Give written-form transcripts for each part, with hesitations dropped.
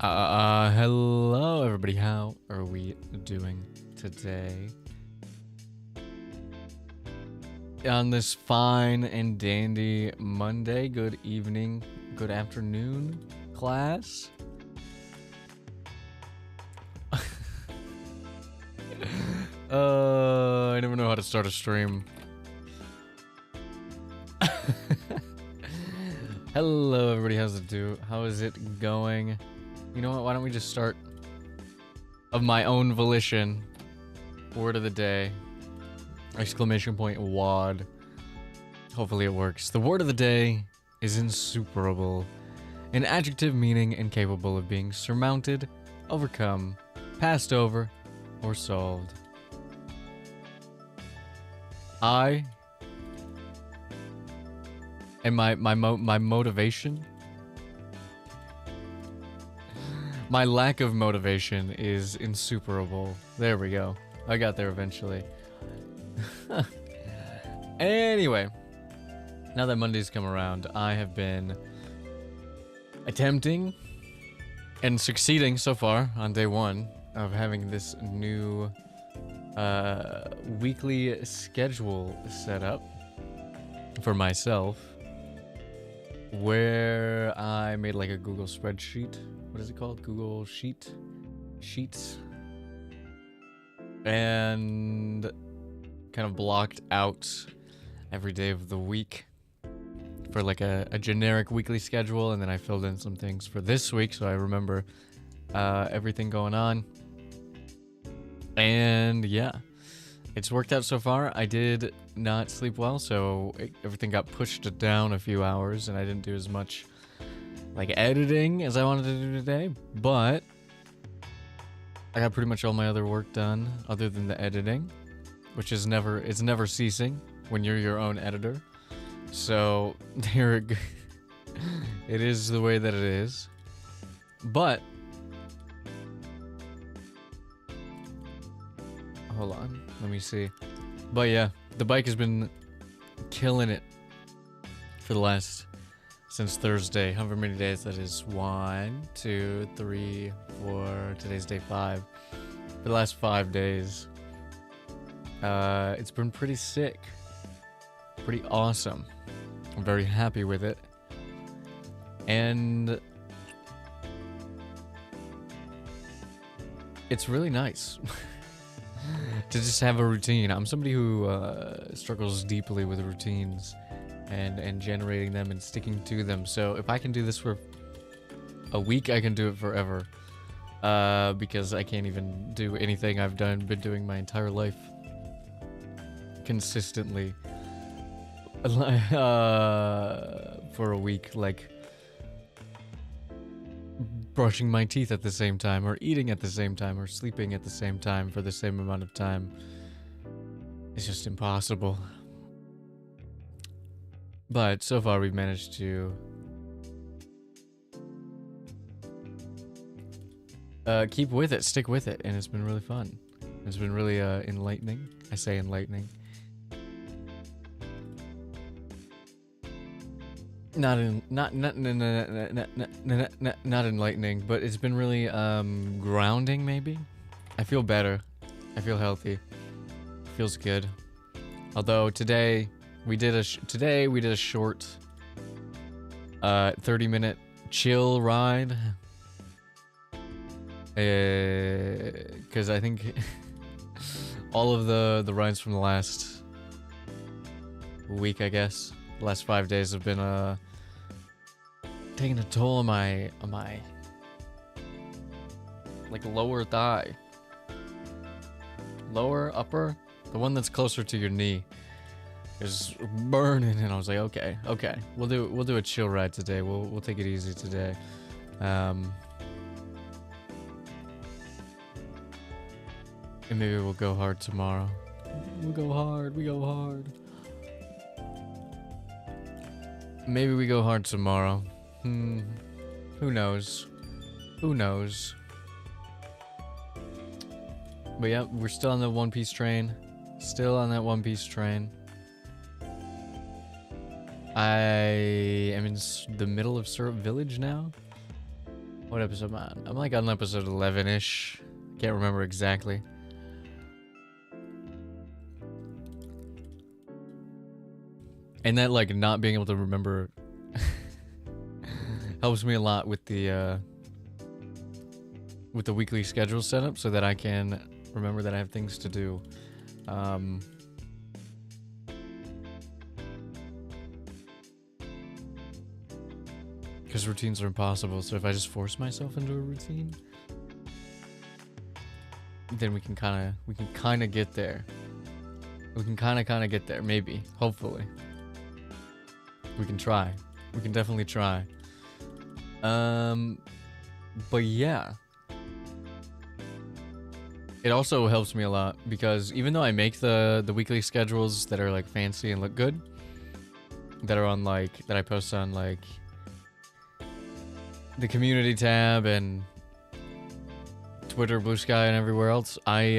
Hello everybody, how are we doing today? On this fine and dandy Monday, good evening, good afternoon, class. I never know how to start a stream. Hello everybody, how is it going? You know what, why don't we just start of my own volition. Word of the day. Exclamation point WAD. Hopefully it works. The word of the day is insuperable. An adjective meaning incapable of being surmounted, overcome, passed over, or solved. I and my motivation, my lack of motivation is insuperable. There we go. I got there eventually. Anyway, now that Monday's come around, I have been attempting and succeeding so far on day one of having this new weekly schedule set up for myself, where I made like a Google spreadsheet. What is it called? Google Sheets. And kind of blocked out every day of the week for like a generic weekly schedule, and then I filled in some things for this week so I remember everything going on. And yeah, it's worked out so far. I did not sleep well, so everything got pushed down a few hours, and I didn't do as much like editing as I wanted to do today, but I got pretty much all my other work done other than the editing, which is never ceasing when you're your own editor. So there it is the way that it is. But hold on, let me see. But yeah, the bike has been killing it for the last, since Thursday, however many days that is. 1, 2, 3, 4, today's day 5. For the last 5 days. It's been pretty sick. Pretty awesome. I'm very happy with it. And it's really nice to just have a routine. I'm somebody who struggles deeply with routines and generating them and sticking to them. So if I can do this for a week, I can do it forever. Because I can't even do anything I've been doing my entire life consistently for a week, like brushing my teeth at the same time, or eating at the same time, or sleeping at the same time for the same amount of time. It's just impossible. But so far we've managed to keep with it, stick with it, and it's been really fun. It's been really enlightening. I say enlightening. Not enlightening, but it's been really grounding. Maybe I feel better. I feel healthy. Feels good. Although today we did a short 30-minute chill ride. Because I think all of the rides from the last week, I guess, the last 5 days have been taking a toll on my like lower thigh, upper, the one that's closer to your knee, is burning, and I was like, okay, we'll do a chill ride today. We'll take it easy today. And maybe we'll go hard tomorrow. We go hard. Maybe we go hard tomorrow. Who knows? But yeah, we're still on the One Piece train. Still on that One Piece train. I am in the middle of Syrup Village now. What episode am I on? I'm like on episode 11-ish. Can't remember exactly. And that, like, not being able to remember helps me a lot with the weekly schedule setup, so that I can remember that I have things to do. Because routines are impossible, so if I just force myself into a routine, then we can kind of get there. We can kind of get there, maybe, hopefully. We can try. We can definitely try. But yeah. It also helps me a lot because even though I make the weekly schedules that are like fancy and look good, that are on like, that I post on like the community tab and Twitter, Blue Sky, and everywhere else, I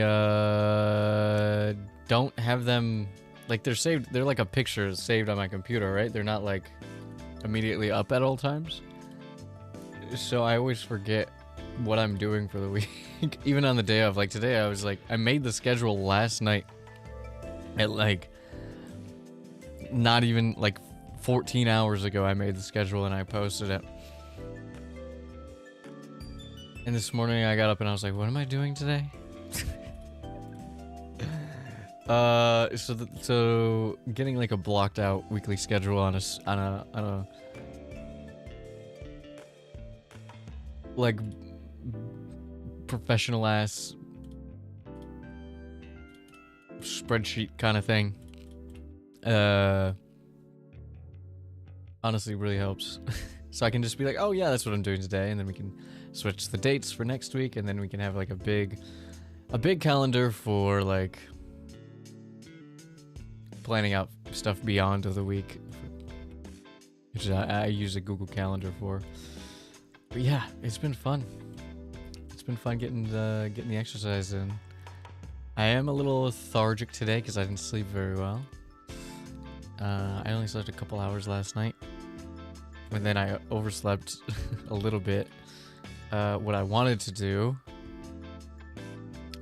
don't have them, like, they're saved, they're like a picture saved on my computer, right? They're not like immediately up at all times. So I always forget what I'm doing for the week. Even on the day of, like today, I was like, I made the schedule last night at like, not even like 14 hours ago I made the schedule and I posted it. And this morning I got up and I was like, what am I doing today? So getting like a blocked out weekly schedule on a like professional ass spreadsheet kind of thing, honestly really helps. So I can just be like, oh yeah, that's what I'm doing today, and then we can switch the dates for next week, and then we can have like a big calendar for like planning out stuff beyond the week, which I use a Google Calendar for. But yeah, it's been fun. It's been fun getting the exercise in. I am a little lethargic today because I didn't sleep very well. I only slept a couple hours last night, and then I overslept a little bit. What I wanted to do.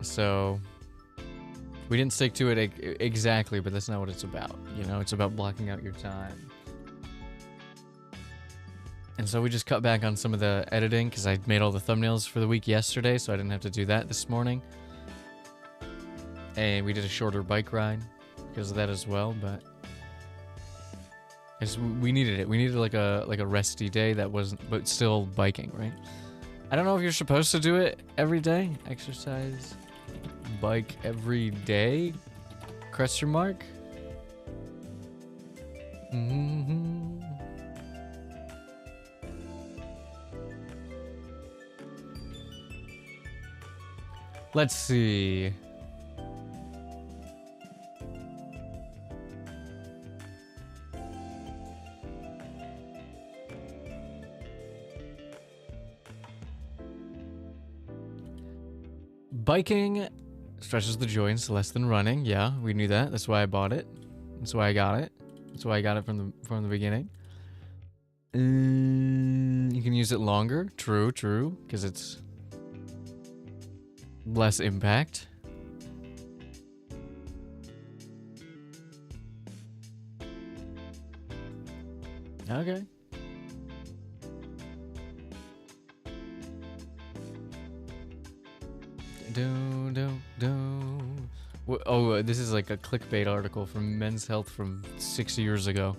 So we didn't stick to it exactly, but that's not what it's about. You know, it's about blocking out your time. And so we just cut back on some of the editing because I made all the thumbnails for the week yesterday, so I didn't have to do that this morning. And we did a shorter bike ride because of that as well, but we needed it. We needed like a resty day that wasn't, but still biking, right? I don't know if you're supposed to do it every day. Exercise, bike every day? Question mark? Let's see. Biking stretches the joints less than running. Yeah, we knew that. That's why I bought it. That's why I got it. That's why I got it from the beginning. You can use it longer. True, because it's less impact. Okay. Oh, this is like a clickbait article from Men's Health from 6 years ago.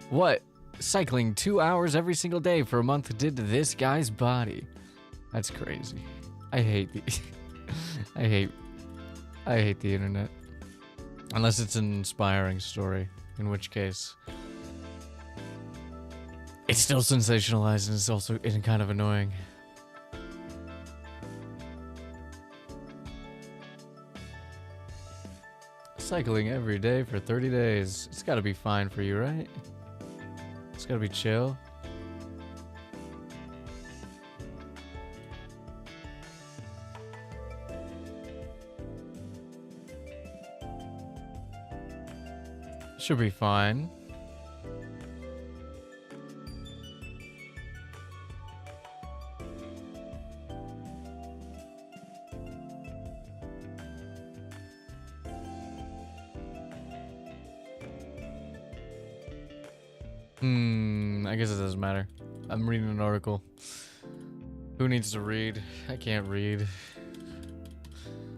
What? Cycling 2 hours every single day for a month did to this guy's body. That's crazy. I hate the I hate the internet. Unless it's an inspiring story, in which case it's still sensationalized and it's also kind of annoying. Cycling every day for 30 days. It's gotta be fine for you, right? It's gotta be chill. Should be fine. I guess it doesn't matter. I'm reading an article. Who needs to read? I can't read.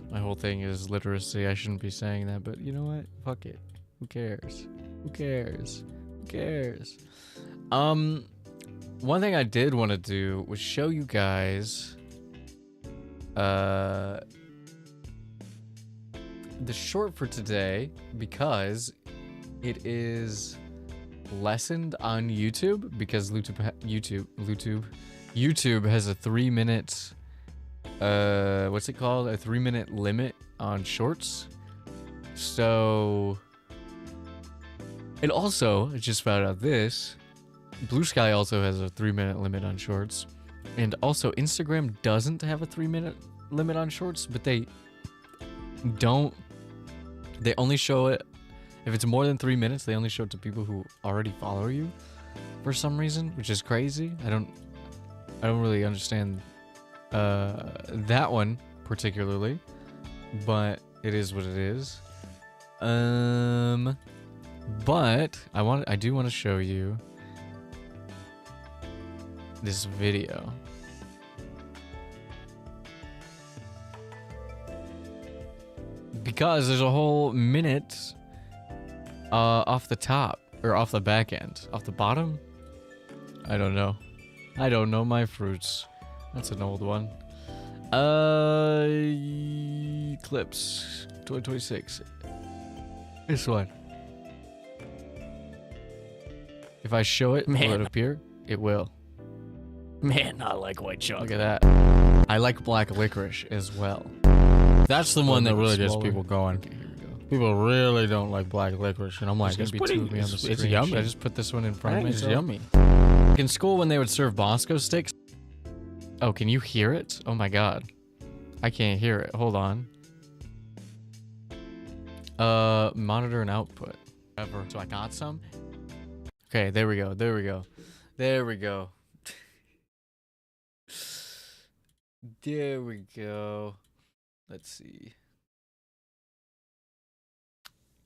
My whole thing is literacy. I shouldn't be saying that, but you know what? Fuck it. Who cares? Who cares? Who cares? One thing I did want to do was show you guys the short for today, because it is lessened on YouTube, because YouTube has a 3-minute what's it called? A 3-minute limit on shorts. So, and also, I just found out this, Blue Sky also has a 3-minute limit on shorts. And also, Instagram doesn't have a 3-minute limit on shorts, but they only show it, if it's more than 3 minutes, they only show it to people who already follow you for some reason, which is crazy. I don't really understand that one particularly, but it is what it is. But I do want to show you this video. Because there's a whole minute off the top, or off the back end. Off the bottom? I don't know. I don't know my fruits. That's an old one. Clips 2026. This one. If I show it, will it appear? It will. Man, I like white chocolate. Look at that. I like black licorice as well. That's the one that really gets people going. Okay, here we go. People really don't like black licorice, and I'm like, it's two of me on the screen. It's yummy. Should I just put this one in front of me? It's yummy. In school, when they would serve Bosco sticks. Oh, can you hear it? Oh my god. I can't hear it. Hold on. Monitor and output. So I got some. Okay, there we go. There we go. There we go. There we go. Let's see.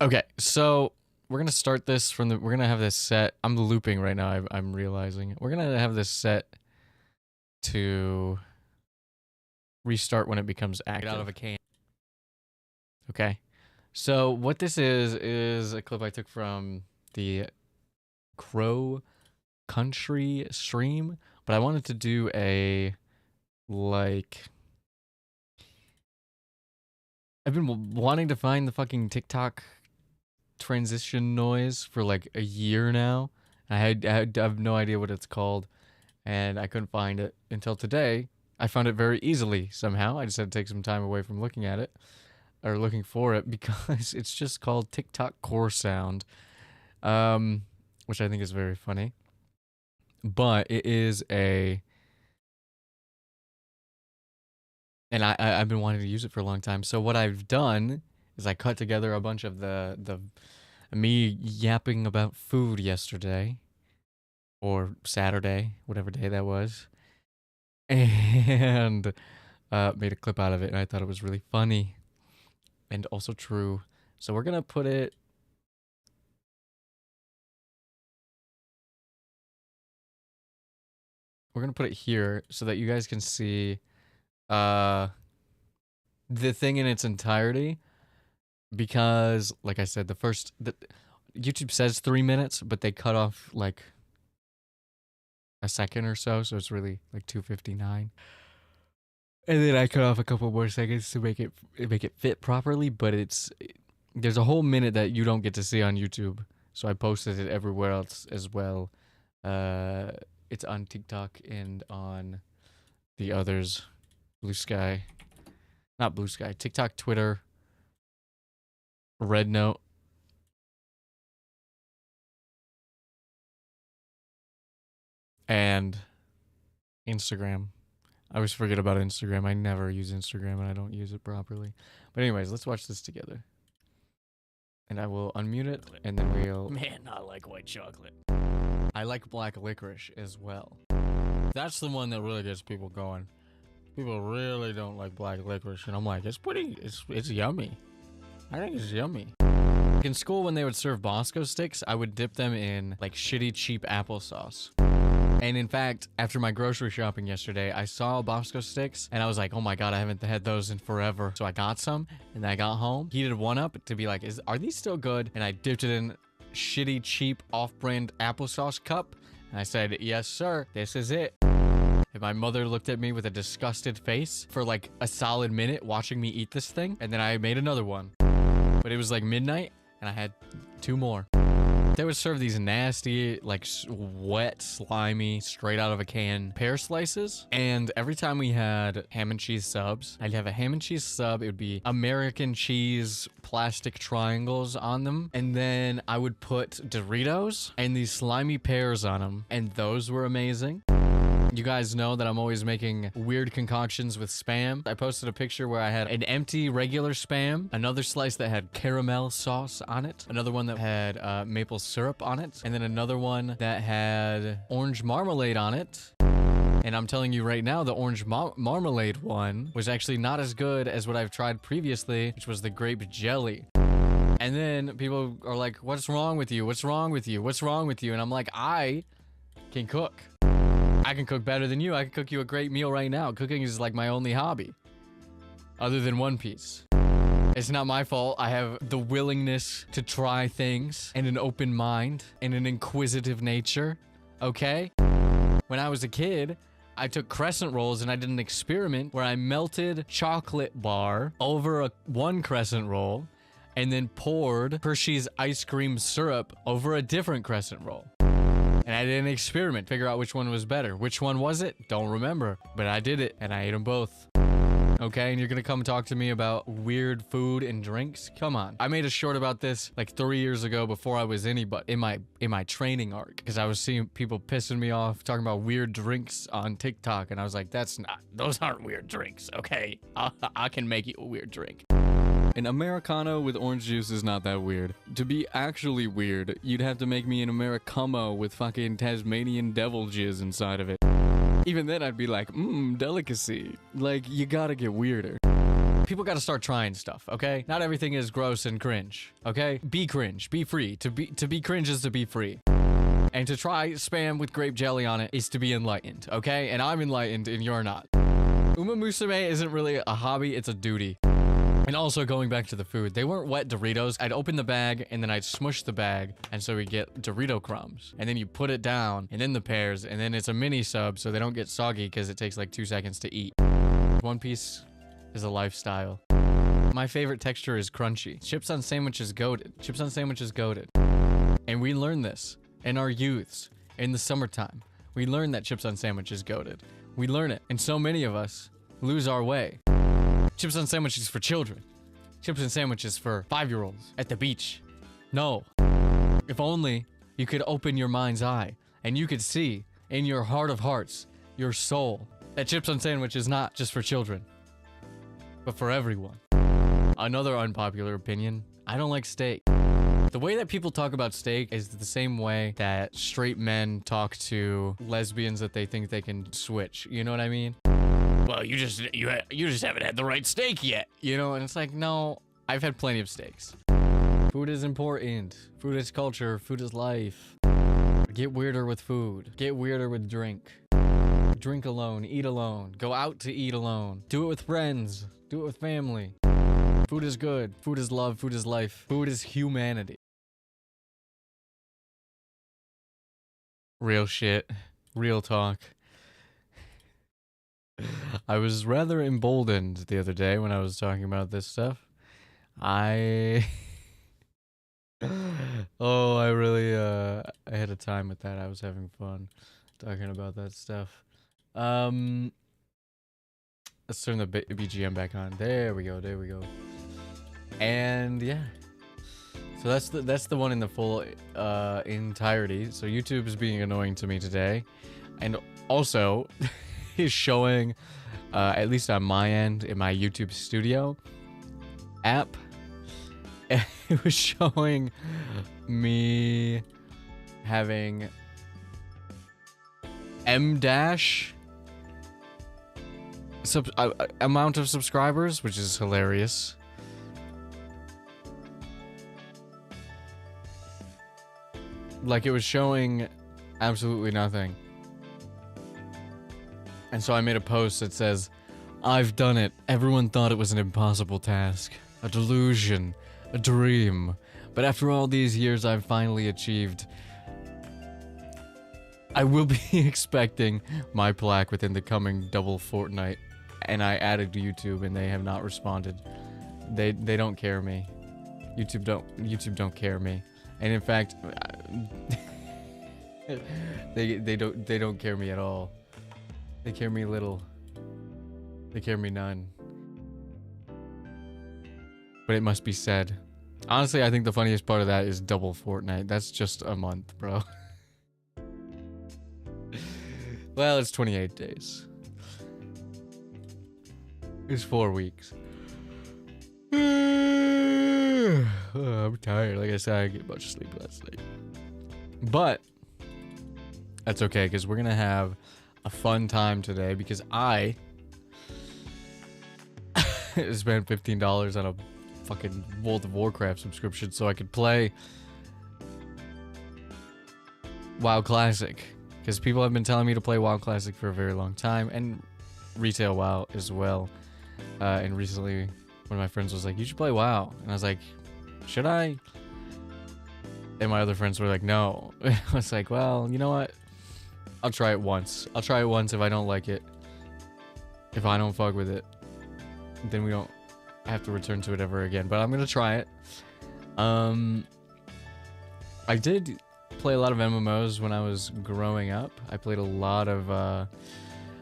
Okay, so we're gonna start this from the. We're gonna have this set. I'm looping right now. I'm realizing we're gonna have this set to restart when it becomes active. Out of a can. Okay, so what this is a clip I took from the Crow Country stream, but I wanted to do a I've been wanting to find the fucking TikTok transition noise for like a year now. I have no idea what it's called, and I couldn't find it until today. I found it very easily somehow. I just had to take some time away from looking at it, or looking for it, because it's just called TikTok core sound, which I think is very funny. But it is and I've been wanting to use it for a long time. So what I've done is I cut together a bunch of the me yapping about food yesterday, or Saturday, whatever day that was, and made a clip out of it, and I thought it was really funny and also true. So we're gonna put it. We're gonna put it here so that you guys can see the thing in its entirety, because like I said, YouTube says 3 minutes, but they cut off like a second or so it's really like 2:59, and then I cut off a couple more seconds to make it fit properly. But there's a whole minute that you don't get to see on YouTube, so I posted it everywhere else as well. It's on TikTok and on the others. Blue Sky. Not Blue Sky. TikTok, Twitter, Red Note. And Instagram. I always forget about Instagram. I never use Instagram, and I don't use it properly. But anyways, let's watch this together. And I will unmute it, and then we'll... Man, I like white chocolate. I like black licorice as well. That's the one that really gets people going. People really don't like black licorice, and I'm like, it's yummy. I think it's yummy. In school, when they would serve Bosco sticks, I would dip them in like shitty cheap applesauce. And in fact, after my grocery shopping yesterday, I saw Bosco sticks and I was like, oh my God, I haven't had those in forever. So I got some and then I got home, heated one up to be like, are these still good? And I dipped it in shitty, cheap, off-brand applesauce cup. And I said, yes, sir, this is it. And my mother looked at me with a disgusted face for like a solid minute watching me eat this thing. And then I made another one. But it was like midnight and I had 2 more. They would serve these nasty, like wet, slimy, straight out of a can pear slices. And every time we had ham and cheese subs, I'd have a ham and cheese sub. It would be American cheese plastic triangles on them. And then I would put Doritos and these slimy pears on them. And those were amazing. You guys know that I'm always making weird concoctions with Spam. I posted a picture where I had an empty regular Spam, another slice that had caramel sauce on it, another one that had maple syrup on it, and then another one that had orange marmalade on it. And I'm telling you right now, the orange marmalade one was actually not as good as what I've tried previously, which was the grape jelly. And then people are like, what's wrong with you? What's wrong with you? What's wrong with you? And I'm like, I can cook. I can cook better than you. I can cook you a great meal right now. Cooking is like my only hobby, other than One Piece. It's not my fault. I have the willingness to try things and an open mind and an inquisitive nature, okay? When I was a kid, I took crescent rolls and I did an experiment where I melted chocolate bar over one crescent roll and then poured Hershey's ice cream syrup over a different crescent roll. And I did an experiment, figure out which one was better. Which one was it? Don't remember. But I did it, and I ate them both. Okay, and you're gonna come talk to me about weird food and drinks? Come on. I made a short about this like 3 years ago before I was in my training arc. Because I was seeing people pissing me off, talking about weird drinks on TikTok. And I was like, those aren't weird drinks, okay? I can make you a weird drink. An Americano with orange juice is not that weird. To be actually weird, you'd have to make me an Americano with fucking Tasmanian devil jizz inside of it. Even then, I'd be like, delicacy. Like, you gotta get weirder. People gotta start trying stuff, okay? Not everything is gross and cringe, okay? Be cringe, be free. To be cringe is to be free. And to try Spam with grape jelly on it is to be enlightened, okay? And I'm enlightened and you're not. Uma Musume isn't really a hobby, it's a duty. And also going back to the food, they weren't wet Doritos. I'd open the bag and then I'd smush the bag. And so we get Dorito crumbs. And then you put it down and then the pears. And then it's a mini sub so they don't get soggy because it takes like 2 seconds to eat. One Piece is a lifestyle. My favorite texture is crunchy. Chips on sandwiches goated. Chips on sandwiches goated. And we learned this in our youths in the summertime. We learned that chips on sandwiches goated. We learn it. And so many of us lose our way. Chips on sandwiches for children. Chips and sandwiches for 5-year-olds at the beach. No. If only you could open your mind's eye and you could see in your heart of hearts, your soul, that chips on sandwich is not just for children, but for everyone. Another unpopular opinion, I don't like steak. The way that people talk about steak is the same way that straight men talk to lesbians that they think they can switch. You know what I mean? Well, you just haven't had the right steak yet, you know? And it's like, no, I've had plenty of steaks. Food is important. Food is culture. Food is life. Get weirder with food. Get weirder with drink. Drink alone. Eat alone. Go out to eat alone. Do it with friends. Do it with family. Food is good. Food is love. Food is life. Food is humanity. Real shit. Real talk. I was rather emboldened the other day when I was talking about this stuff. I really I had a time with that. I was having fun talking about that stuff. Let's turn the BGM back on. There we go. There we go. And yeah. So that's the one in the full entirety. So YouTube is being annoying to me today. And also is showing, at least on my end, in my YouTube Studio app, it was showing me having M- amount of subscribers, which is hilarious. Like, it was showing absolutely nothing. And so I made a post that says, "I've done it. Everyone thought it was an impossible task. A delusion. A dream. But after all these years, I've finally achieved. I will be expecting my plaque within the coming double fortnight." And I added to YouTube, and they have not responded. They don't care me. YouTube don't care me. And in fact, they don't care me at all. They care me little. They care me none. But it must be said. Honestly, I think the funniest part of that is double fortnight. That's just a month, bro. Well, it's 28 days. It's 4 weeks. I'm tired. Like I said, I didn't get much sleep last night. But that's okay, because we're gonna have a fun time today, because I spent $15 on a fucking World of Warcraft subscription so I could play WoW Classic. Because people have been telling me to play WoW Classic for a very long time, and retail WoW as well. And recently, one of my friends was like, "You should play WoW." And I was like, "Should I?" And my other friends were like, "No." I was like, "Well, you know what? I'll try it once. I'll try it once. If I don't like it, if I don't fuck with it, then we don't have to return to it ever again. But I'm gonna try it." I did play a lot of MMOs when I was growing up. I played a lot of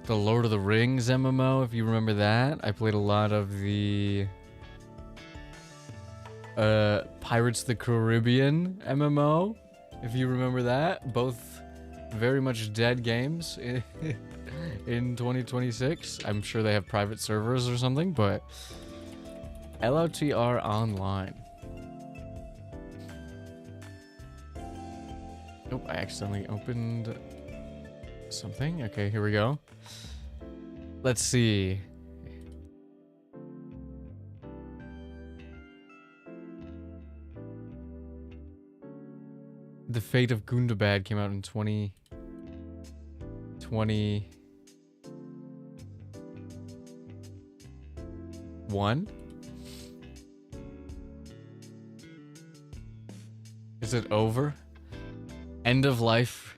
the Lord of the Rings MMO, if you remember that. I played a lot of the Pirates of the Caribbean MMO, if you remember that. Both very much dead games in 2026. I'm sure they have private servers or something, but LOTR Online. Oh, I accidentally opened something. Okay, here we go. Let's see. The Fate of Gundabad came out in 2021. Is it over? End of life.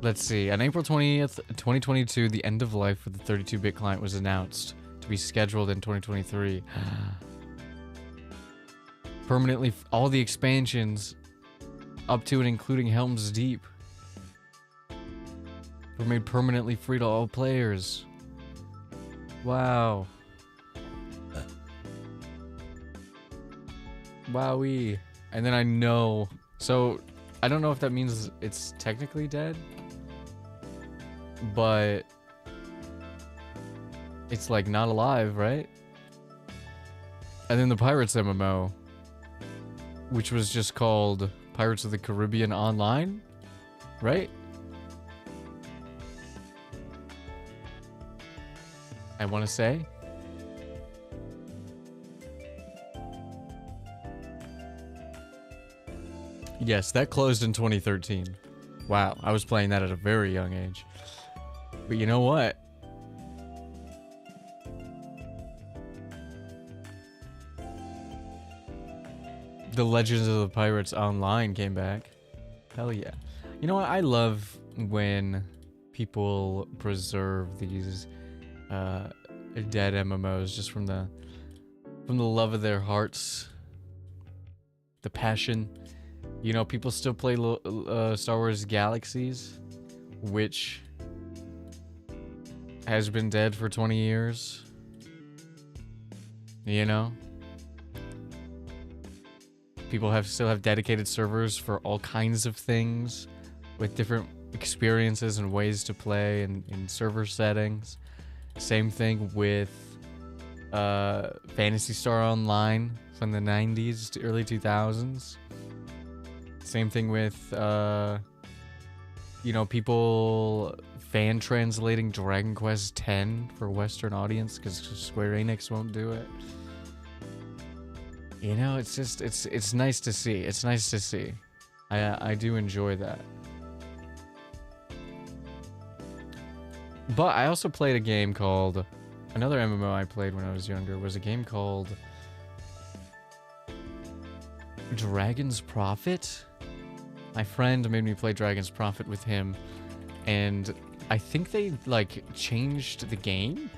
Let's see. On April 20th, 2022, the end of life for the 32-bit client was announced to be scheduled in 2023. Permanently, all the expansions up to and including Helm's Deep were made permanently free to all players. Wow. Wowee. And then I know, so I don't know if that means it's technically dead, but it's like not alive, right? And then the Pirates MMO, which was just called Pirates of the Caribbean Online, right? I want to say. Yes, that closed in 2013. Wow, I was playing that at a very young age. But you know what? The Legends of the Pirates Online came back. Hell yeah. You know what? I love when people preserve these dead MMOs just from the love of their hearts, the passion. You know, people still play Star Wars Galaxies, which has been dead for 20 years. You know? People still have dedicated servers for all kinds of things with different experiences and ways to play in server settings. Same thing with Phantasy Star Online from the 90s to early 2000s. Same thing with, you know, people fan translating Dragon Quest X for Western audience because Square Enix won't do it. You know, it's just it's nice to see. It's nice to see. I do enjoy that. But I also played a game called, another MMO I played when I was younger was a game called Dragon's Prophet. My friend made me play Dragon's Prophet with him, and I think they like changed the game.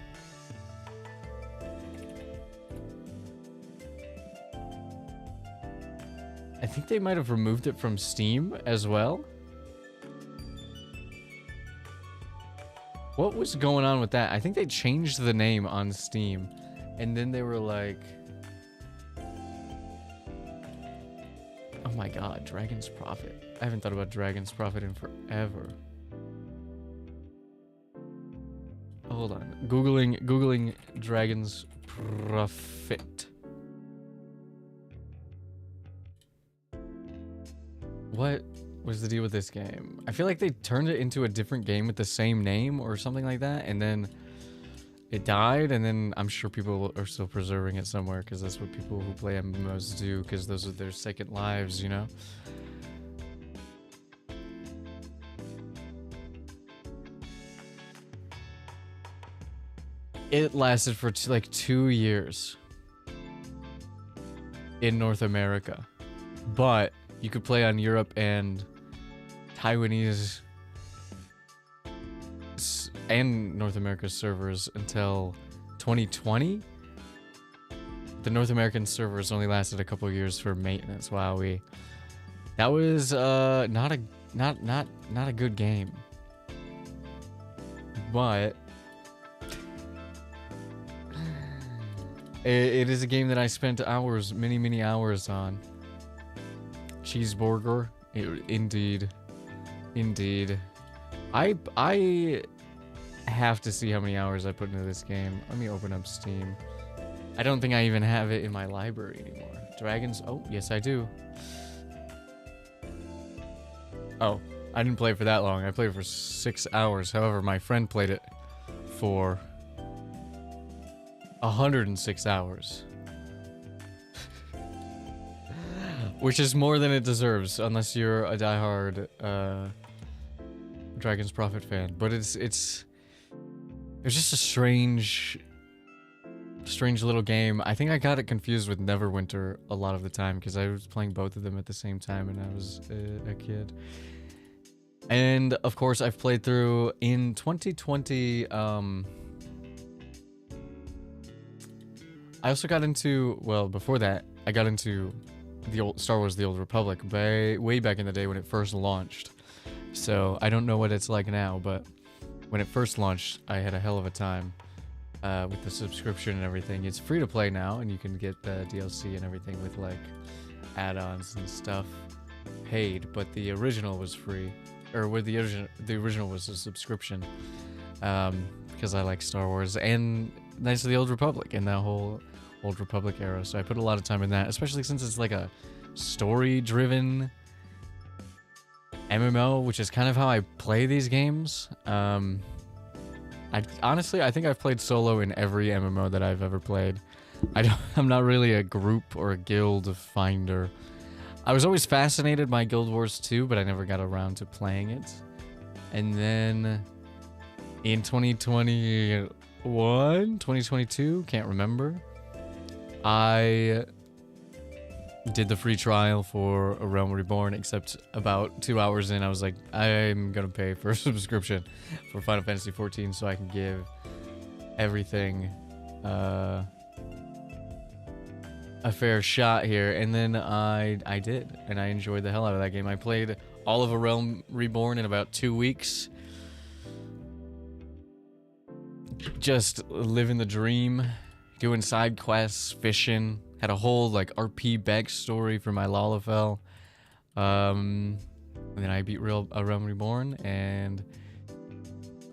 I think they might have removed it from Steam as well. What was going on with that? I think they changed the name on Steam, and then they were like, oh my god, Dragon's Prophet. I haven't thought about Dragon's Prophet in forever. Hold on. Googling Dragon's Prophet. What was the deal with this game? I feel like they turned it into a different game with the same name or something like that, and then it died, and then I'm sure people are still preserving it somewhere because that's what people who play MMOs do, because those are their second lives, you know? It lasted for like 2 years in North America, but you could play on Europe and Taiwanese and North America's servers until 2020. The North American servers only lasted a couple of years for maintenance. Wow, that was not a good game. But it is a game that I spent hours, many hours on. Cheeseburger, indeed. I have to see how many hours I put into this game. Let me open up Steam. I don't think I even have it in my library anymore. Dragons, oh, yes I do. Oh, I didn't play it for that long. I played it for 6 hours. However, my friend played it for 106 hours. Which is more than it deserves, unless you're a diehard Dragon's Prophet fan. But it's just a strange little game. I think I got it confused with Neverwinter a lot of the time because I was playing both of them at the same time when I was a kid. And of course, I've played through in 2020. I also got into, well, before that, I got into the old Star Wars: The Old Republic way back in the day when it first launched. So I don't know what it's like now, but when it first launched, I had a hell of a time with the subscription and everything. It's free to play now, and you can get the DLC and everything with like add-ons and stuff paid. But the original was free, or with the original was a subscription, because I like Star Wars and Knights of the Old Republic and that whole Old Republic era, so I put a lot of time in that, especially since it's like a story-driven MMO, which is kind of how I play these games. Honestly, I think I've played solo in every MMO that I've ever played. I'm not really a group or a guild finder. I was always fascinated by Guild Wars 2, but I never got around to playing it. And then in 2021, 2022, can't remember, I did the free trial for A Realm Reborn, except about 2 hours in, I was like, I'm gonna pay for a subscription for Final Fantasy XIV so I can give everything a fair shot here. And then I did, and I enjoyed the hell out of that game. I played all of A Realm Reborn in about 2 weeks. Just living the dream. Doing side quests, fishing, had a whole like RP backstory for my Lalafell. And then I beat A Realm Reborn, and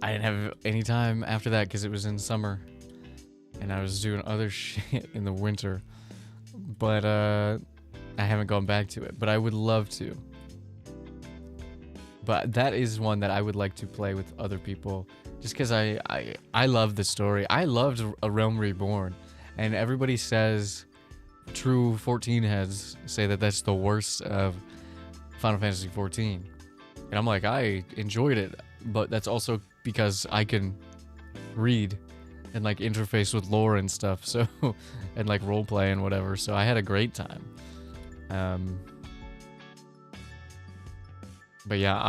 I didn't have any time after that because it was in summer, and I was doing other shit in the winter. But I haven't gone back to it, but I would love to. But that is one that I would like to play with other people. Just because I love the story. I loved A Realm Reborn. And everybody says true 14 heads say that that's the worst of Final Fantasy 14. And I'm like, I enjoyed it, but that's also because I can read and like interface with lore and stuff, so and like roleplay and whatever, so I had a great time. But yeah,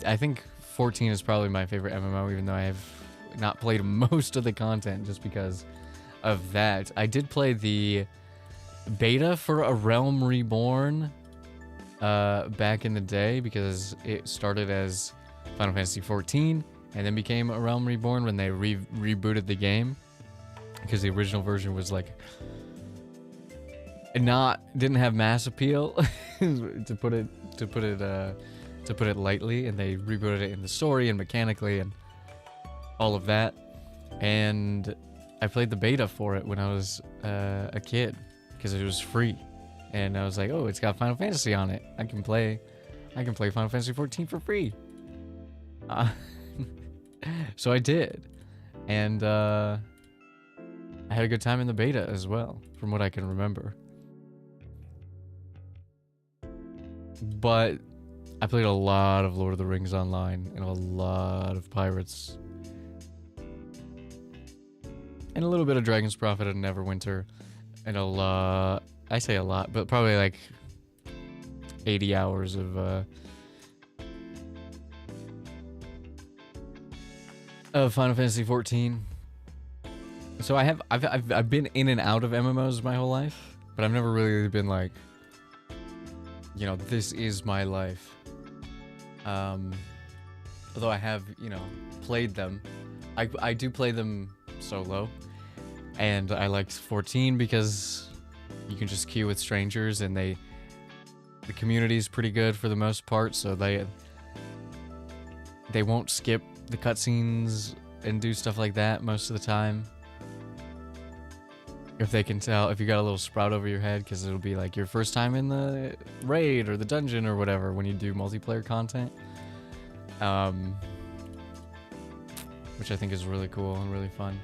I think 14 is probably my favorite MMO, even though I have not played most of the content just because of that. I did play the beta for A Realm Reborn back in the day because it started as Final Fantasy 14 and then became A Realm Reborn when they rebooted the game, because the original version was like didn't have mass appeal to put it lightly, and they rebooted it in the story and mechanically and all of that. And I played the beta for it when I was a kid because it was free, and I was like, oh, it's got Final Fantasy on it. I can play Final Fantasy 14 for free. So I did, and I had a good time in the beta as well, from what I can remember. But I played a lot of Lord of the Rings Online and a lot of Pirates. And a little bit of Dragon's Prophet and Neverwinter. And a lot, I say a lot, but probably like 80 hours of Final Fantasy 14. So I've been in and out of MMOs my whole life, but I've never really been like, you know, this is my life. Although I have, you know, played them. I do play them solo, and I liked 14 because you can just queue with strangers, and the community is pretty good for the most part, so they won't skip the cutscenes and do stuff like that most of the time. If they can tell, if you got a little sprout over your head, because it'll be like your first time in the raid or the dungeon or whatever when you do multiplayer content. Which I think is really cool and really fun.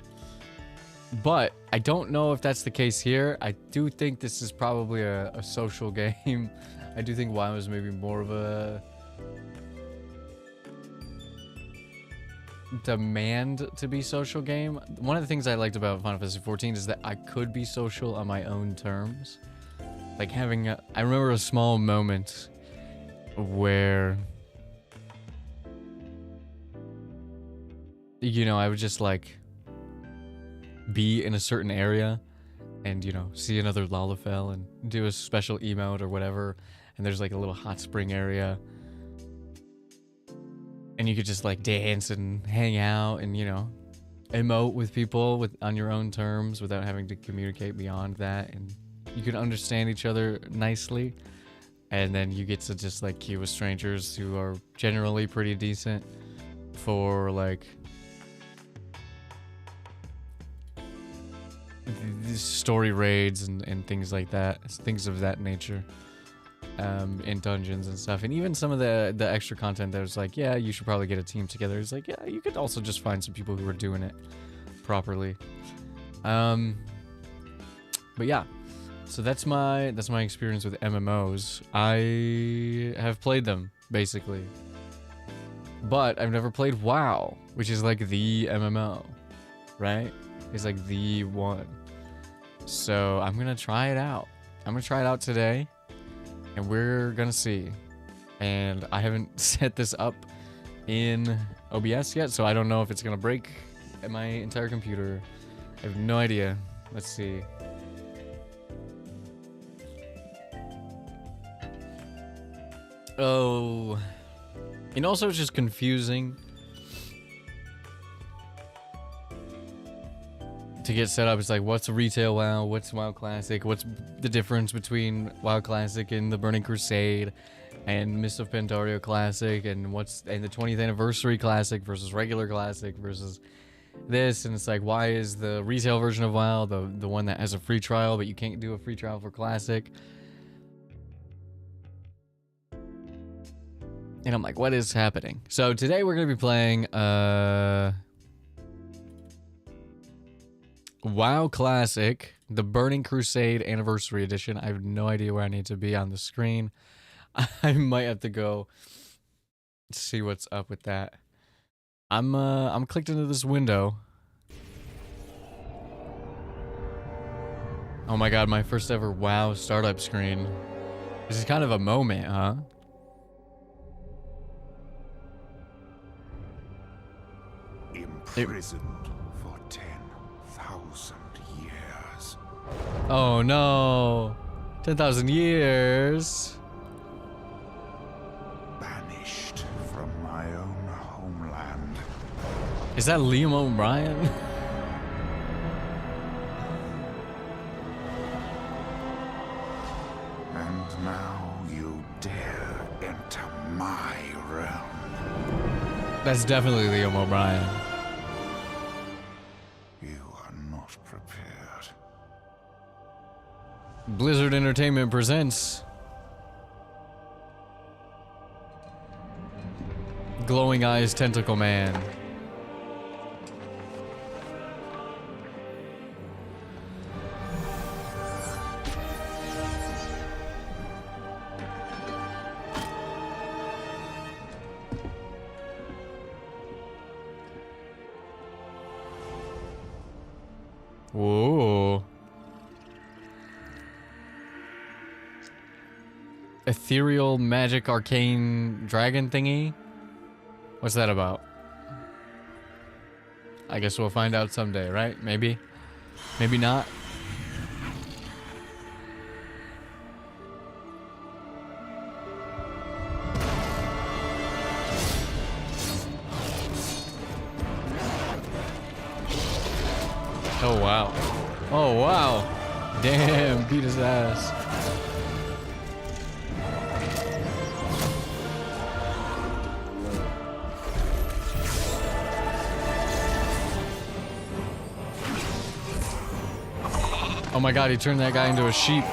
But I don't know if that's the case here. I do think this is probably a social game. I do think WoW is maybe more of a demand to be social game. One of the things I liked about Final Fantasy 14 is that I could be social on my own terms. Like having I remember a small moment where, you know, I would just like be in a certain area and, you know, see another Lalafell and do a special emote or whatever, and there's like a little hot spring area, and you could just like dance and hang out and, you know, emote with people on your own terms without having to communicate beyond that, and you can understand each other nicely. And then you get to just like queue with strangers who are generally pretty decent for like story raids and things like that, things of that nature, in dungeons and stuff. And even some of the extra content that was like, yeah, you should probably get a team together. It's like, yeah, you could also just find some people who are doing it properly. But yeah, so that's my experience with MMOs. I have played them basically, but I've never played WoW, which is like the MMO, right? It's like the one. So I'm gonna try it out. I'm gonna try it out today, and we're gonna see. And I haven't set this up in OBS yet, so I don't know if it's gonna break my entire computer. I have no idea. Let's see. Oh, and also it's just confusing to get set up. It's like, what's a retail WoW? What's WoW Classic? What's the difference between WoW Classic and the Burning Crusade and Mist of Pandaria Classic, and the 20th Anniversary Classic versus regular Classic versus this? And it's like, why is the retail version of WoW the one that has a free trial, but you can't do a free trial for Classic? And I'm like, what is happening? So today we're going to be playing WoW Classic, the Burning Crusade Anniversary Edition. I have no idea where I need to be on the screen. I might have to go see what's up with that. I'm clicked into this window. Oh my god, my first ever WoW startup screen. This is kind of a moment, huh? Imprisoned for 10,000 years. Oh no. 10,000 years. Banished from my own homeland. Is that Liam O'Brien? And now you dare enter my realm. That's definitely Liam O'Brien. You are not prepared. Blizzard Entertainment presents Glowing Eyes Tentacle Man. Whoa. Ethereal magic arcane dragon thingy? What's that about? I guess we'll find out someday, right? Maybe. Maybe not. Oh wow. Oh wow. Damn, beat his ass. Oh my god, he turned that guy into a sheep.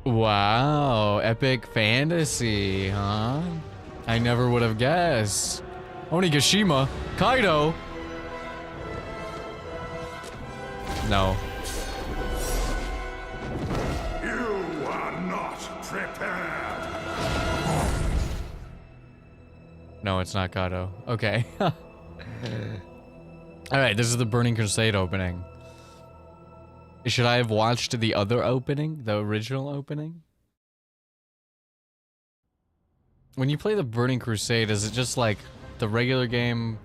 Wow, epic fantasy, huh? I never would have guessed. Onigashima, Kaido. No. You are not prepared. No, it's not Kaido. Okay. Alright, this is the Burning Crusade opening. Should I have watched the other opening? The original opening? When you play the Burning Crusade, is it just like the regular game?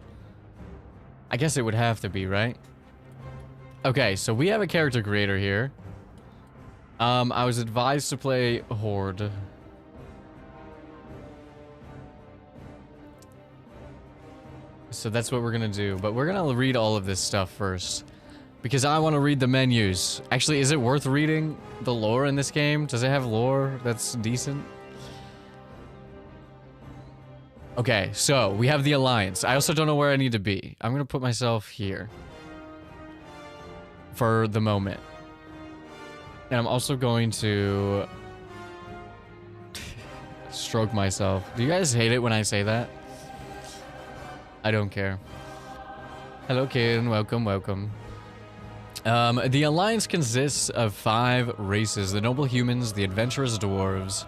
I guess it would have to be, right? Okay, so we have a character creator here. I was advised to play Horde. So that's what we're gonna do, but we're gonna read all of this stuff first. Because I want to read the menus. Actually, is it worth reading the lore in this game? Does it have lore that's decent? Okay, so we have the Alliance. I also don't know where I need to be. I'm gonna put myself here. For the moment. And I'm also going to stroke myself. Do you guys hate it when I say that? I don't care. Hello, kid. Welcome, welcome. The Alliance consists of 5 races: the noble humans, the adventurous dwarves,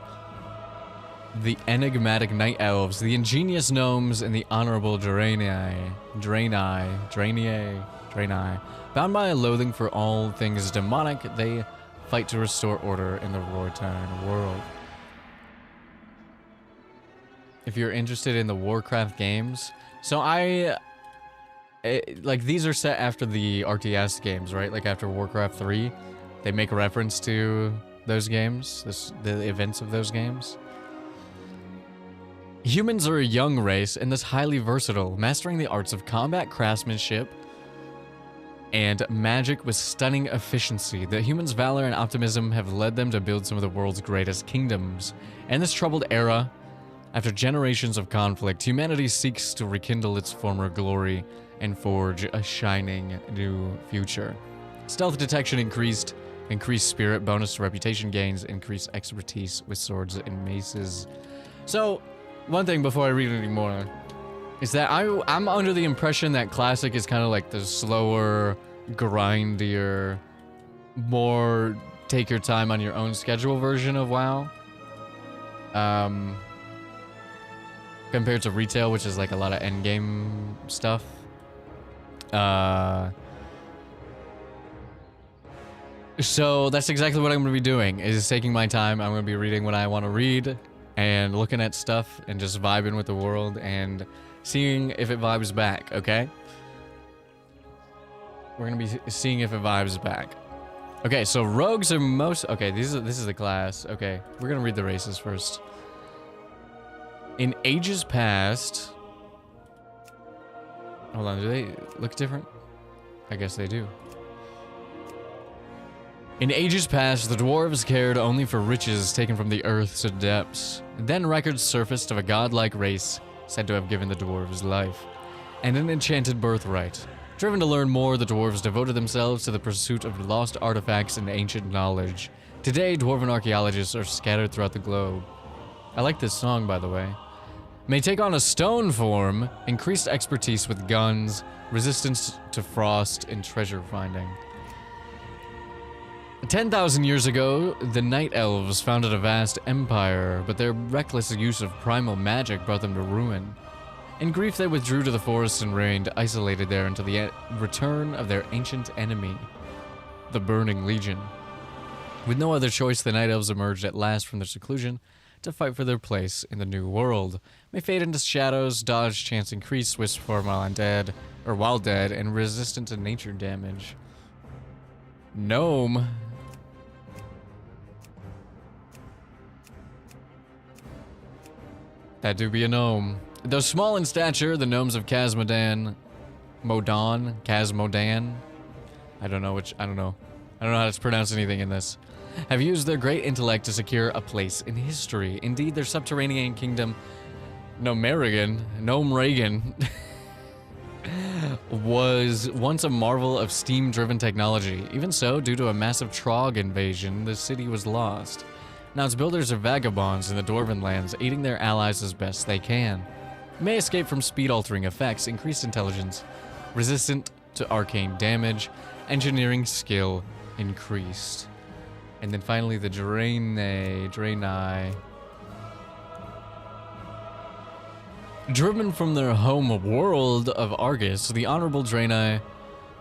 the enigmatic night elves, the ingenious gnomes, and the honorable Draenei. Bound by a loathing for all things demonic, they fight to restore order in the Rortarn world. If you're interested in the WARCRAFT games, so like these are set after the RTS games, right? Like after Warcraft 3, they make reference to those games, the events of those games. Humans are a young race and thus highly versatile, mastering the arts of combat, craftsmanship, and magic with stunning efficiency. The humans' valor and optimism have led them to build some of the world's greatest kingdoms. In this troubled era, after generations of conflict, humanity seeks to rekindle its former glory and forge a shining new future. Stealth detection increased, increased spirit bonus to reputation gains, increased expertise with swords and maces. So, one thing before I read any more is that I'm under the impression that Classic is kind of like the slower, grindier, more take your time on your own schedule version of WoW. Compared to Retail, which is like a lot of endgame stuff. So that's exactly what I'm going to be doing, is taking my time. I'm going to be reading what I want to read and looking at stuff and just vibing with the world and seeing if it vibes back, okay? We're going to be seeing if it vibes back. Okay, so rogues are most... Okay, this is the class. Okay, we're going to read the races first. In ages past... Hold on, do they look different? I guess they do. In ages past, the dwarves cared only for riches taken from the earth's depths. Then records surfaced of a godlike race said to have given the dwarves life, and an enchanted birthright. Driven to learn more, the dwarves devoted themselves to the pursuit of lost artifacts and ancient knowledge. Today, dwarven archaeologists are scattered throughout the globe. I like this song, by the way. May take on a stone form, increased expertise with guns, resistance to frost, and treasure finding. 10,000 years ago, the Night Elves founded a vast empire, but their reckless use of primal magic brought them to ruin. In grief, they withdrew to the forests and reigned isolated there until the return of their ancient enemy, the Burning Legion. With no other choice, the Night Elves emerged at last from their seclusion to fight for their place in the new world. May fade into shadows, dodge, chance increase, wisp form while dead, and resistant to nature damage. Gnome. That do be a gnome. Though small in stature, the gnomes of Kazmodan, Kazmodan. I don't know how to pronounce anything in this. Have used their great intellect to secure a place in history. Indeed, their subterranean kingdom, Gnome Reagan, was once a marvel of steam-driven technology. Even so, due to a massive Trog invasion, the city was lost. Now its builders are vagabonds in the Dwarven lands, aiding their allies as best they can. May escape from speed-altering effects, increased intelligence, resistant to arcane damage, engineering skill increased. And then finally the Draenei. Driven from their home world of Argus, the Honorable Draenei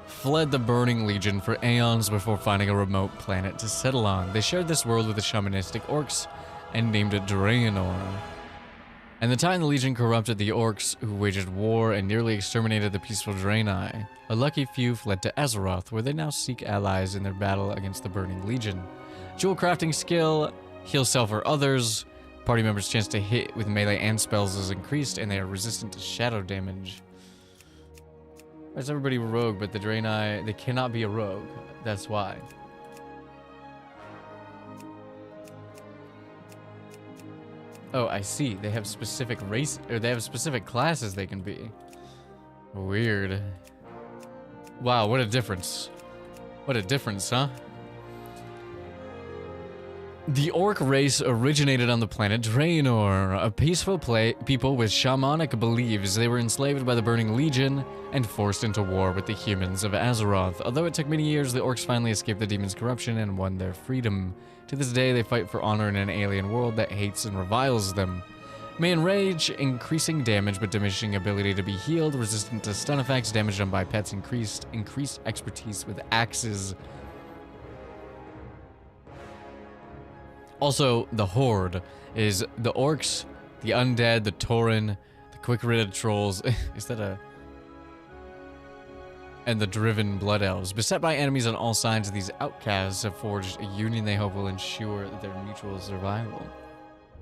fled the Burning Legion for aeons before finding a remote planet to settle on. They shared this world with the shamanistic orcs and named it Draenor. In the time, the Legion corrupted the orcs, who waged war and nearly exterminated the peaceful Draenei. A lucky few fled to Azeroth, where they now seek allies in their battle against the Burning Legion. Jewel crafting skill, heal self or others. Party members' chance to hit with melee and spells is increased, and they are resistant to shadow damage. Why is everybody rogue, but the Draenei, they cannot be a rogue. That's why. Oh, I see. They have specific race, or they have specific classes they can be. Weird. Wow, what a difference. What a difference, huh? The orc race originated on the planet Draenor, a peaceful people with shamanic beliefs. They were enslaved by the Burning Legion and forced into war with the humans of Azeroth. Although it took many years, the orcs finally escaped the demon's corruption and won their freedom. To this day, they fight for honor in an alien world that hates and reviles them. May enrage, increasing damage but diminishing ability to be healed, resistant to stun effects, damage done by pets increased expertise with axes. Also, the Horde is the orcs, the undead, the Tauren, the quick-witted trolls. Is that a... And the driven blood elves. Beset by enemies on all sides, these outcasts have forged a union they hope will ensure their mutual survival.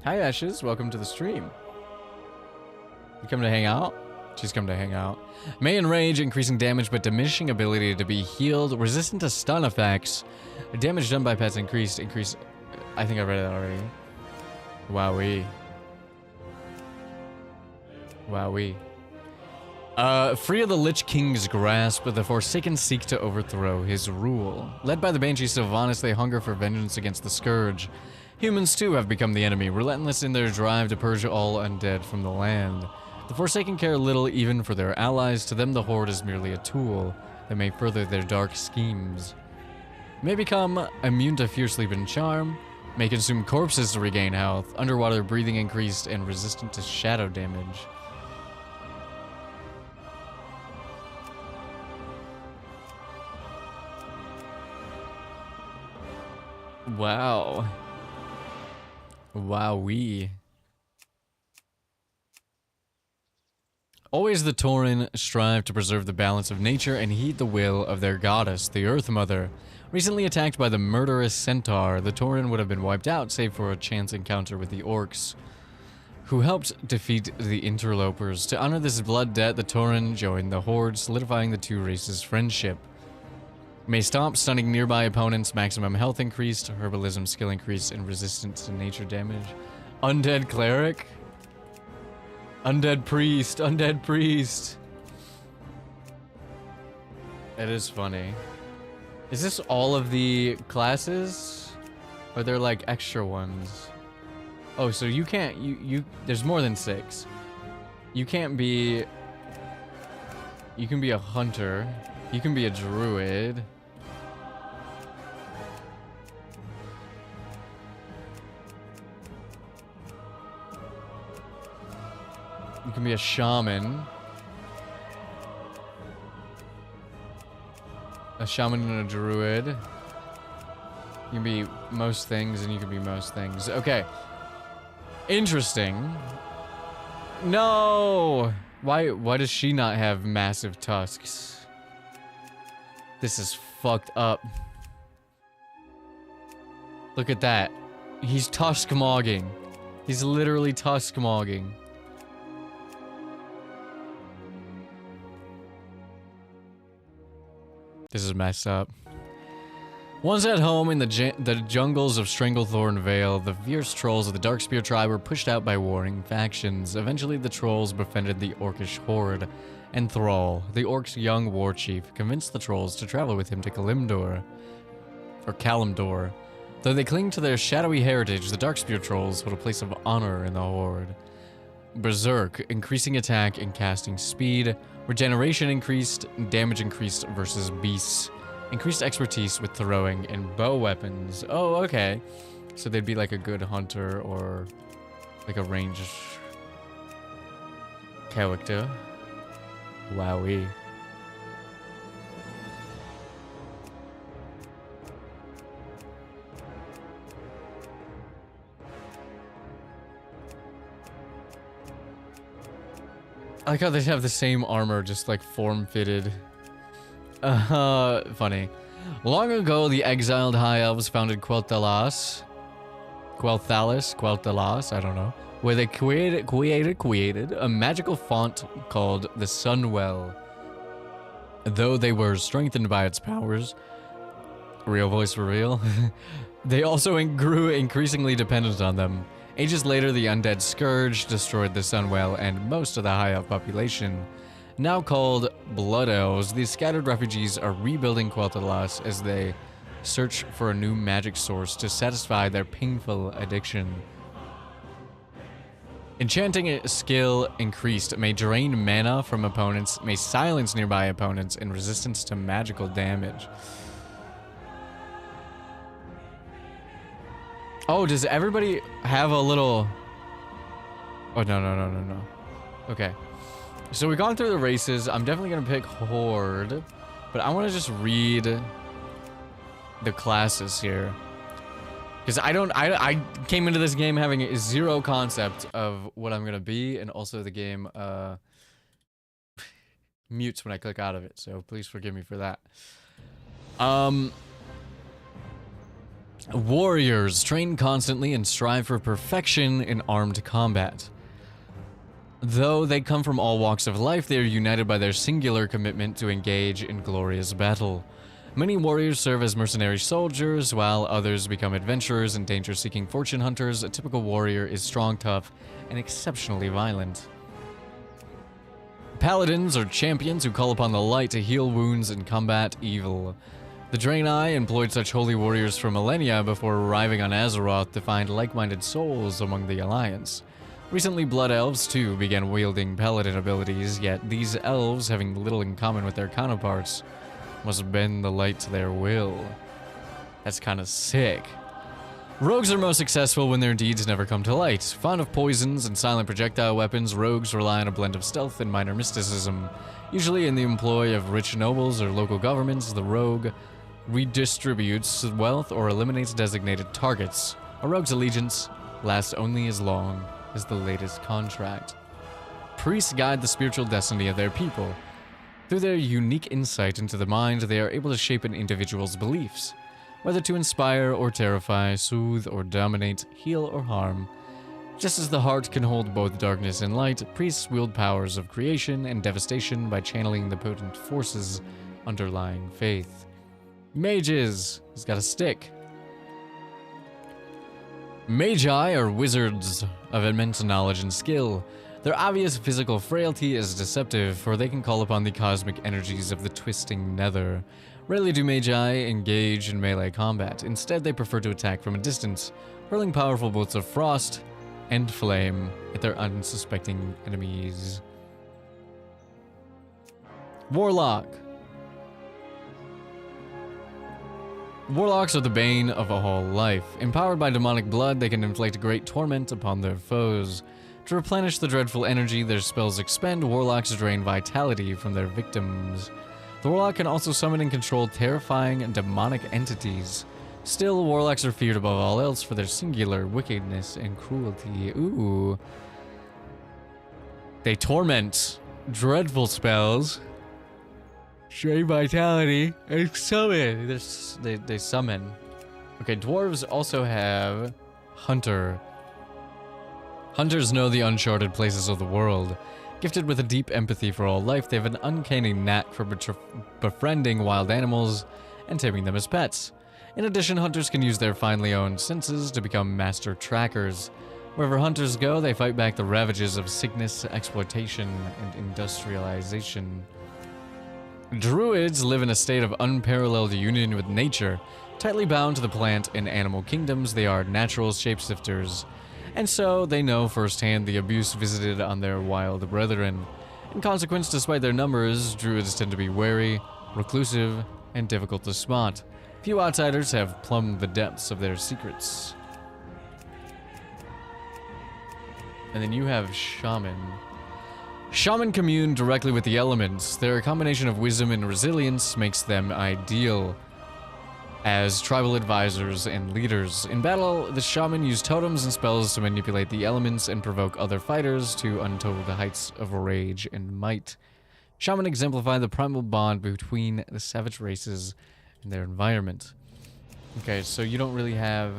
Hi Ashes, welcome to the stream. You come to hang out? She's come to hang out. May enrage, increasing damage but diminishing ability to be healed, resistant to stun effects. Damage done by pets increased. I think I read it already. Wowee. Wowee. Free of the Lich King's grasp, the Forsaken seek to overthrow his rule. Led by the Banshee Sylvanas, they hunger for vengeance against the Scourge. Humans too have become the enemy, relentless in their drive to purge all undead from the land. The Forsaken care little even for their allies. To them the Horde is merely a tool that may further their dark schemes. May become immune to fear, sleep, and charm. May consume corpses to regain health. Underwater breathing increased and resistant to shadow damage. Wow. Wowee. Always the Tauren strive to preserve the balance of nature and heed the will of their goddess, the Earth Mother. Recently attacked by the murderous centaur, the Tauren would have been wiped out save for a chance encounter with the orcs, who helped defeat the interlopers. To honor this blood debt, the Tauren joined the Horde, solidifying the two races' friendship. May stop stunning nearby opponents, maximum health increased, herbalism skill increased, and resistance to nature damage. Undead cleric? Undead priest, undead priest. It is funny. Is this all of the classes? Or are there like extra ones? Oh, so you can't, there's more than 6. You can't be, you can be a hunter. You can be a druid. You can be a shaman. A shaman and a druid. You can be most things and you can be most things. Okay. Interesting. No! Why does she not have massive tusks? This is fucked up. Look at that. He's tusk-mogging. He's literally tusk-mogging. This is messed up. Once at home in the jungles of Stranglethorn Vale, the fierce trolls of the Darkspear tribe were pushed out by warring factions. Eventually, the trolls befriended the Orcish horde, and Thrall, the Orcs' young war chief, convinced the trolls to travel with him to Kalimdor. Though they cling to their shadowy heritage, the Darkspear trolls hold a place of honor in the horde. Berserk, increasing attack and casting speed. Regeneration increased, damage increased versus beasts. Increased expertise with throwing and bow weapons. Oh, okay. So they'd be like a good hunter or like a ranged character. Wowee. I like how they have the same armor, just like form-fitted. Funny. Long ago, the exiled High Elves founded Quel'Thalas, I don't know, where they created a magical font called the Sunwell. Though they were strengthened by its powers, real voice for real, they also grew increasingly dependent on them. Ages later, the undead Scourge destroyed the Sunwell and most of the High Elf population. Now called Blood Elves, these scattered refugees are rebuilding Quel'Thalas as they search for a new magic source to satisfy their painful addiction. Enchanting skill increased, may drain mana from opponents, may silence nearby opponents, and resistance to magical damage. Oh, does everybody have a little... Oh, no. Okay. So we've gone through the races. I'm definitely going to pick Horde, but I want to just read the classes here. Because I came into this game having zero concept of what I'm going to be, and also the game mutes when I click out of it, so please forgive me for that. Warriors train constantly and strive for perfection in armed combat. Though they come from all walks of life, they are united by their singular commitment to engage in glorious battle. Many warriors serve as mercenary soldiers, while others become adventurers and danger-seeking fortune hunters. A typical warrior is strong, tough, and exceptionally violent. Paladins are champions who call upon the light to heal wounds and combat evil. The Draenei employed such holy warriors for millennia before arriving on Azeroth to find like-minded souls among the Alliance. Recently, Blood Elves, too, began wielding paladin abilities, yet these elves, having little in common with their counterparts, must bend the light to their will. That's kind of sick. Rogues are most successful when their deeds never come to light. Fond of poisons and silent projectile weapons, rogues rely on a blend of stealth and minor mysticism. Usually in the employ of rich nobles or local governments, the rogue redistributes wealth or eliminates designated targets. A rogue's allegiance lasts only as long as the latest contract. Priests guide the spiritual destiny of their people. Through their unique insight into the mind, they are able to shape an individual's beliefs. Whether to inspire or terrify, soothe or dominate, heal or harm. Just as the heart can hold both darkness and light, priests wield powers of creation and devastation by channeling the potent forces underlying faith. Mages! He's got a stick. Magi are wizards of immense knowledge and skill. Their obvious physical frailty is deceptive, for they can call upon the cosmic energies of the twisting nether. Rarely do Magi engage in melee combat. Instead, they prefer to attack from a distance, hurling powerful bolts of frost and flame at their unsuspecting enemies. Warlock. Warlocks are the bane of all life. Empowered by demonic blood, they can inflict great torment upon their foes. To replenish the dreadful energy their spells expend, warlocks drain vitality from their victims. The warlock can also summon and control terrifying and demonic entities. Still, warlocks are feared above all else for their singular wickedness and cruelty. Ooh. They torment. Dreadful spells. Drain vitality. And summon. They summon. Okay, dwarves also have Hunter. Hunters know the uncharted places of the world. Gifted with a deep empathy for all life, they have an uncanny knack for befriending wild animals and taming them as pets. In addition, hunters can use their finely honed senses to become master trackers. Wherever hunters go, they fight back the ravages of sickness, exploitation, and industrialization. Druids live in a state of unparalleled union with nature. Tightly bound to the plant and animal kingdoms, they are natural shapeshifters. And so, they know firsthand the abuse visited on their wild brethren. In consequence, despite their numbers, druids tend to be wary, reclusive, and difficult to spot. Few outsiders have plumbed the depths of their secrets. And then you have Shaman. Shaman commune directly with the elements. Their combination of wisdom and resilience makes them ideal as tribal advisors and leaders. In battle, the shaman use totems and spells to manipulate the elements and provoke other fighters to untold heights of rage and might. Shaman exemplify the primal bond between the savage races and their environment. Okay, so you don't really have...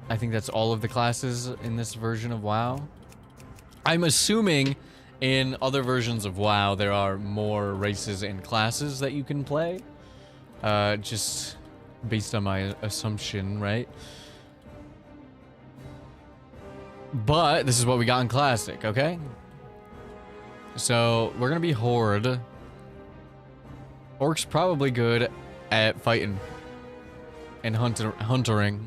I think that's all of the classes in this version of WoW. I'm assuming in other versions of WoW there are more races and classes that you can play. Just based on my assumption, right? But this is what we got in Classic, okay? So we're gonna be Horde. Orcs probably good at fighting and huntering.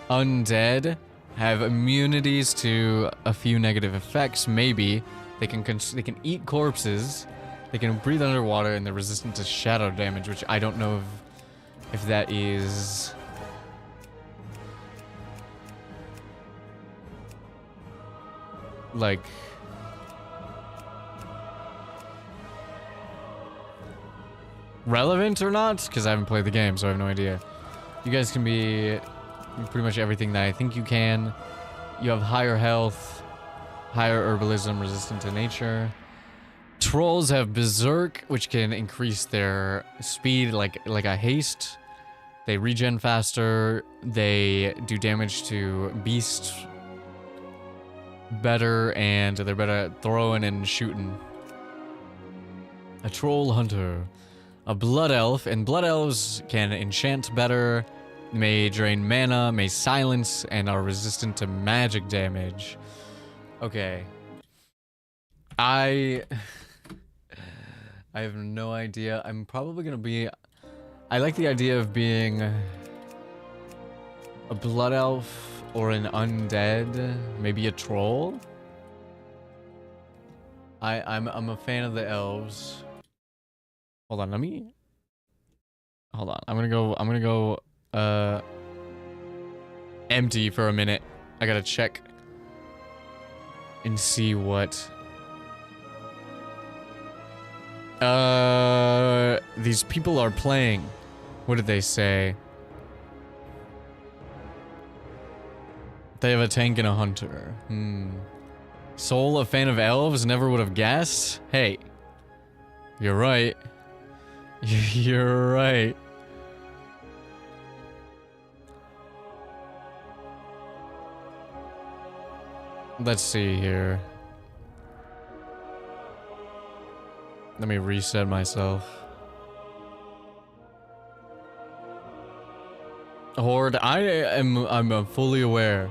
Undead have immunities to a few negative effects, maybe. They can eat corpses. They can breathe underwater, and they're resistant to shadow damage, which I don't know if that is... like... relevant or not, because I haven't played the game, so I have no idea. You guys can be pretty much everything that I think you can. You have higher health, higher herbalism, resistant to nature. Trolls have Berserk, which can increase their speed like a haste. They regen faster. They do damage to beasts better, and they're better at throwing and shooting. A troll hunter. A blood elf, and blood elves can enchant better, may drain mana, may silence, and are resistant to magic damage. Okay. I have no idea. I'm probably gonna be... I like the idea of being a blood elf or an undead, maybe a troll. I'm a fan of the elves. Hold on, hold on. I'm gonna go empty for a minute. I gotta check and see what these people are playing. What did they say? They have a tank and a hunter. Soul, a fan of elves, never would have guessed. Hey, you're right. You're right. Let's see here. Let me reset myself. Horde, I'm fully aware.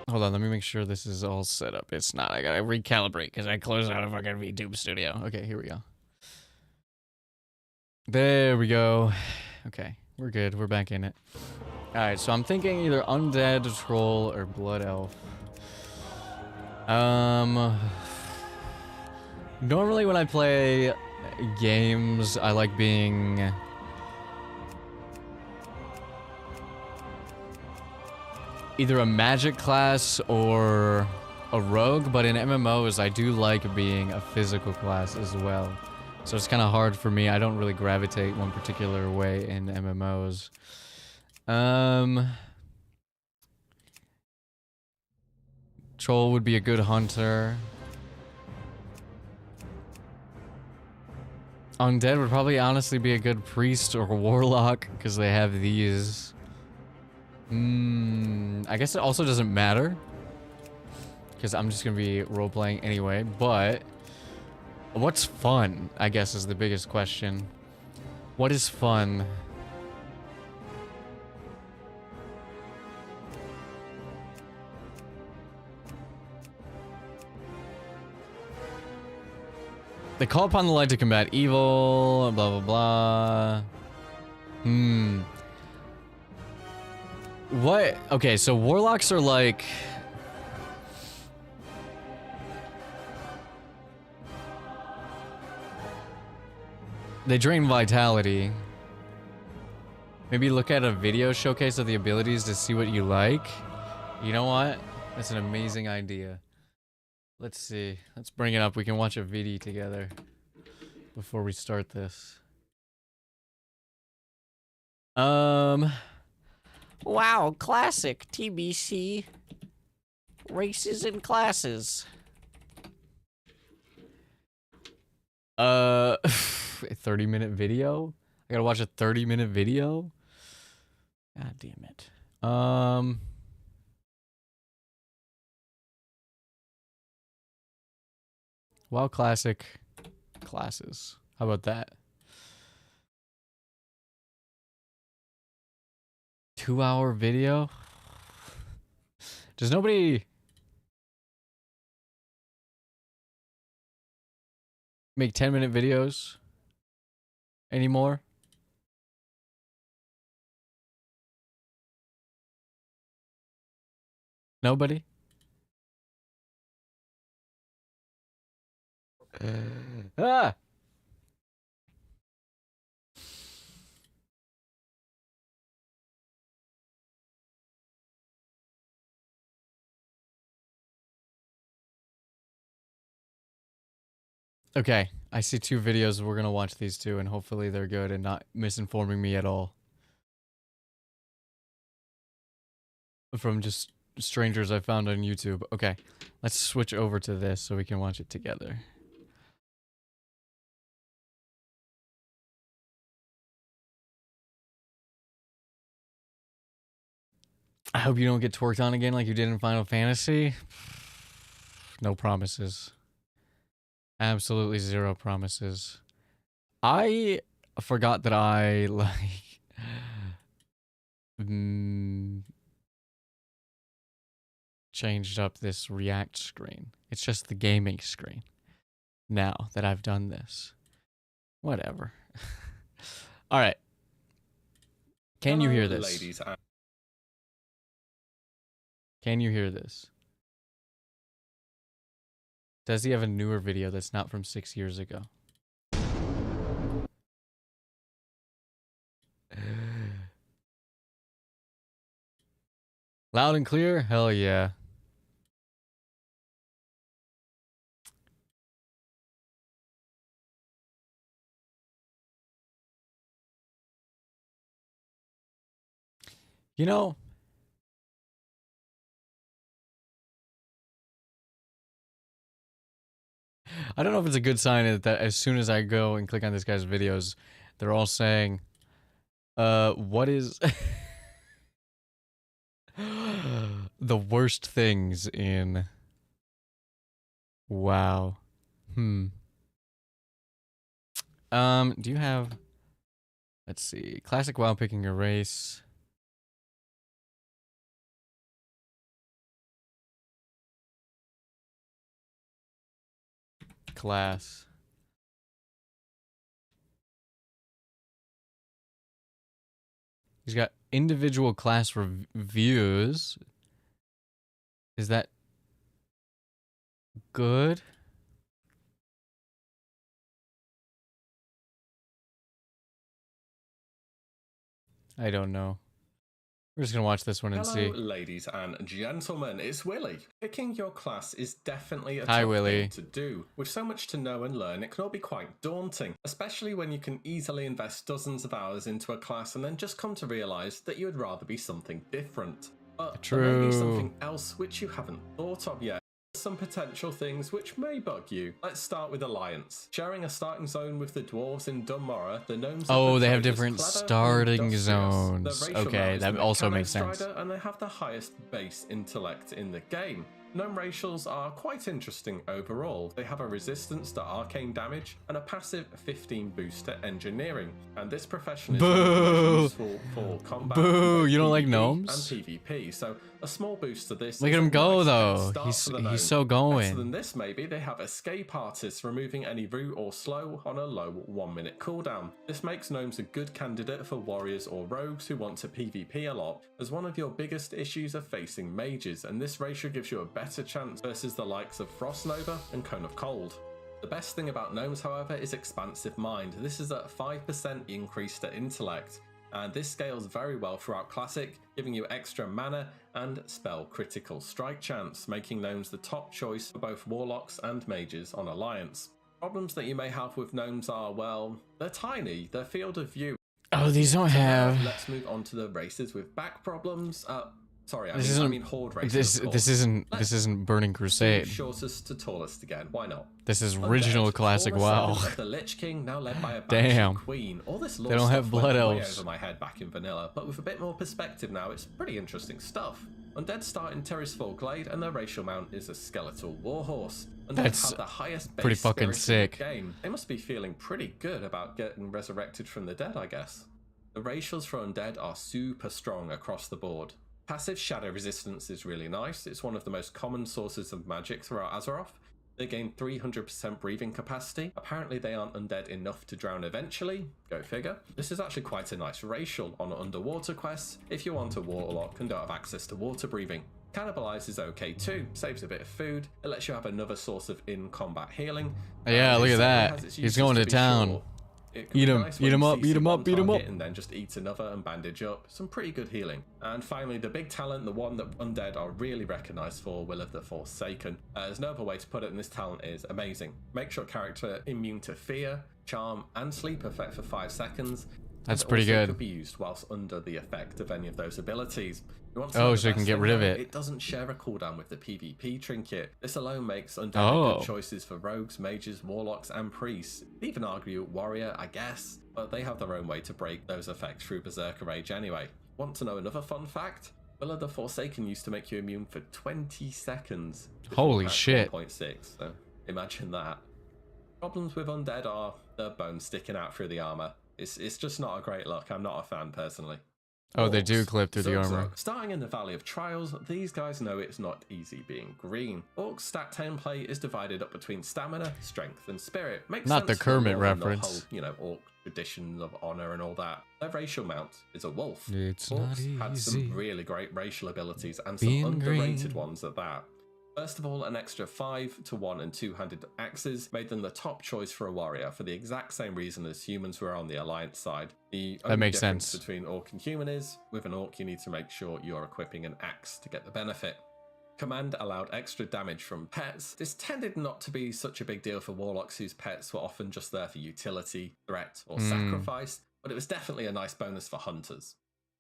Hold on, let me make sure this is all set up. It's not. I gotta recalibrate because I closed out a fucking VTube studio. Okay, here we go. There we go. Okay, we're good. We're back in it. Alright, so I'm thinking either undead, troll, or blood elf. Normally when I play games, I like being... either a magic class or a rogue, but in MMOs, I do like being a physical class as well. So it's kind of hard for me. I don't really gravitate one particular way in MMOs. Troll would be a good hunter. Undead would probably honestly be a good priest or warlock because they have these. I guess it also doesn't matter because I'm just gonna be role-playing anyway, but what's fun, I guess, is the biggest question. What is fun? They call upon the light to combat evil, blah, blah, blah. What? Okay, so warlocks are like... they drain vitality. Maybe look at a video showcase of the abilities to see what you like. You know what? That's an amazing idea. Let's see. Let's bring it up. We can watch a VD together before we start this. Wow, classic TBC races and classes. 30-minute video? I gotta watch a 30-minute video? God damn it. WoW classic classes. How about that? 2-hour video? Does nobody make 10-minute videos anymore? Nobody? Ah! Okay, I see 2 videos. We're gonna watch these 2, and hopefully they're good and not misinforming me at all. From just strangers I found on YouTube. Okay, let's switch over to this so we can watch it together. I hope you don't get twerked on again like you did in Final Fantasy. No promises. Absolutely 0 promises. I forgot that I like changed up this React screen. It's just the gaming screen now that I've done this. Whatever. All right. Can you hear this? Ladies and Can you hear this? Does he have a newer video that's not from 6 years ago? Loud and clear? Hell yeah. You know, I don't know if it's a good sign that as soon as I go and click on this guy's videos, they're all saying, what is the worst things in WoW? Do you have, let's see, classic WoW picking a race. Class. He's got individual class reviews. Is that good? I don't know. We're just gonna watch this one and see. hello, ladies and gentlemen, it's Willie. Picking your class is definitely a Hi, tough Willie. thing to do. With so much to know and learn, it can all be quite daunting, especially when you can easily invest dozens of hours into a class and then just come to realise that you would rather be something different. But there may be something else which you haven't thought of yet. Some potential things which may bug you. Let's start with Alliance. Sharing a starting zone with the dwarves in Dunmorrow, the gnomes they have different starting zones. Okay, that also makes sense. And they have the highest base intellect in the game. Gnome racials are quite interesting overall. They have a resistance to arcane damage and a passive 15 boost to engineering. And this profession is useful for combat. Boo! You don't like PvP gnomes? And PvP. So a small boost to this. Look at him go though. He's so Better going. than this, maybe they have escape artists, removing any root or slow on a low 1 minute cooldown. This makes gnomes a good candidate for warriors or rogues who want to PvP a lot, as one of your biggest issues are facing mages, and this ratio gives you a better chance versus the likes of Frost Nova and Cone of Cold. The best thing about gnomes, however, is expansive mind. This is a 5% increase to intellect, and this scales very well throughout Classic, giving you extra mana and spell critical strike chance, making gnomes the top choice for both warlocks and mages on Alliance. Problems that you may have with gnomes are, well, they're tiny, their field of view. Oh, these don't have. Let's move on to the races with back problems. Sorry, I mean horde This races. isn't Burning Crusade. Shortest to tallest again. Why not? This is original classic WoW. The Lich King, now led by a Damn. Queen. All this lore They don't have stuff blood went way elves. over my head back in vanilla, but with a bit more perspective now, it's pretty interesting stuff. Undead start in Terrisfall Glade, and their racial mount is a skeletal warhorse. Undead That's have the highest base pretty fucking spirit sick. in the game. They must be feeling pretty good about getting resurrected from the dead, I guess. The racials for Undead are super strong across the board. Passive shadow resistance is really nice. It's one of the most common sources of magic throughout Azeroth. They gain 300% breathing capacity. Apparently they aren't undead enough to drown eventually. Go figure. This is actually quite a nice racial on underwater quests if you want a warlock and don't have access to water breathing. Cannibalize is okay too. Saves a bit of food. It lets you have another source of in-combat healing. Yeah, look at that. He's going to town. Sure. Eat him, eat him up, beat him up, beat him up. And then just eat another and bandage up. Some pretty good healing. And finally, the big talent, the one that Undead are really recognized for, Will of the Forsaken. There's no other way to put it, and this talent is amazing. Makes your character immune to fear, charm, and sleep effect for 5 seconds. That's pretty good. It could be used whilst under the effect of any of those abilities. Oh, so you can get rid of it. It doesn't share a cooldown with the PvP trinket. This alone makes Undead good choices for rogues, mages, warlocks, and priests. Even argue warrior, I guess, but they have their own way to break those effects through Berserker Rage anyway. Want to know another fun fact? Will of the Forsaken used to make you immune for 20 seconds. Holy shit. 1.6, so imagine that. Problems with Undead are the bones sticking out through the armor. It's just not a great look. I'm not a fan personally. Oh, they do Orcs. clip through the armor. Starting in the Valley of Trials, these guys know it's not easy being green. Orcs stat template is divided up between stamina, strength, and spirit. Makes Not sense the Kermit for more than the reference. whole, you know, orc tradition of honor and all that. Their racial mount is a wolf. It's not Orcs had easy some really great racial abilities and some being underrated green. ones at that. First of all, an extra 5 to 1 and 2-handed axes made them the top choice for a warrior for the exact same reason as humans were on the Alliance side. The only makes difference sense. between orc and human is, with an orc you need to make sure you're equipping an axe to get the benefit. Command allowed extra damage from pets. This tended not to be such a big deal for warlocks whose pets were often just there for utility, threat, or sacrifice, but it was definitely a nice bonus for hunters.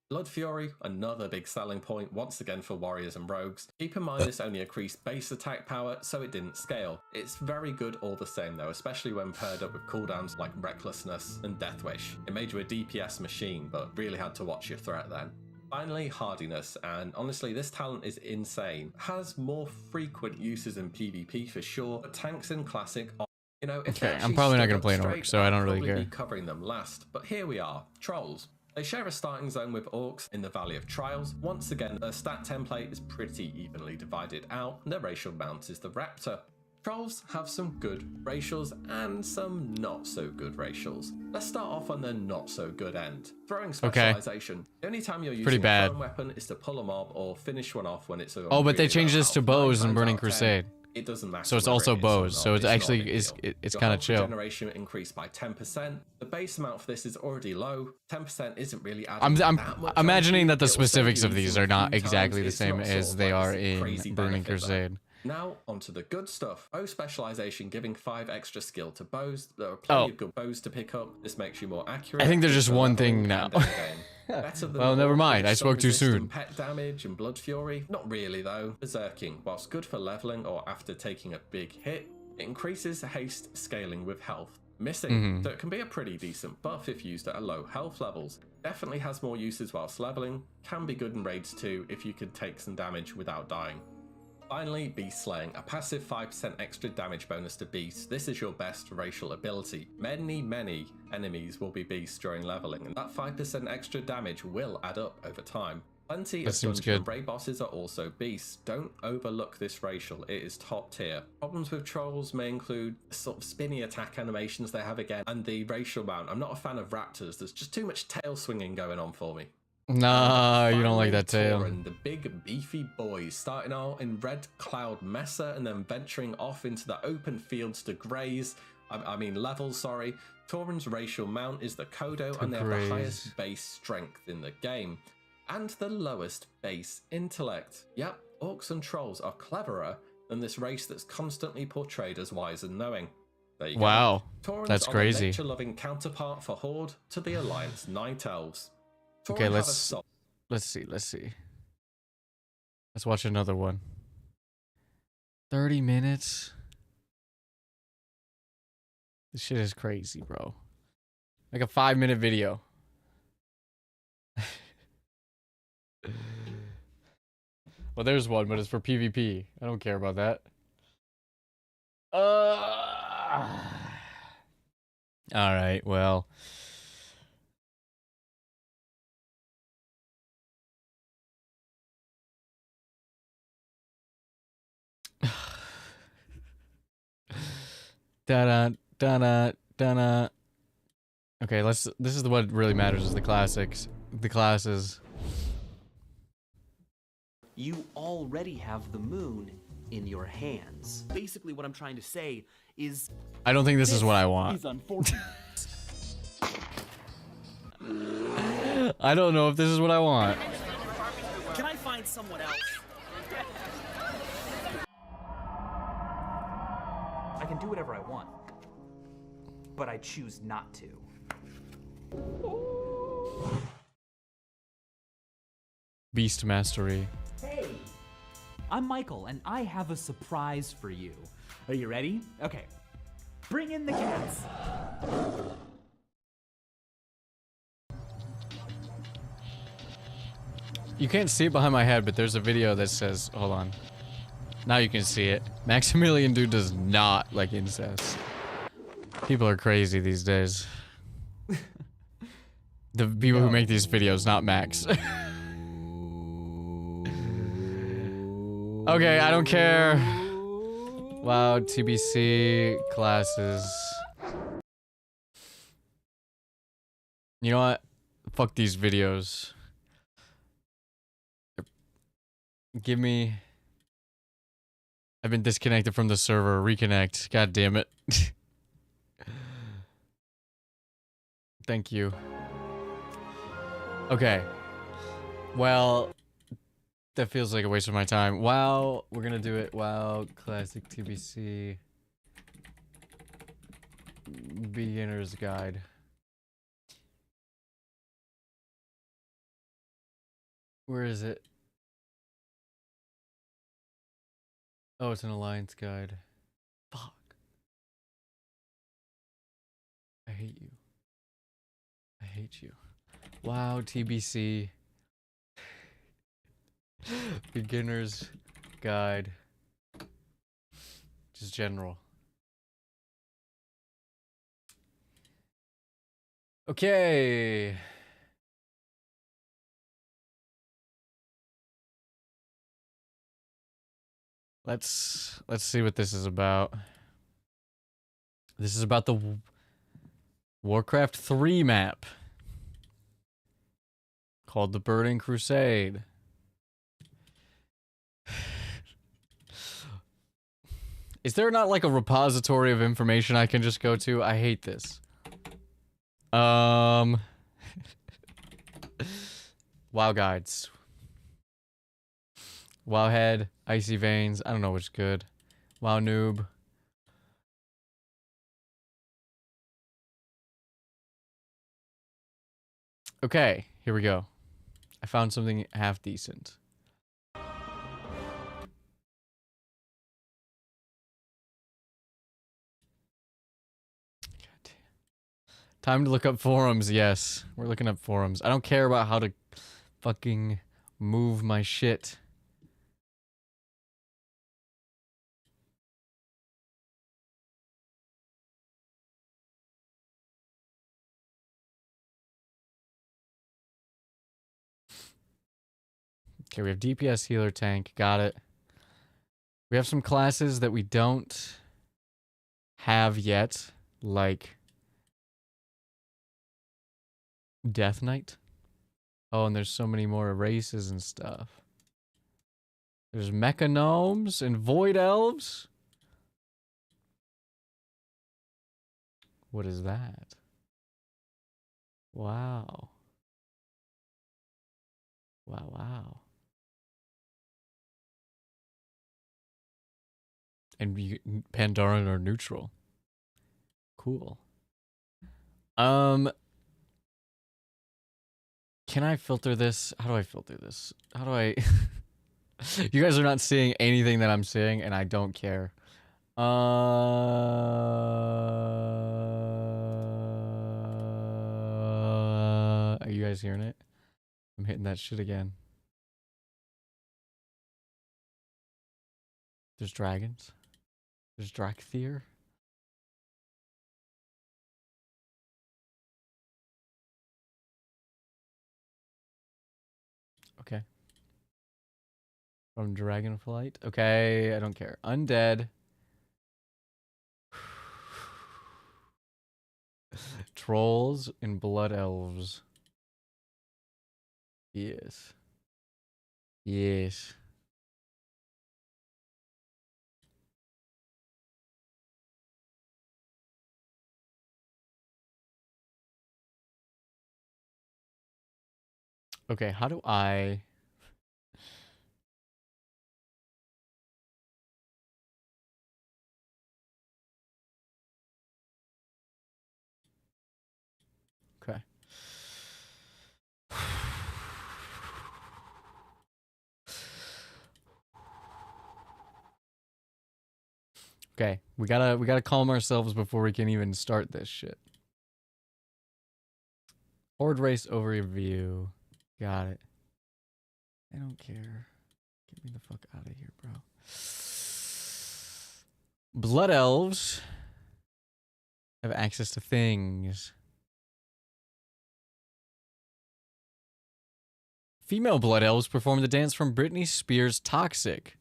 Blood Fury, another big selling point once again for warriors and rogues. Keep in mind this only increased base attack power, so it didn't scale. It's very good all the same though, especially when paired up with cooldowns like Recklessness and Death Wish. It made you a DPS machine, but really had to watch your threat then. Finally, Hardiness, and honestly this talent is insane. Has more frequent uses in PvP for sure, but tanks in Classic are, you know, if Okay, I'm probably not going to play an orc, so I don't really care. Be covering them last, but here we are, Trolls. They share a starting zone with Orcs in the Valley of Trials. Once again, their stat template is pretty evenly divided out, and their racial mount is the Raptor. Trolls have some good racials and some not so good racials. Let's start off on the not so good end. Throwing specialization. The only time you're using a thrown weapon is to pull a mob or finish one off when it's a Oh, but they really changed low this to health. bows 9 in Burning times out of 10, Crusade. it doesn't matter. So it's whether also it is or bows, not, so it's not a actually big it's deal. it's Your kind of health chill. Regeneration increased by 10%. The base amount for this is already low. 10% isn't really adding I'm that much imagining on that the you. It will save specifics you of these using are a not few exactly the times. It's same not as sort of they like are this crazy in Burning benefit there. Crusade. Now onto the good stuff. Bow specialization giving 5 extra skill to bows. There are plenty of good bows to pick up. This makes you more accurate. I think there's just for one leveling thing now. and endgame. Better than Well, never Orc, mind. which I spoke too stun resist soon. and Pet damage and Blood Fury. Not really though. Berserking, whilst good for leveling or after taking a big hit, it increases haste scaling with health. Missing, so it can be a pretty decent buff if used at a low health levels. Definitely has more uses whilst leveling. Can be good in raids too if you could take some damage without dying. Finally, Beast Slaying, a passive 5% extra damage bonus to Beast. This is your best racial ability. Many enemies will be Beasts during leveling, and that 5% extra damage will add up over time. Plenty of dungeon and raid bosses are also beasts. Don't overlook this racial, it is top tier. Problems with trolls may include sort of spinny attack animations they have again, and the racial mount. I'm not a fan of raptors, there's just too much tail swinging going on for me. Nah, you don't like that tail. Tauren, the big beefy boys, starting out in Red Cloud Mesa and then venturing off into the open fields to graze. I mean levels, sorry. Tauren's racial mount is the Kodo, and they have the highest base strength in the game. And the lowest base intellect. Yep, orcs and trolls are cleverer than this race that's constantly portrayed as wise and knowing. There you go. Taurens That's are crazy. the nature-loving counterpart for Horde to the Alliance Night Elves. Okay, let's see. Let's watch another one. 30 minutes. This shit is crazy, bro. Like a 5-minute video. Well, there's one, but it's for PvP. I don't care about that. All right, well. Da-da. Okay, this is the what really matters is the classics. The classes. You already have the moon in your hands. Basically what I'm trying to say is I don't think this is what I want. is unfortunate. I don't know if this is what I want. Can I find someone else? I can do whatever I want, but I choose not to. Beast mastery. Hey, I'm Michael, and I have a surprise for you. Are you ready? Okay, bring in the cats. You can't see it behind my head, but there's a video that says, hold on. Now you can see it. Maximilian Dude does not like incest. People are crazy these days. The people who make these videos, not Max. Okay, I don't care. Wow, TBC classes. You know what? Fuck these videos. Give me... I've been disconnected from the server. Reconnect. God damn it. Thank you. Okay. Well, that feels like a waste of my time. WoW, we're gonna do it. WoW, classic TBC. Beginner's guide. Where is it? Oh, it's an alliance guide. Fuck. I hate you. I hate you. WoW, TBC. Beginner's guide. Just general. Okay. Let's see what this is about. This is about the Warcraft 3 map called the Burning Crusade. Is there not like a repository of information I can just go to? I hate this. WoW guides. WoW head, icy veins. I don't know which good. WoW noob. Okay, here we go. I found something half decent. Time to look up forums, yes. We're looking up forums. I don't care about how to fucking move my shit. Okay, we have DPS, healer, tank. Got it. We have some classes that we don't have yet, like Death Knight. Oh, and there's so many more races and stuff. There's mecha gnomes and void elves. What is that? Wow. Wow, wow. And Pandaren are neutral. Cool. Can I filter this? How do I filter this? How do I... You guys are not seeing anything that I'm seeing, and I don't care. Are you guys hearing it? I'm hitting that shit again. There's dragons. There's Drakthir. Okay. From Dragonflight. Okay, I don't care. Undead. Trolls and blood elves. Yes. Yes. Okay, how do I... Okay. Okay, we gotta calm ourselves before we can even start this shit. Horde race overview. Got it. I don't care. Get me the fuck out of here, bro. Blood elves have access to things. Female blood elves perform the dance from Britney Spears' Toxic.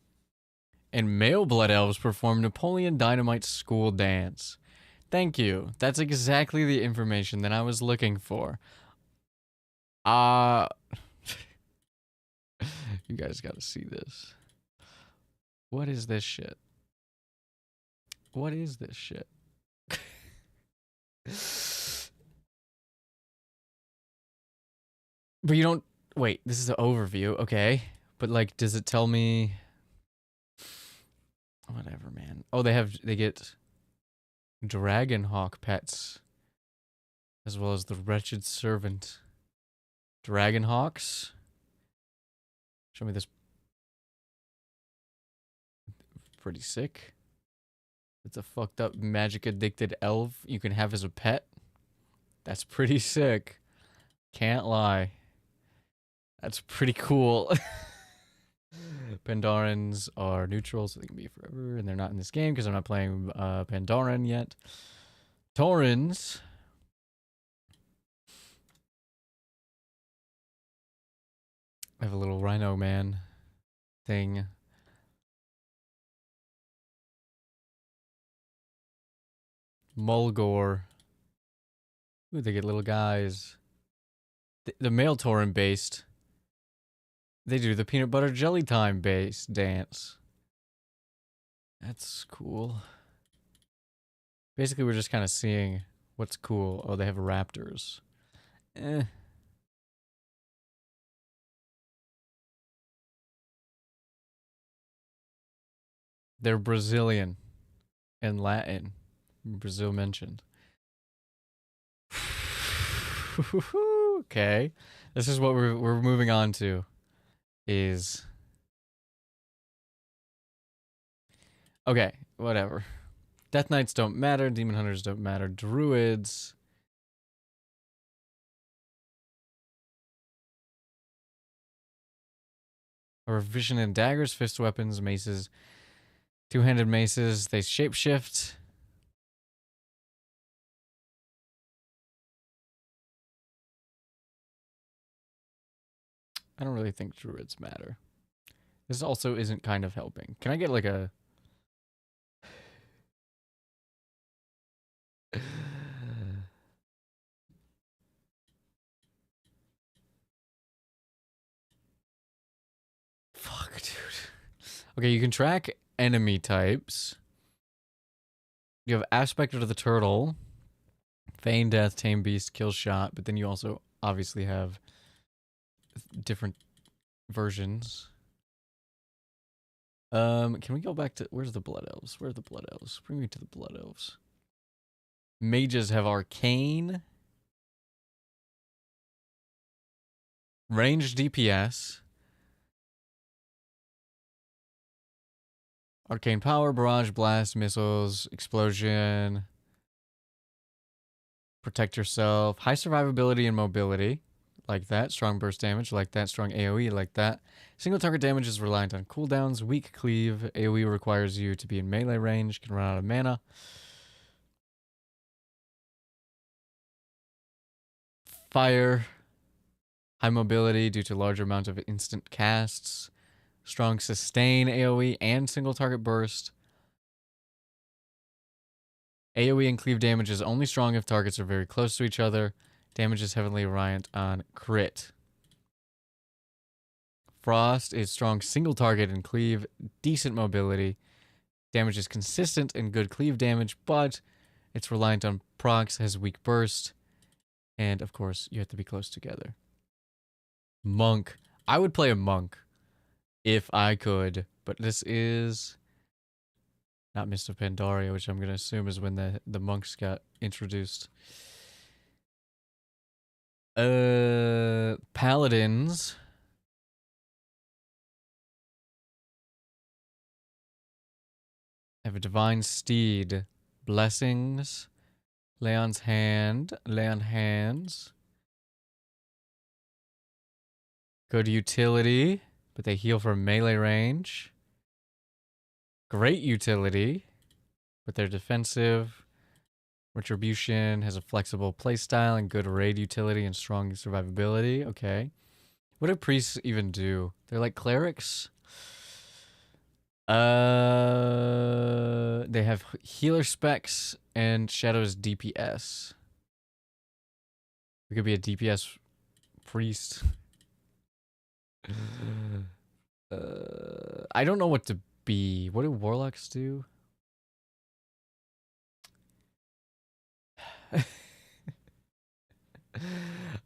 And male blood elves perform Napoleon Dynamite's School Dance. Thank you. That's exactly the information that I was looking for. You guys gotta see this. What is this shit? What is this shit? But you don't... Wait, this is an overview, okay. But, like, does it tell me... Whatever, man. Oh, they get Dragonhawk pets. As well as the Wretched Servant. Dragonhawks. Show me this. Pretty sick. It's a fucked up magic addicted elf you can have as a pet. That's pretty sick. Can't lie. That's pretty cool. Pandorans are neutral, so they can be forever, and they're not in this game because I'm not playing Pandoran yet. Taurens. I have a little rhino man thing. Mulgore. Ooh, they get little guys. The male Tauren based. They do the peanut butter jelly time based dance. That's cool. Basically, we're just kind of seeing what's cool. Oh, they have raptors. They're Brazilian and Latin. Brazil mentioned. Okay. This is what we're moving on to. Is... Okay, whatever. Death Knights don't matter. Demon Hunters don't matter. Druids... Or vision and daggers, fist weapons, maces, two-handed maces. They shapeshift. I don't really think druids matter. This also isn't kind of helping. Can I get like a... Fuck, dude. Okay, you can track enemy types. You have Aspect of the Turtle. Feign Death, Tame Beast, Kill Shot. But then you also obviously have different versions. Can we go back to... Where's the Blood Elves? Where's the Blood Elves? Bring me to the Blood Elves. Mages have Arcane. Ranged DPS. Arcane Power, Barrage, Blast, Missiles, Explosion. Protect yourself. High survivability and mobility. Like that. Strong burst damage. Like that. Strong AoE. Like that. Single target damage is reliant on cooldowns. Weak cleave. AoE requires you to be in melee range. Can run out of mana. Fire. High mobility due to larger amount of instant casts. Strong sustain AoE and single target burst. AoE and cleave damage is only strong if targets are very close to each other. Damage is heavily reliant on crit. Frost is strong single target and cleave, decent mobility. Damage is consistent and good cleave damage, but it's reliant on procs, has weak burst. And of course, you have to be close together. Monk. I would play a monk if I could, but this is not Mist of Pandaria, which I'm going to assume is when the monks got introduced. Paladins. Have a Divine Steed. Blessings. Leon's Hand. Leon Hands. Good utility, but they heal from melee range. Great utility, but they're defensive. Retribution has a flexible playstyle and good raid utility and strong survivability. Okay. What do priests even do? They're like clerics. They have healer specs and shadows DPS. We could be a DPS priest. I don't know what to be. What do warlocks do?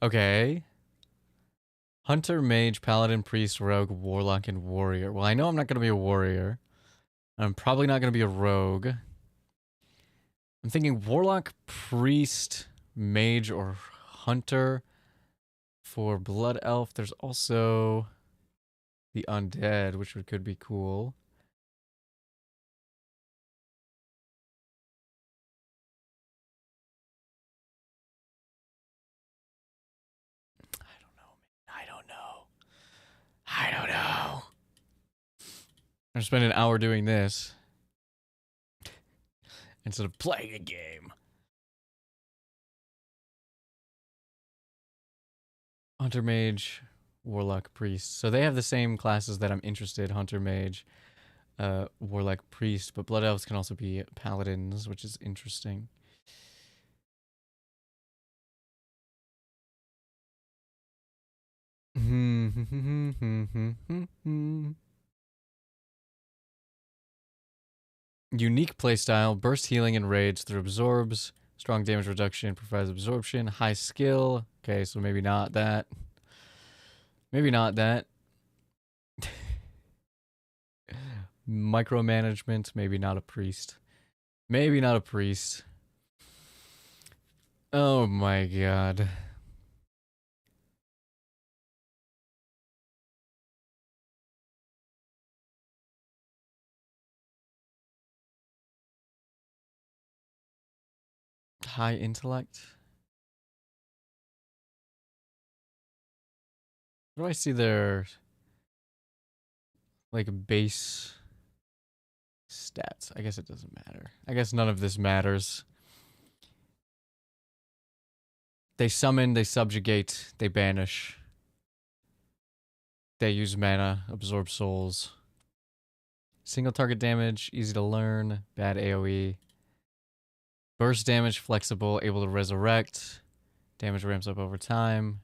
Okay. Hunter, mage, paladin, priest, rogue, warlock, and warrior. Well, I know I'm not going to be a warrior. I'm probably not going to be a rogue. I'm thinking warlock, priest, mage, or hunter. For blood elf, there's also the undead, which could be cool. I don't know. I'm spending an hour doing this instead of playing a game. Hunter, mage, warlock, priest. So they have the same classes that I'm interested. Hunter, mage, warlock, priest. But blood elves can also be paladins, which is interesting. Unique playstyle, burst healing and rage through absorbs, strong damage reduction, provides absorption, high skill. Okay, so maybe not that. Maybe not that. Micromanagement, maybe not a priest. Maybe not a priest. Oh my god. High intellect. What do I see their like base stats? I guess it doesn't matter. I guess none of this matters. They summon, they subjugate, they banish. They use mana, absorb souls. Single target damage, easy to learn, bad AoE. Burst damage, flexible, able to resurrect. Damage ramps up over time.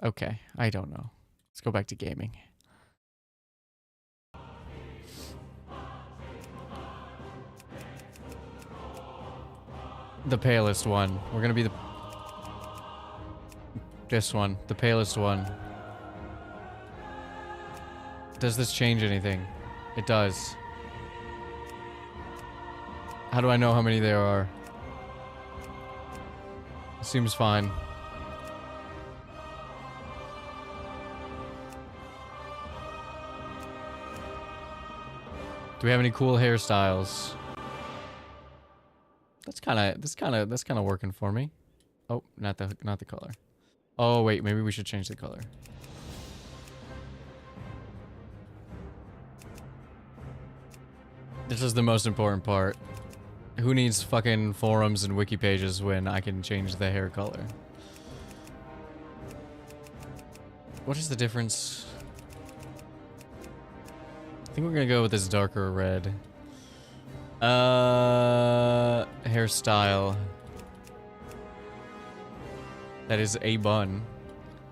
Okay, I don't know. Let's go back to gaming. The palest one. We're gonna be this one. The palest one. Does this change anything? It does. How do I know how many there are? Seems fine. Do we have any cool hairstyles? That's kind of working for me. Oh, not the color. Oh wait, maybe we should change the color. This is the most important part. Who needs fucking forums and wiki pages when I can change the hair color? What is the difference? I think we're gonna go with this darker red. Hairstyle. That is a bun.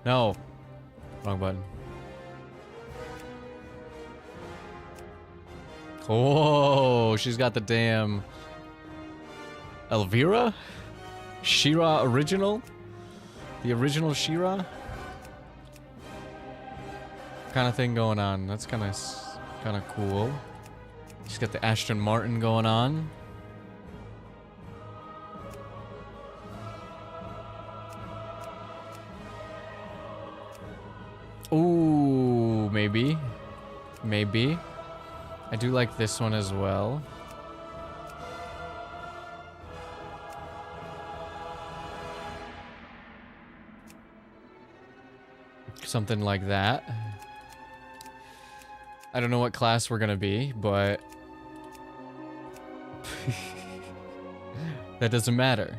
No. Wrong button. Oh, she's got the damn Elvira? She-Ra original? The original She-Ra? Kind of thing going on. That's kind of cool. She's got the Aston Martin going on. Ooh, maybe. Maybe. I do like this one as well. Something like that. I don't know what class we're gonna be, but that doesn't matter.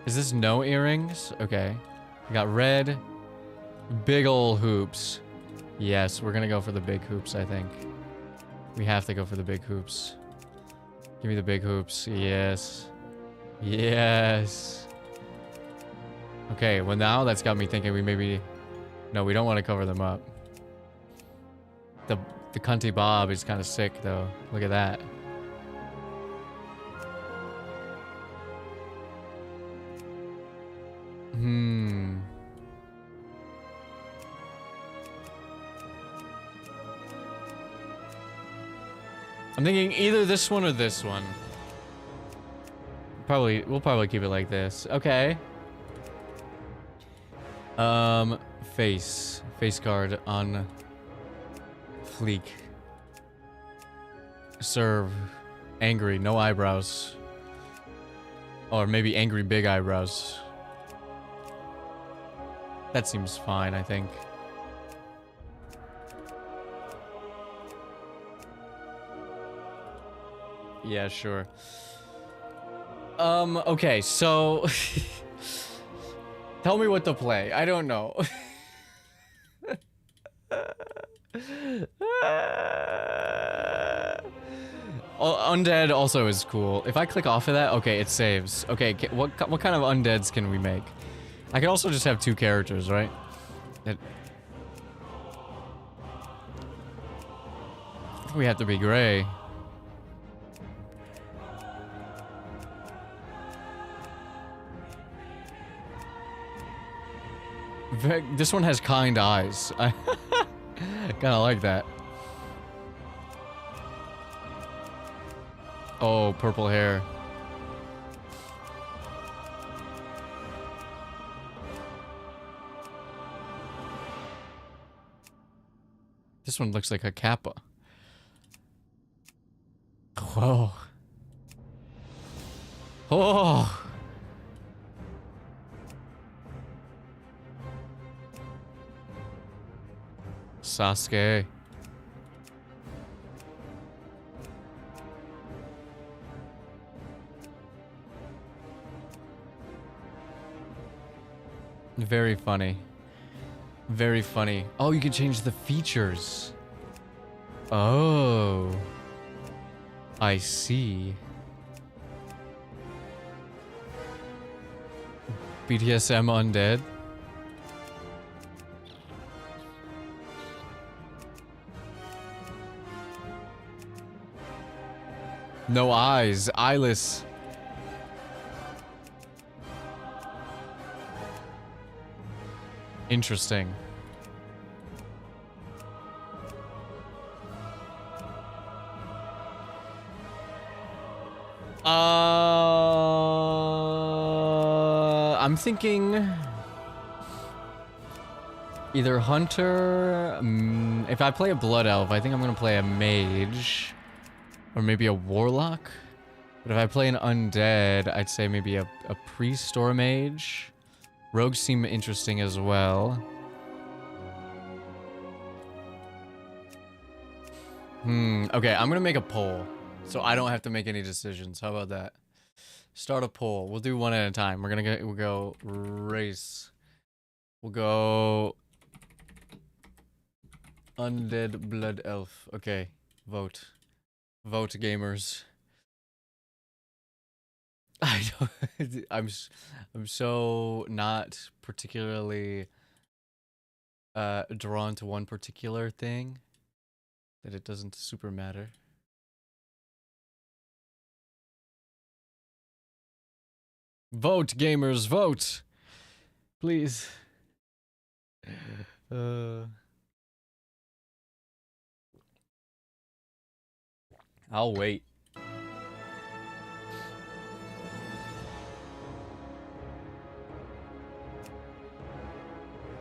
Is this no earrings? Okay. We got red. Big ol' hoops. Yes, we're gonna go for the big hoops, I think. We have to go for the big hoops. Give me the big hoops. Yes. Yes. Okay, well now that's got me thinking we maybe... No, we don't want to cover them up. The cunty bob is kind of sick, though. Look at that. I'm thinking either this one or this one. We'll probably keep it like this. Okay. Face card on fleek. Serve. Angry, no eyebrows. Or maybe angry big eyebrows. That seems fine, I think. Yeah, sure. Okay, so... Tell me what to play. I don't know. Undead also is cool. If I click off of that, okay, it saves. Okay, what kind of undeads can we make? I can also just have 2 characters, right? I think we have to be gray. This one has kind eyes. I kind of like that. Oh, purple hair. This one looks like a kappa. Whoa. Oh. Sasuke. Very funny. Very funny. Oh, you can change the features. Oh. I see. BDSM undead. No eyes. Eyeless. Interesting. I'm thinking either hunter. If I play a blood elf, I think I'm gonna play a mage. Or maybe a warlock? But if I play an undead, I'd say maybe a priest or a mage. Rogues seem interesting as well. Okay, I'm gonna make a poll. So I don't have to make any decisions. How about that? Start a poll. We'll do one at a time. We'll go race. We'll go undead blood elf. Okay, vote. Vote, gamers. I don't. I'm so not particularly drawn to one particular thing that it doesn't super matter. Vote, gamers, vote, please. I'll wait.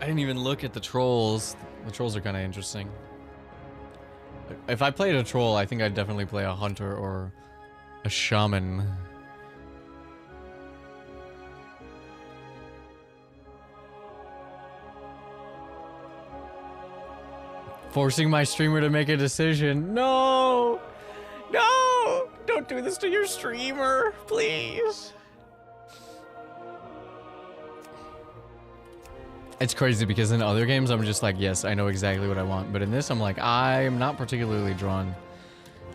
I didn't even look at the trolls. The trolls are kind of interesting. If I played a troll, I think I'd definitely play a hunter or a shaman. Forcing my streamer to make a decision. No! No! Don't do this to your streamer, please. It's crazy because in other games I'm just like, yes, I know exactly what I want. But in this, I'm like, I'm not particularly drawn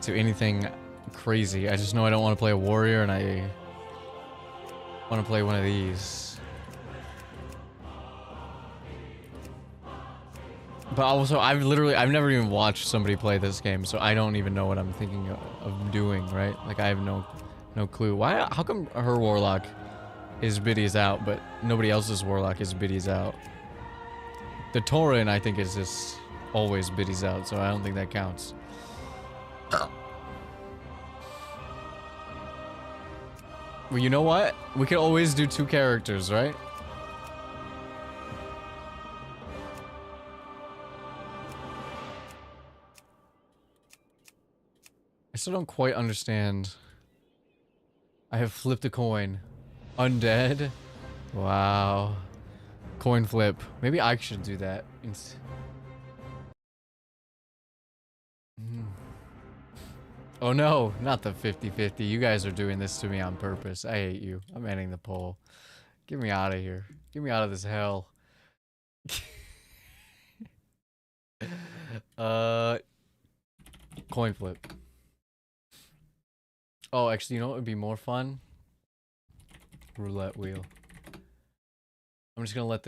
to anything crazy. I just know I don't want to play a warrior and I want to play one of these. But also, I've never even watched somebody play this game, so I don't even know what I'm thinking of doing, right? Like, I have no clue. How come her warlock is biddies out, but nobody else's warlock is biddies out? The Tauren, I think, is just always biddies out, so I don't think that counts. Well, you know what? We could always do 2 characters, right? I still don't quite understand. I have flipped a coin. Undead? Wow. Coin flip. Maybe I should do that. Oh no, not the 50-50. You guys are doing this to me on purpose. I hate you. I'm ending the poll. Get me out of here. Get me out of this hell. Coin flip. Oh, actually, you know what would be more fun? Roulette wheel. I'm just gonna let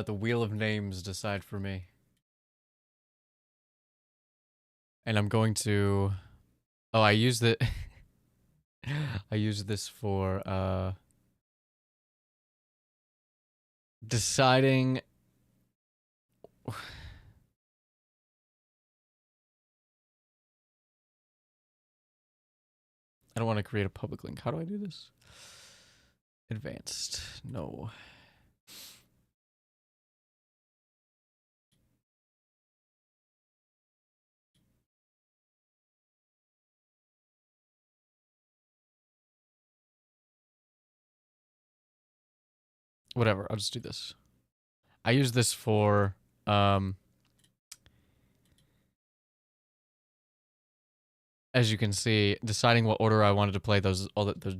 the wheel of names decide for me. And I'm going to... Oh, I used it. I used this for deciding. I don't want to create a public link. How do I do this? Advanced. No. Whatever, I'll just do this. I use this for, as you can see, deciding what order I wanted to play those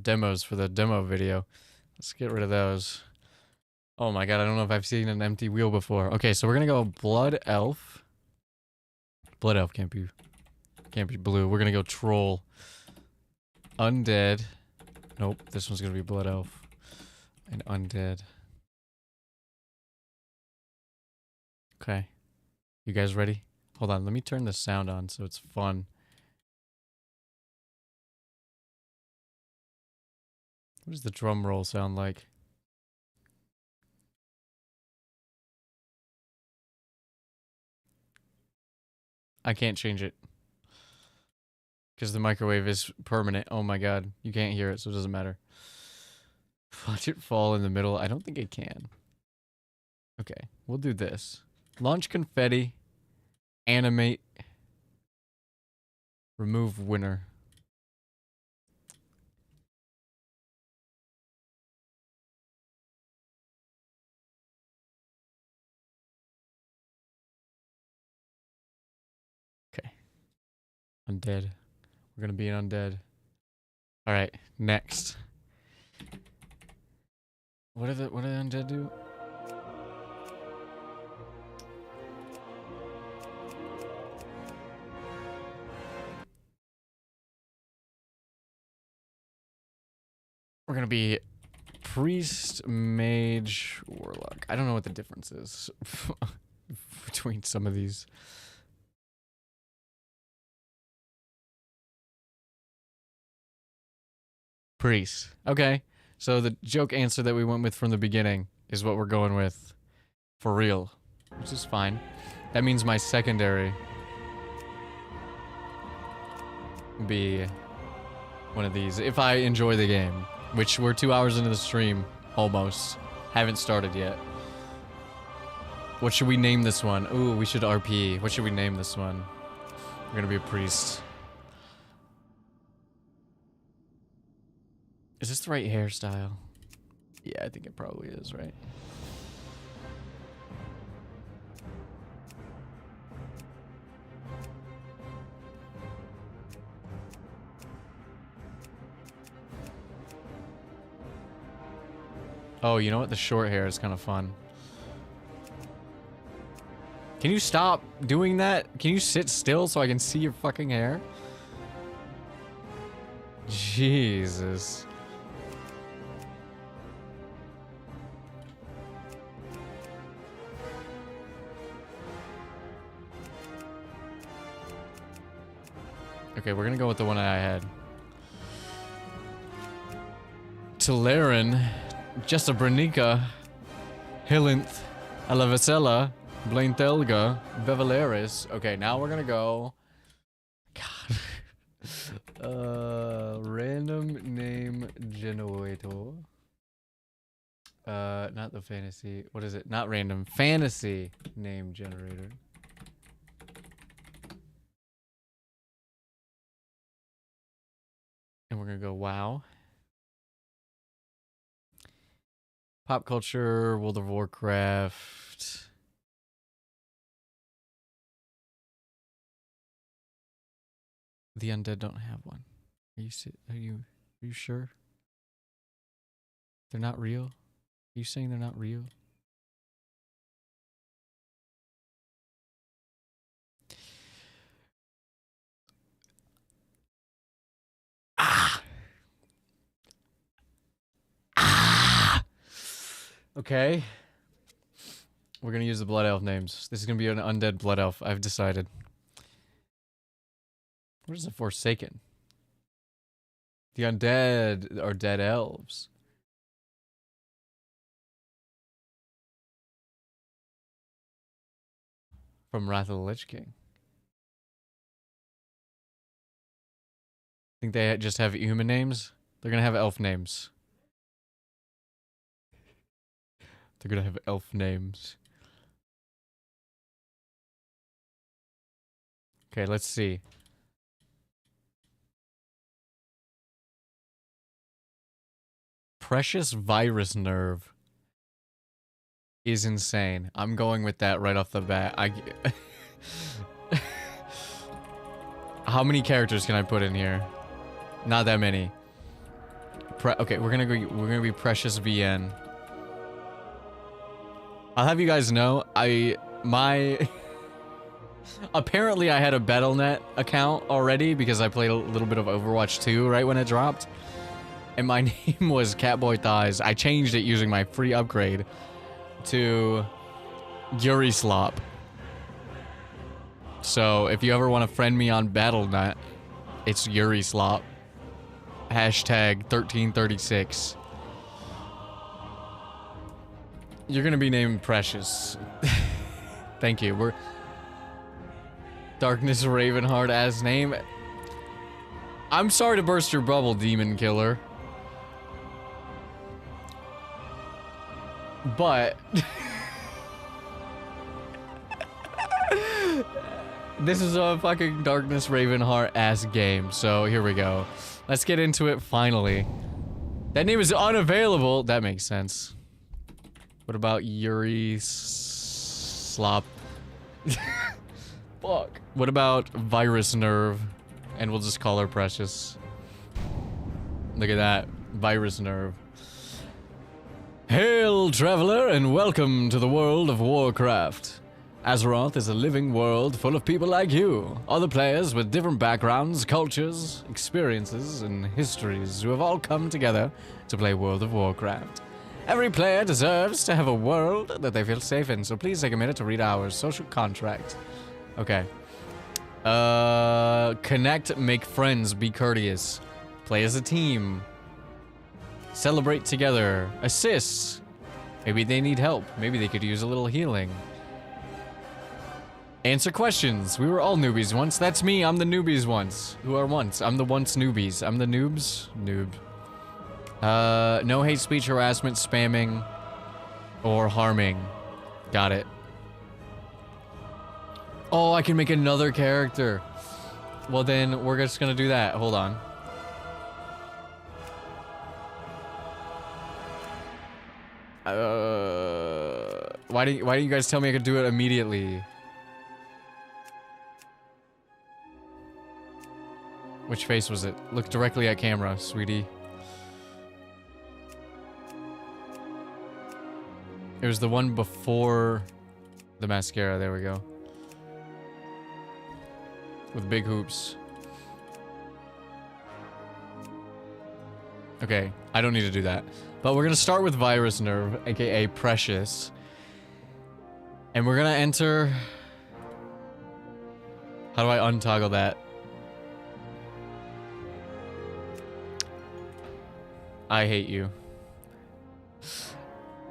demos for the demo video. Let's get rid of those. Oh my god, I don't know if I've seen an empty wheel before. Okay, so we're gonna go Blood Elf. Blood Elf can't be blue. We're gonna go Troll. Undead. Nope, this one's gonna be Blood Elf. And Undead. Okay. You guys ready? Hold on, let me turn the sound on so it's fun. What does the drum roll sound like? I can't change it. Because the microwave is permanent. Oh my god. You can't hear it, so it doesn't matter. Watch it fall in the middle. I don't think it can. Okay, we'll do this. Launch confetti. Animate. Remove winner. Okay. Undead. We're gonna be an undead. Alright, next. What do the undead do? We're gonna be priest, mage, warlock. I don't know what the difference is between some of these. Priest. Okay. So the joke answer that we went with from the beginning is what we're going with for real, which is fine. That means my secondary will be one of these if I enjoy the game, which we're 2 hours into the stream almost. Haven't started yet. What should we name this one? Ooh, we should RP. What should we name this one? We're gonna be a priest. Is this the right hairstyle? Yeah, I think it probably is, right? Oh, you know what? The short hair is kind of fun. Can you stop doing that? Can you sit still so I can see your fucking hair? Jesus. Okay, we're gonna go with the one I had. Telerin, Jessabranica, Hilinth, Alavacella, Blaintelga, Bevaleris. Okay, now we're gonna go. God. Random name generator. Not the fantasy. What is it? Not random. Fantasy name generator. And we're gonna go WoW. Pop culture, World of Warcraft. The undead don't have one. Are you sure? They're not real? Are you saying they're not real? Ah! Ah! Okay. We're gonna use the blood elf names. This is gonna be an undead blood elf, I've decided. What is a Forsaken? The undead are dead elves. From Wrath of the Lich King. Think they just have human names? They're gonna have elf names. They're gonna have elf names. Okay, let's see. Precious Virus Nerve is insane. I'm going with that right off the bat. How many characters can I put in here? Not that many. Okay, we're gonna be Precious VN. I'll have you guys know, apparently I had a Battle.net account already because I played a little bit of Overwatch 2 right when it dropped. And my name was Catboy Thighs. I changed it using my free upgrade to Yuri Slop. So if you ever want to friend me on Battle.net, it's Yuri Slop. Hashtag 1336. You're gonna be named Precious. Thank you. We're Darkness Ravenheart as name. I'm sorry to burst your bubble, Demon Killer. But this is a fucking Darkness Ravenheart ass game, so here we go. Let's get into it finally. That name is unavailable. That makes sense. What about Yuri Slop? Fuck. What about Virus Nerve? And we'll just call her Precious. Look at that. Virus Nerve. Hail, traveler, and welcome to the world of Warcraft. Azeroth is a living world full of people like you, other players with different backgrounds, cultures, experiences, and histories who have all come together to play World of Warcraft. Every player deserves to have a world that they feel safe in, so please take a minute to read our social contract. Okay. Connect, make friends, be courteous. Play as a team. Celebrate together. Assist. Maybe they need help. Maybe they could use a little healing. Answer questions. We were all newbies once. That's me. I'm the newbies once. Who are once? I'm the once newbies. I'm the noobs. Noob. No hate speech, harassment, spamming, or harming. Got it. Oh, I can make another character. Well, then we're just gonna do that. Hold on. Why didn't you guys tell me I could do it immediately? Which face was it? Look directly at camera, sweetie. It was the one before The mascara, there we go. With big hoops. Okay, I don't need to do that. But we're gonna start with Virus Nerve, aka Precious. And we're gonna enter... How do I untoggle that? I hate you.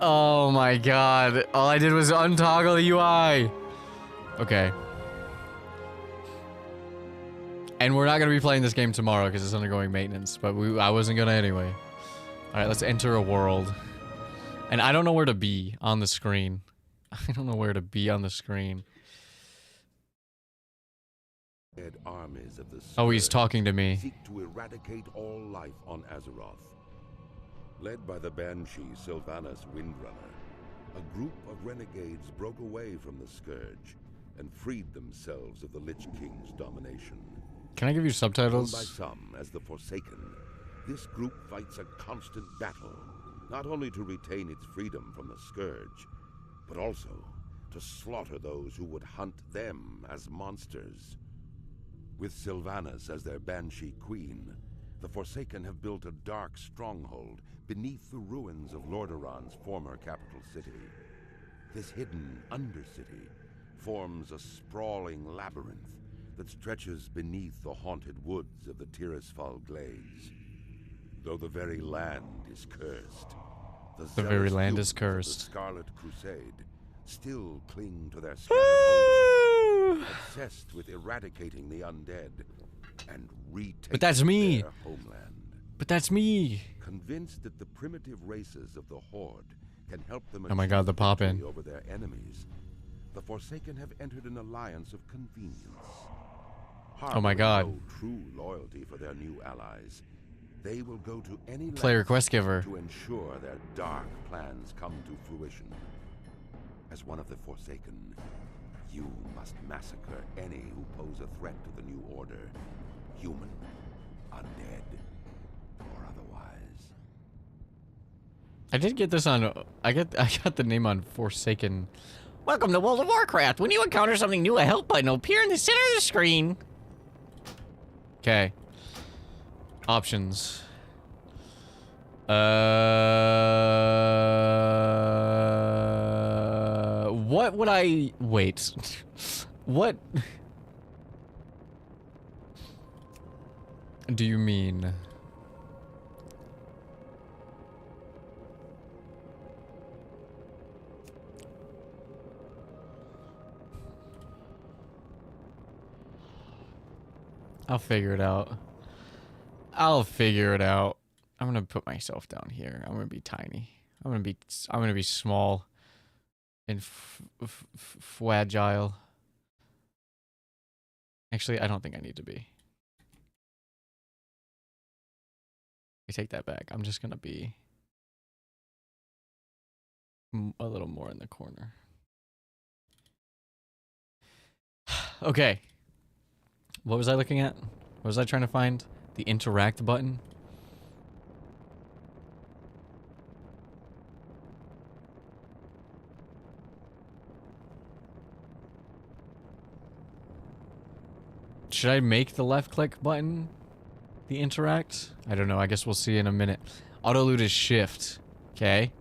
Oh my god. All I did was untoggle the UI. Okay. And we're not going to be playing this game tomorrow because it's undergoing maintenance, but I wasn't going to anyway. Alright, let's enter a world. And I don't know where to be on the screen. I don't know where to be on the screen. Armies of the Oh, he's talking to me. seek to eradicate all life on Azeroth. Led by the Banshee Sylvanas Windrunner, a group of renegades broke away from the Scourge and freed themselves of the Lich King's domination. Can I give you Known by subtitles? some as the Forsaken, this group fights a constant battle, not only to retain its freedom from the Scourge, but also to slaughter those who would hunt them as monsters. With Sylvanas as their Banshee Queen, the Forsaken have built a dark stronghold beneath the ruins of Lordaeron's former capital city. This hidden undercity forms a sprawling labyrinth that stretches beneath the haunted woods of the Tirisfal Glades. Though the very land is cursed, The very zealous land humans is of the cursed. Scarlet Crusade still cling to their scattered holdings, obsessed with eradicating the undead and retaking But that's me. their homeland. But that's me. Convinced that the primitive races of the Horde can help them Oh my god, the achieve pop-in. victory over their enemies, the Forsaken have entered an alliance of convenience. Oh my god. Harboring no true loyalty for their new allies, they will go to any Player lengths quest giver. to ensure their dark plans come to fruition. As one of the Forsaken, you must massacre any who pose a threat to the new order, human, undead, or otherwise. I did get this on... I got the name on Forsaken. Welcome to World of Warcraft. When you encounter something new, a help button will appear in the center of the screen. Okay. Options. What would I... Wait. What... do you mean? I'll figure it out. I'll figure it out. I'm gonna put myself down here. I'm gonna be tiny. I'm gonna be small and fragile. Actually, I don't think I need to be. I take that back. I'm just gonna be a little more in the corner. Okay. What was I looking at? What was I trying to find? The interact button? Should I make the left click button the interact? I don't know. I guess we'll see in a minute. Auto loot is shift. Okay.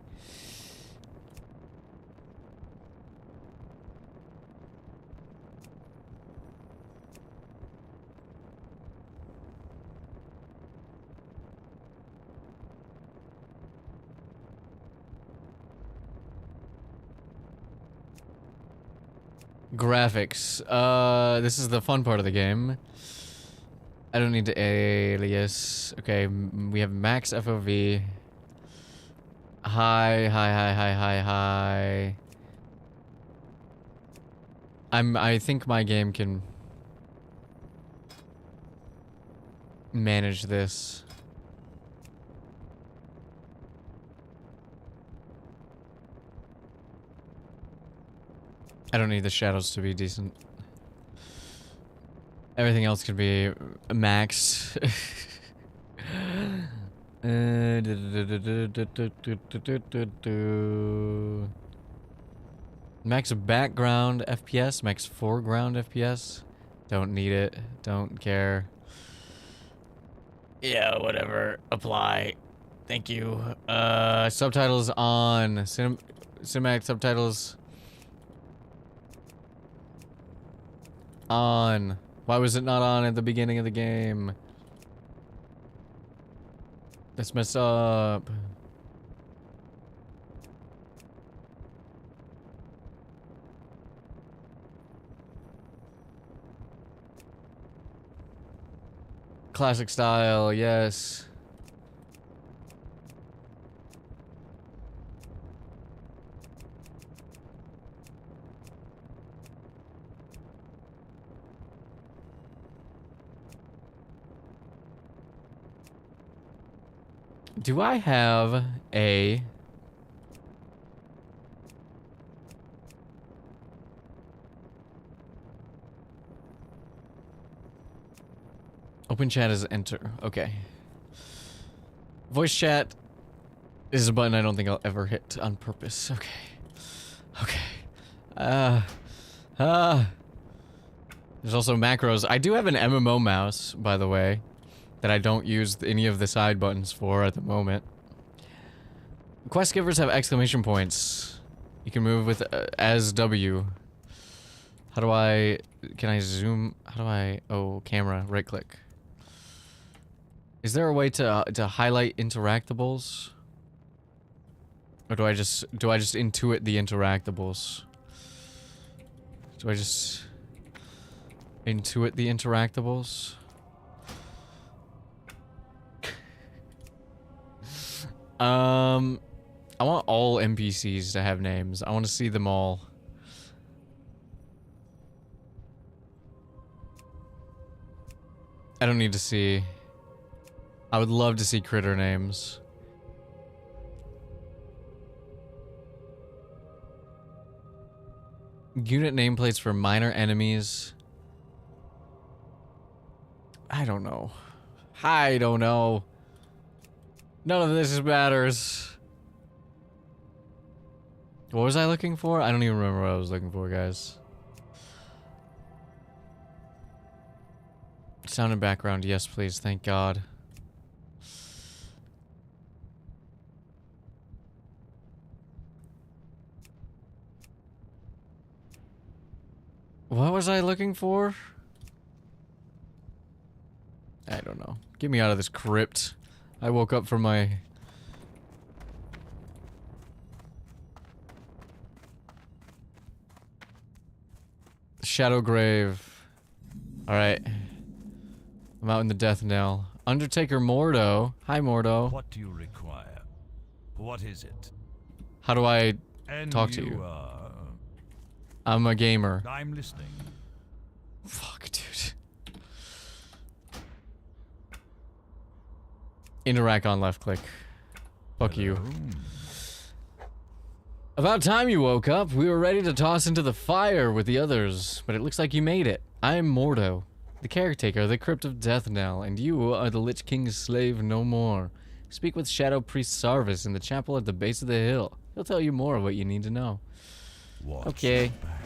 Graphics. This is the fun part of the game. I don't need to alias. Okay, we have max FOV. High. I think my game can manage this. I don't need the shadows to be decent. Everything else can be max. Max background FPS, max foreground FPS. Don't need it. Don't care. Yeah, whatever. Apply. Thank you. Subtitles on. Cinematic subtitles on. Why was it not on at the beginning of the game? That's messed up. Classic style, yes. Do I have a... Open chat is enter. Okay. Voice chat is a button I don't think I'll ever hit on purpose. Okay. Okay. There's also macros. I do have an MMO mouse, by the way, that I don't use any of the side buttons for at the moment. Quest givers have exclamation points. You can move with as W. How do I... Can I zoom? How do I... Oh, camera. Right click. Is there a way to highlight interactables? Or do I just intuit the interactables? Do I just intuit the interactables? I want all NPCs to have names. I want to see them all. I don't need to see. I would love to see critter names. Unit nameplates for minor enemies. I don't know. I don't know. None of this matters. What was I looking for? I don't even remember what I was looking for, guys. Sound and background, yes please, thank God. What was I looking for? I don't know. Get me out of this crypt. I woke up from my... Shadow grave. Alright. I'm out in the death knell. Undertaker Mordo. Hi, Mordo. What do you require? What is it? How do I And talk to you? I'm a gamer. I'm listening. Fuck, dude. Interact on left click. Fuck you. About time you woke up. We were ready to toss into the fire with the others, but it looks like you made it. I am Mordo, the caretaker of the Crypt of Death Knell, and you are the Lich King's slave no more. Speak with Shadow Priest Sarvis in the chapel at the base of the hill. He'll tell you more of what you need to know. Watch Okay. your back.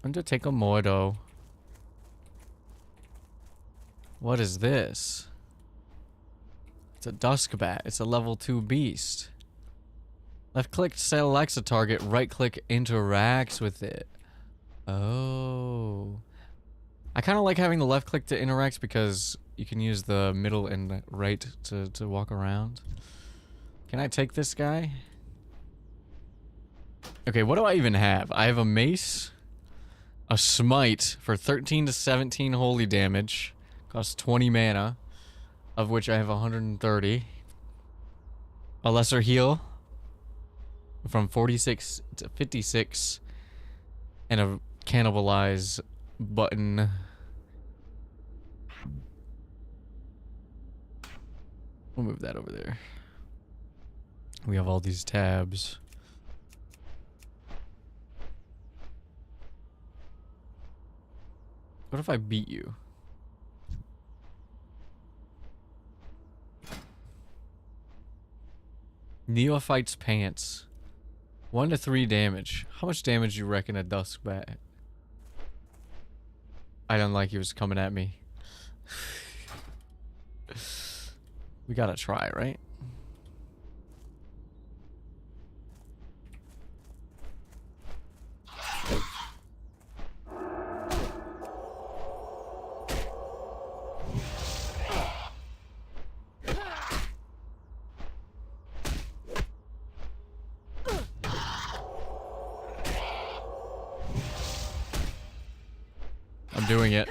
Undertaker Mordo. What is this? It's a Duskbat. It's a level 2 beast. Left click selects a target, right click interacts with it. Oh. I kind of like having the left click to interact because you can use the middle and the right to walk around. Can I take this guy? Okay, what do I even have? I have a mace, a smite for 13 to 17 holy damage, costs 20 mana, of which I have 130. A lesser heal from 46 to 56, and a cannibalize button. We'll move that over there. We have all these tabs. What if I beat you? Neophyte's pants. 1 to 3 damage. How much damage do you reckon a dusk bat? I don't like he was coming at me. We gotta try, right? I'm doing it.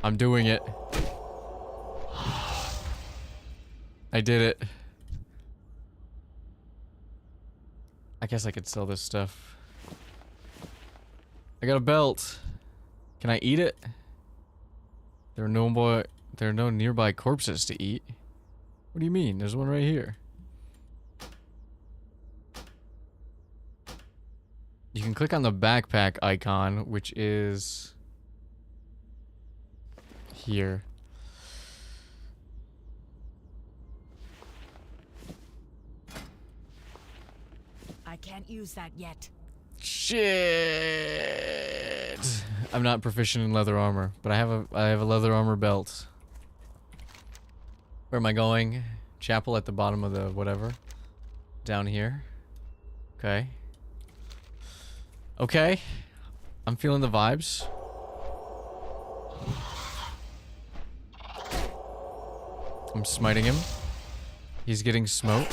I'm doing it. I did it. I guess I could sell this stuff. I got a belt. Can I eat it? There are no nearby corpses to eat. What do you mean? There's one right here. You can click on the backpack icon, which is here. I can't use that yet. Shit. I'm not proficient in leather armor, but I have a leather armor belt. Where am I going? Chapel at the bottom of the whatever. Down here. Okay. Okay. I'm feeling the vibes. I'm smiting him. He's getting smote.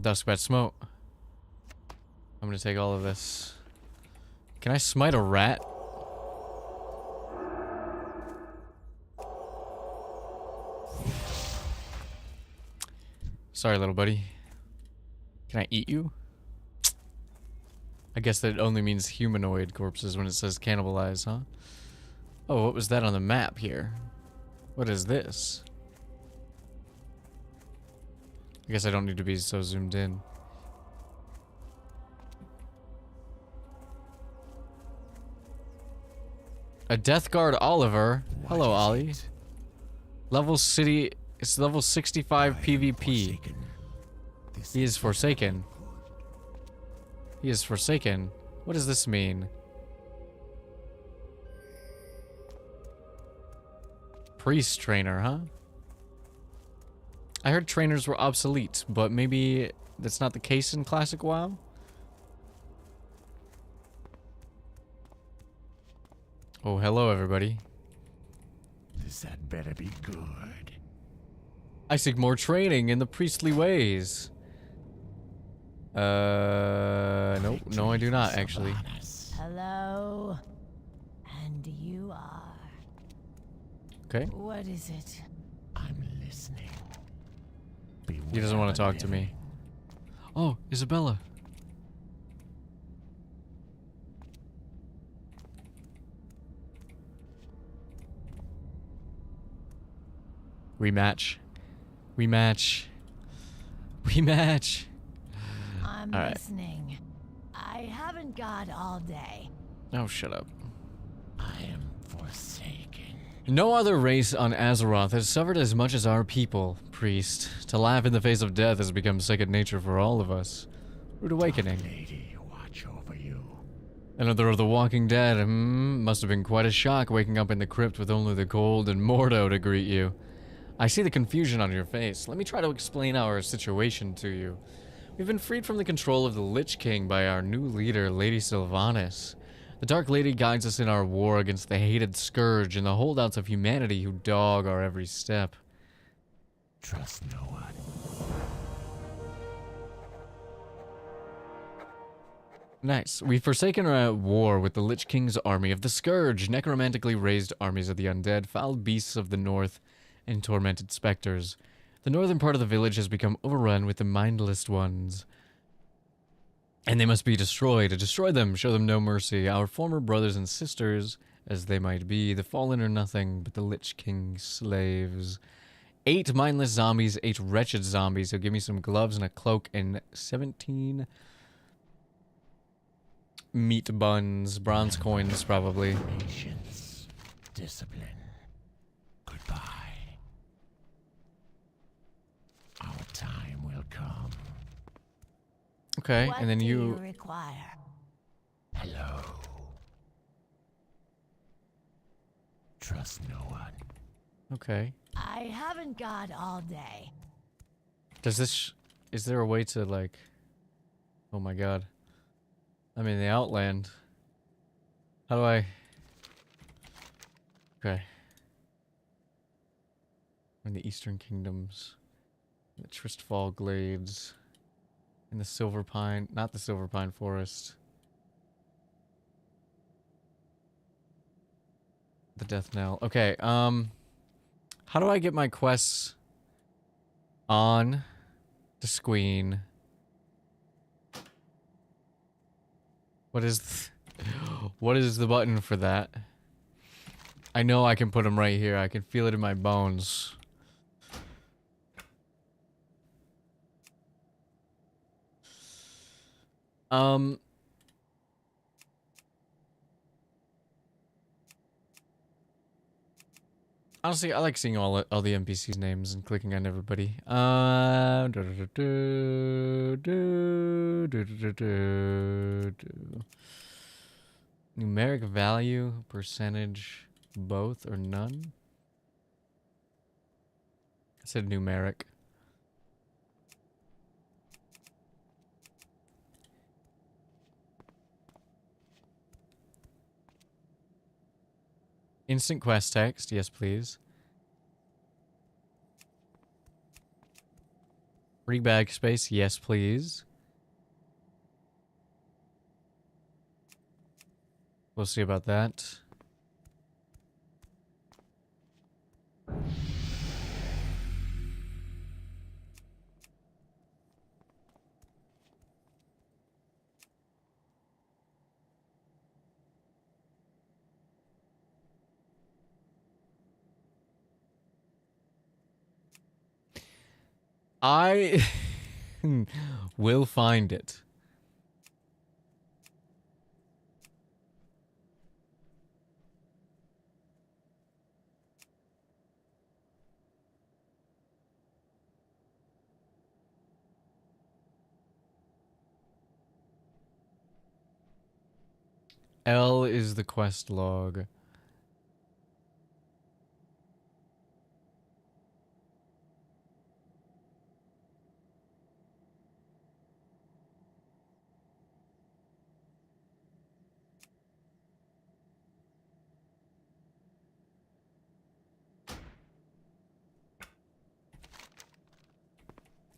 Duskbat smote. I'm gonna take all of this. Can I smite a rat? Sorry, little buddy. Can I eat you? I guess that only means humanoid corpses when it says cannibalize, huh? Oh, what was that on the map here? What is this? I guess I don't need to be so zoomed in. A Death Guard Oliver. Hello, Ollie. Level city. It's level 65 PvP. He is forsaken. He is forsaken. What does this mean? Priest trainer, huh? I heard trainers were obsolete, but maybe that's not the case in Classic WoW? Oh, hello everybody. This had better be good. I seek more training in the priestly ways. Nope, no I do not actually. Hello? And you are. Okay. What is it? I'm listening. He doesn't want to talk to me. Oh, Isabella. Rematch. Rematch. Rematch. I'm All right. listening. I haven't got all day. Oh, shut up. I am forsaken. No other race on Azeroth has suffered as much as our people, priest. To laugh in the face of death has become second nature for all of us. Rude awakening. Lady, watch over you. Another of the Walking Dead. Must have been quite a shock waking up in the crypt with only the cold and Mordo to greet you. I see the confusion on your face. Let me try to explain our situation to you. We've been freed from the control of the Lich King by our new leader, Lady Sylvanas. The Dark Lady guides us in our war against the hated Scourge and the holdouts of humanity who dog our every step. Trust no one. Nice. We've forsaken our at war with the Lich King's army of the Scourge, necromantically raised armies of the undead, foul beasts of the north, and tormented specters. The northern part of the village has become overrun with the mindless ones. And they must be destroyed. To destroy them, show them no mercy. Our former brothers and sisters, as they might be, the fallen are nothing but the Lich King's slaves. 8 mindless zombies, 8 wretched zombies. So give me some gloves and a cloak and 17 meat buns, bronze coins probably. Patience. Discipline. Goodbye. Okay, What and then do you you... require? Hello. Trust no one. Okay. I haven't got all day. Does this... Is there a way to, like... Oh my god. I'm in the Outland. How do I... Okay. In the Eastern Kingdoms. In the Tristfall Glades. In the Silver Pine... Not the Silver Pine Forest. The Death Knell. Okay, how do I get my quests on the screen? What is what is the button for that? I know I can put them right here. I can feel it in my bones. Honestly, I like seeing all the NPCs' names and clicking on everybody. Numeric value, percentage, both or none? I said numeric. Instant quest text, yes please. Free bag space, yes please. We'll see about that. I will find it. L is the quest log.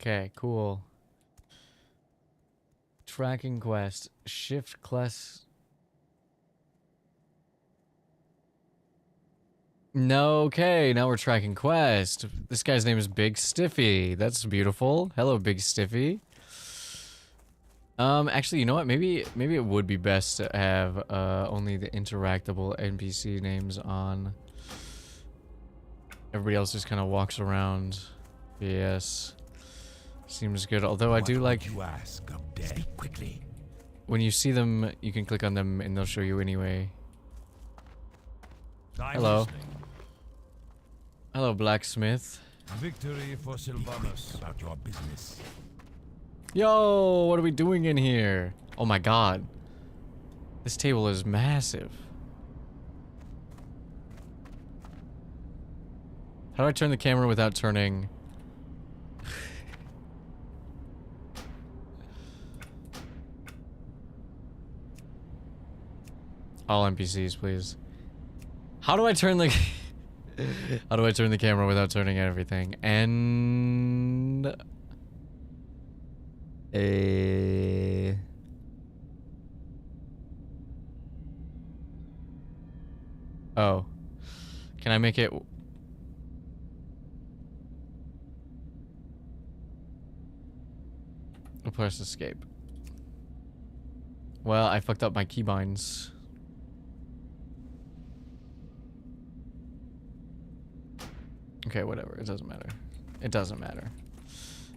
Okay, cool. Tracking quest. Shift class. No, okay, now we're tracking quest. This guy's name is Big Stiffy. That's beautiful. Hello, Big Stiffy. Actually, you know what? Maybe it would be best to have only the interactable NPC names on. Everybody else just kind of walks around. Yes. Seems good. Although I do like... You ask of death. Speak quickly. When you see them, you can click on them and they'll show you anyway. Hello. Hello, blacksmith. Victory for Sylvanus. About your business. Yo, what are we doing in here? Oh my god. This table is massive. How do I turn the camera without turning... All NPCs, please. How do I turn the... How do I turn the camera without turning everything? And... Oh. Can I make it... I'll press escape. Well, I fucked up my keybinds. Okay, whatever. It doesn't matter. It doesn't matter.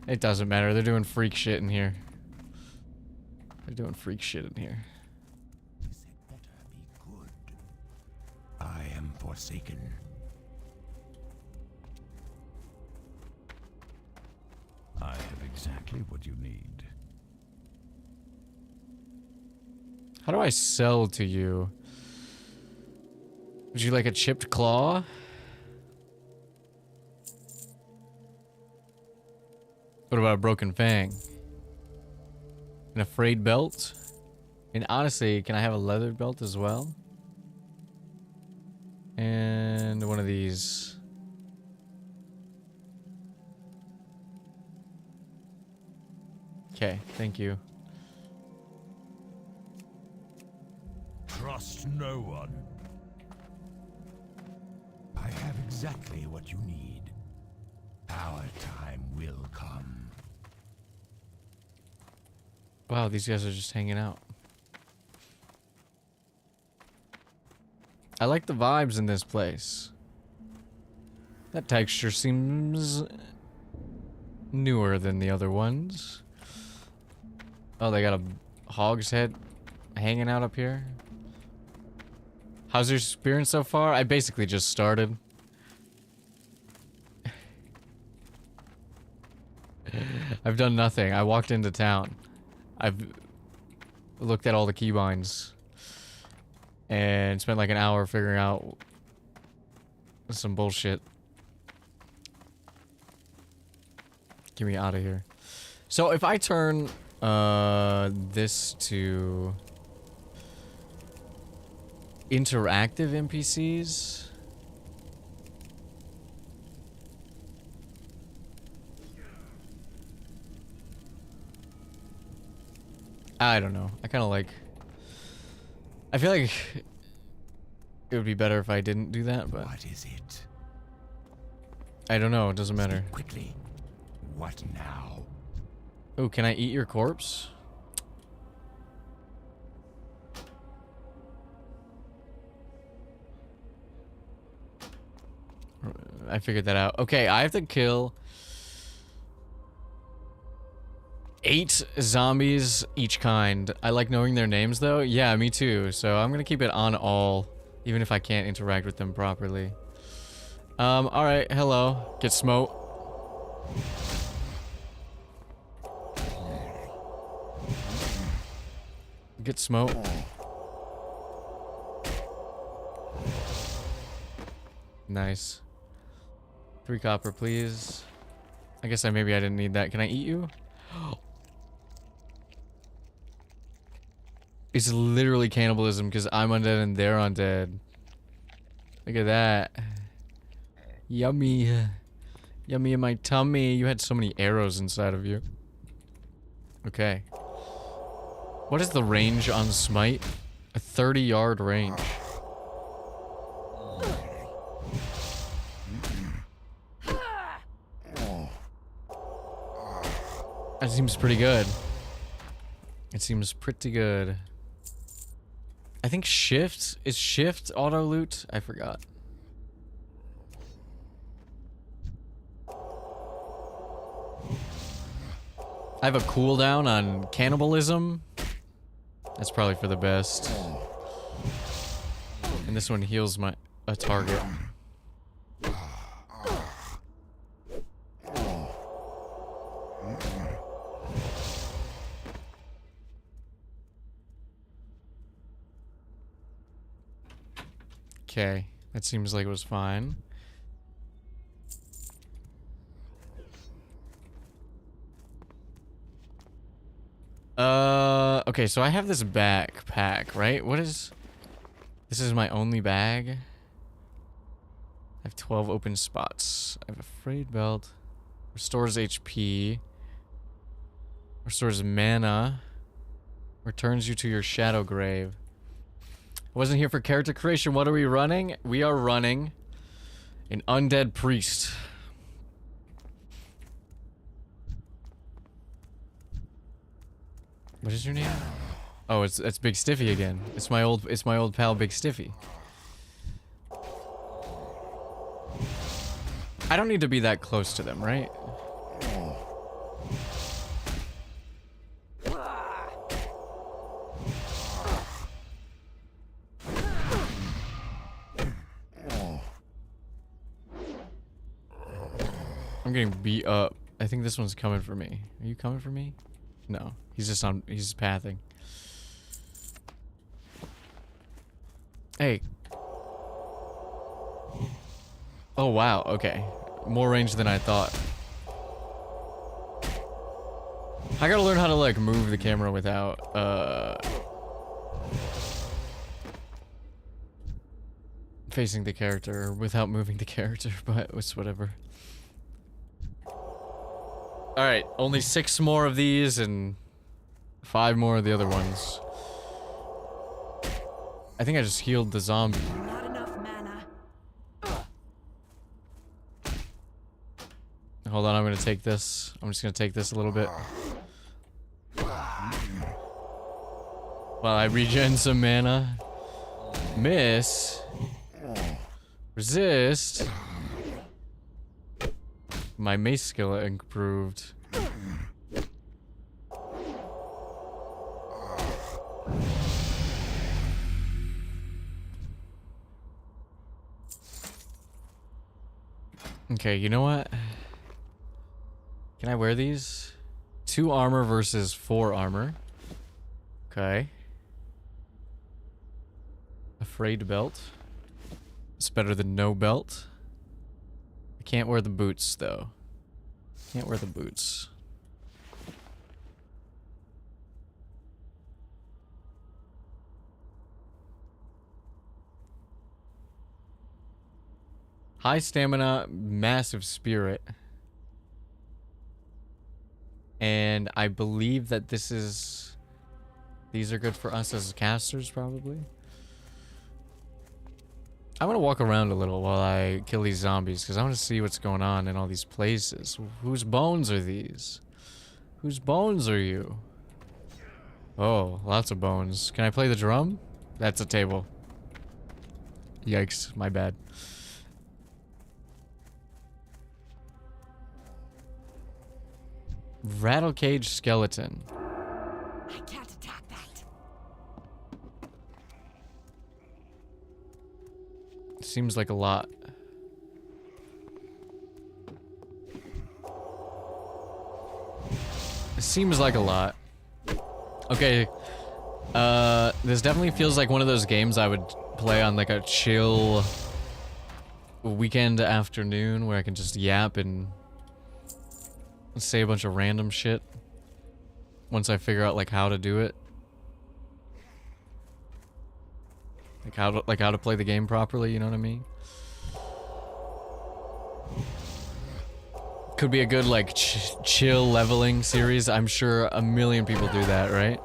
It doesn't matter. They're doing freak shit in here. They're doing freak shit in here. This had better be good. I am forsaken. I have exactly what you need. How do I sell to you? Would you like a chipped claw? What about a broken fang? An a frayed belt? And honestly, can I have a leather belt as well? And one of these. Okay, thank you. Trust no one. I have exactly what you need. Our time will come. Wow, these guys are just hanging out. I like the vibes in this place. That texture seems newer than the other ones. Oh, they got a hog's head hanging out up here. How's your experience so far? I basically just started. I've done nothing. I walked into town. I've looked at all the keybinds and spent like an hour figuring out some bullshit. Get me out of here. So if I turn this to interactive NPCs, I don't know. I kind of like. I feel like it would be better if I didn't do that, but What is it? I don't know. It doesn't matter. Quickly. What now? Oh, can I eat your corpse? I figured that out. Okay, I have to kill 8 zombies each kind. I like knowing their names though. Yeah, me too. So I'm gonna keep it on all, even if I can't interact with them properly. Alright, hello. Get smote. Get smote. Nice. 3 copper, please. I guess maybe I didn't need that. Can I eat you? It's literally cannibalism because I'm undead and they're undead. Look at that. Yummy. Yummy in my tummy. You had so many arrows inside of you. Okay. What is the range on Smite? A 30-yard range. That seems pretty good. It seems pretty good. I think shift is shift auto loot. I forgot. I have a cooldown on cannibalism. That's probably for the best. And this one heals a target. Okay, that seems like it was fine. Okay, so I have this backpack, right? What is... This is my only bag. I have 12 open spots. I have a frayed belt. Restores HP. Restores mana. Returns you to your shadow grave. I wasn't here for character creation. What are we running? We are running an undead priest. What is your name? Oh, it's Big Stiffy again. It's my old pal Big Stiffy. I don't need to be that close to them, right? I'm getting beat up. I think this one's coming for me. Are you coming for me? No. He's just pathing. Hey. Oh, wow. Okay. More range than I thought. I gotta learn how to, like, move the camera without, facing the character, or without moving the character, but it's whatever. Alright, only 6 more of these, and 5 more of the other ones. I think I just healed the zombie. Not enough mana. Hold on, I'm gonna take this. I'm just gonna take this a little bit. While I regen some mana. Miss. Resist. My mace skill improved. Okay, you know what? Can I wear these? 2 armor versus 4 armor. Okay. Afraid belt. It's better than no belt. I can't wear the boots, though. Can't wear the boots. High stamina, massive spirit. And I believe that this is... These are good for us as casters, probably. I want to walk around a little while I kill these zombies, because I want to see what's going on in all these places. Whose bones are these? Whose bones are you? Oh, lots of bones. Can I play the drum? That's a table. Yikes, my bad. Rattle cage skeleton. I can't attack that. Seems like a lot. It seems like a lot. Okay. This definitely feels like one of those games I would play on like a chill weekend afternoon where I can just yap and say a bunch of random shit once I figure out like how to do it. Like how to play the game properly, you know what I mean? Could be a good like chill leveling series. I'm sure a million people do that, right?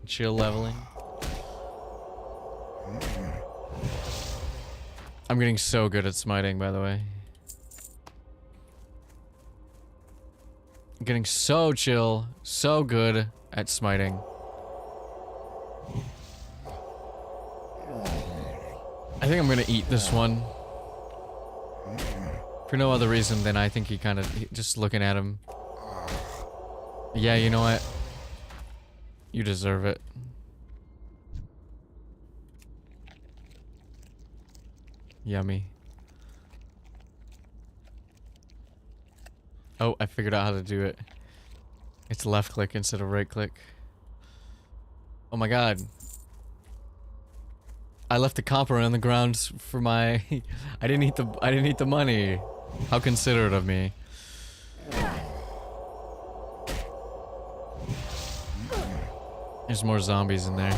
Chill leveling. I'm getting so good at smiting, by the way. I'm getting so chill, so good at smiting. I think I'm gonna eat this one. For no other reason than I think he kind of... Just looking at him. Yeah, you know what? You deserve it. Yummy. Oh, I figured out how to do it. It's left click instead of right click. Oh my god. I left the copper on the ground for my... I didn't eat the money. How considerate of me. There's more zombies in there.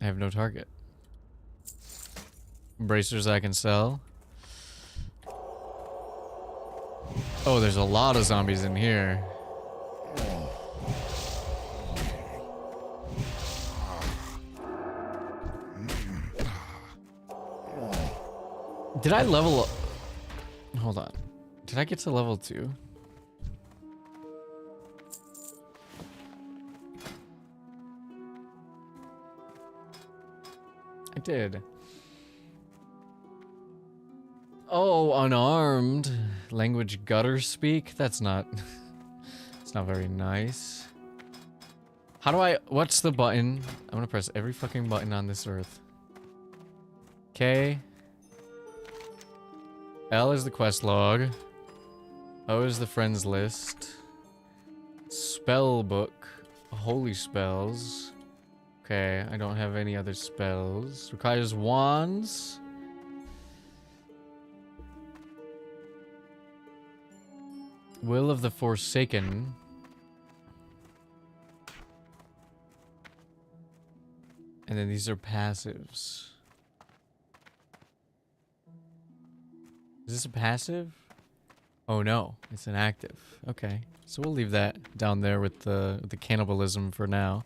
I have no target. Bracers I can sell. Oh, there's a lot of zombies in here. Did I level up? Hold on. Did I get to level 2? I did. Oh, unarmed. Language gutter speak? That's not... It's not very nice. How do I... What's the button? I'm gonna press every fucking button on this earth. Okay. L is the quest log. O is the friends list. Spell book. holy spells. Okay, I don't have any other spells. Requires wands. Will of the Forsaken. And then these are passives. Is this a passive? Oh no, it's an active. Okay, so we'll leave that down there with the cannibalism for now.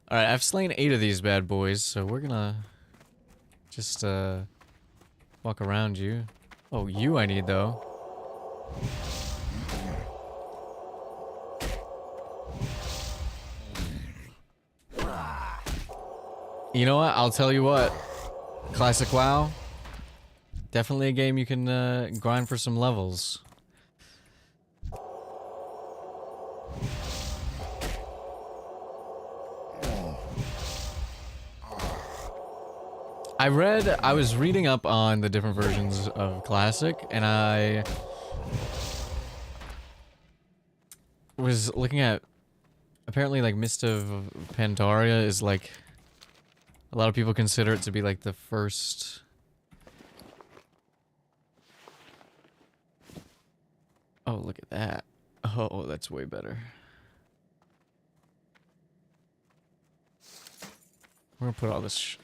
All right, I've slain 8 of these bad boys, so we're gonna just walk around you. Oh, you I need though. You know what? I'll tell you what. Classic WoW. Definitely a game you can grind for some levels. I was reading up on the different versions of Classic, and I was looking at, apparently like Mist of Pandaria is like, a lot of people consider it to be like the first. Oh, look at that. Oh, that's way better. We're gonna put all this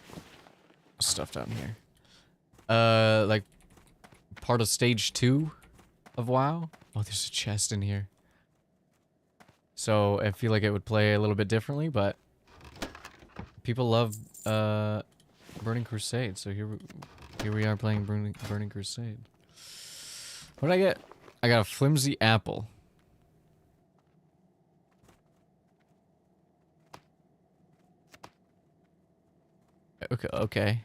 stuff down here. Like part of stage 2 of WoW. Oh, there's a chest in here. So I feel like it would play a little bit differently, but people love Burning Crusade. So here we are playing Burning Crusade. What did I get? I got a flimsy apple. Okay.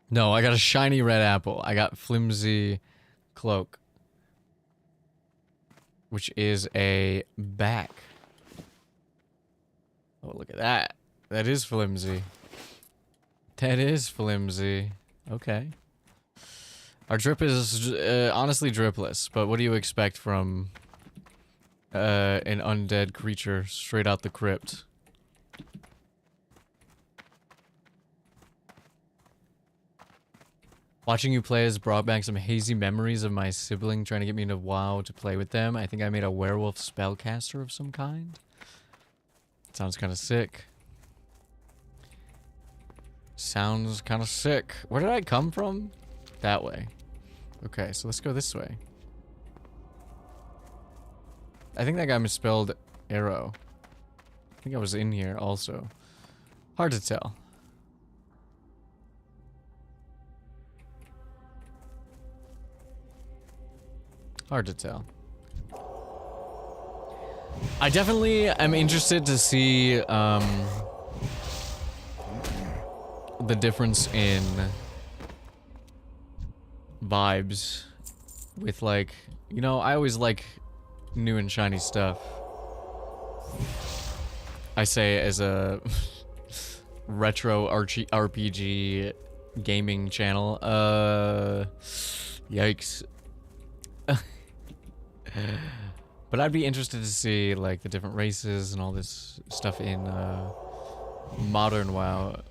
No, I got a shiny red apple. I got flimsy cloak, which is a back. Oh, look at that. That is flimsy. That is flimsy. Okay. Our drip is honestly dripless, but what do you expect from an undead creature straight out the crypt? Watching you play has brought back some hazy memories of my sibling trying to get me into WoW to play with them. I think I made a werewolf spellcaster of some kind. Sounds kind of sick. Sounds kind of sick. Where did I come from? That way. Okay, so let's go this way. I think that guy misspelled arrow. I think I was in here also. Hard to tell. Hard to tell. I definitely am interested to see the difference in vibes with, like, you know, I always like new and shiny stuff. I say as a retro RPG gaming channel. Yikes. But I'd be interested to see, like, the different races and all this stuff in modern WoW.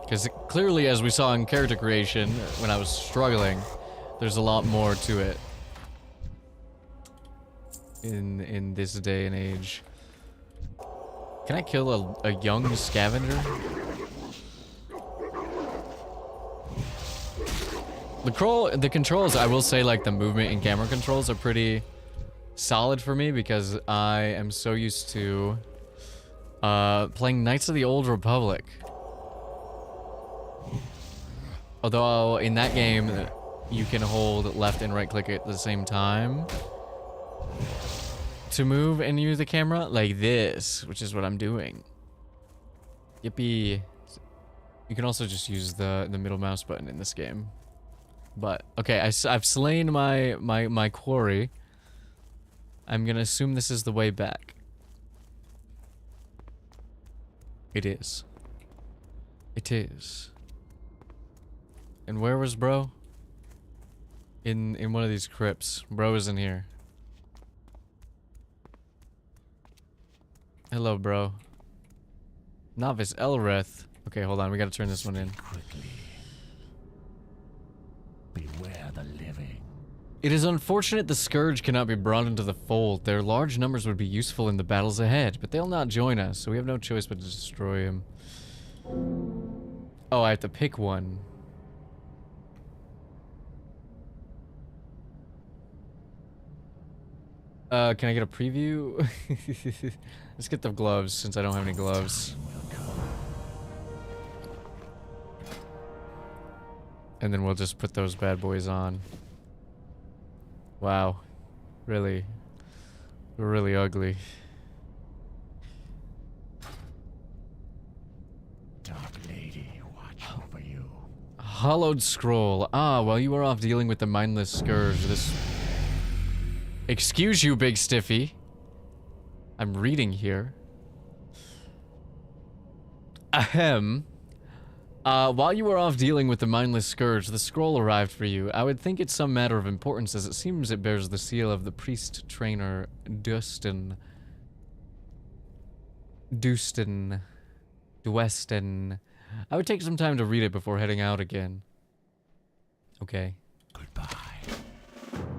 Because clearly, as we saw in character creation, when I was struggling, there's a lot more to it in this day and age. Can I kill a young scavenger? The controls, I will say, like, the movement and camera controls are pretty solid for me because I am so used to playing Knights of the Old Republic. Although in that game, you can hold left and right click at the same time to move and use the camera like this, which is what I'm doing. Yippee. You can also just use the middle mouse button in this game. But okay, I've slain my quarry. I'm gonna assume this is the way back. It is. It is. And where was bro? In one of these crypts. Bro is in here. Hello, bro. Novice Elreth. Okay, hold on. We gotta turn this one in. Quickly. Beware the living. It is unfortunate the Scourge cannot be brought into the fold. Their large numbers would be useful in the battles ahead, but they'll not join us, so we have no choice but to destroy him. Oh, I have to pick one. Can I get a preview? Let's get the gloves, since I don't have any gloves. And then we'll just put those bad boys on. Wow. Really ugly. Dark Lady, watch over you. Hollowed scroll. Ah, while you are off dealing with the mindless Scourge, this... Excuse you, big stiffy. I'm reading here. Ahem. While you were off dealing with the mindless Scourge, the scroll arrived for you. I would think it's some matter of importance, as it seems it bears the seal of the priest-trainer Dustin. I would take some time to read it before heading out again. Okay. Goodbye.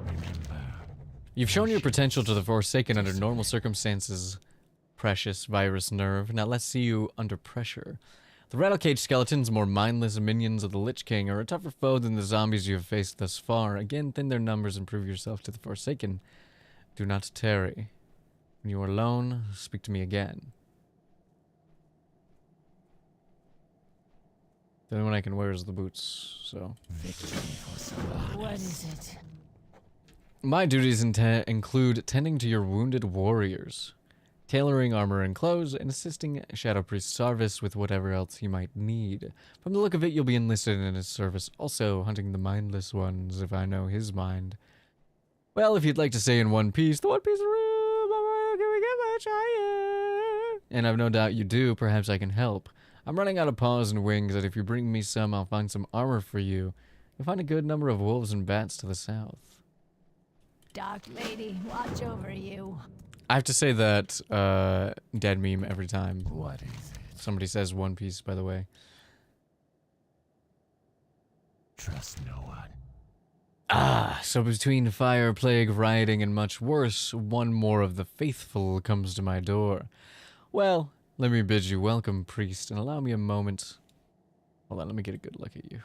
Remember. You've shown your potential to the Forsaken under normal circumstances, precious virus nerve. Now let's see you under pressure. The Rattlecage skeletons, more mindless minions of the Lich King, are a tougher foe than the zombies you have faced thus far. Again, thin their numbers and prove yourself to the Forsaken. Do not tarry. When you are alone, speak to me again. The only one I can wear is the boots, so... What is it? My duties include tending to your wounded warriors, tailoring armor and clothes, and assisting Shadow Priest Sarvis with whatever else he might need. From the look of it, you'll be enlisted in his service, also hunting the mindless ones, if I know his mind. Well, if you'd like to stay in one piece, the One Piece room, can we get much higher? And I've no doubt you do, perhaps I can help. I'm running out of paws and wings, and if you bring me some, I'll find some armor for you. You'll find a good number of wolves and bats to the south. Dark Lady, watch over you. I have to say that dead meme every time. What is it? Somebody says One Piece, by the way. Trust no one. Ah, so between fire, plague, rioting, and much worse, one more of the faithful comes to my door. Well, let me bid you welcome, priest, and allow me a moment. Hold on, let me get a good look at you.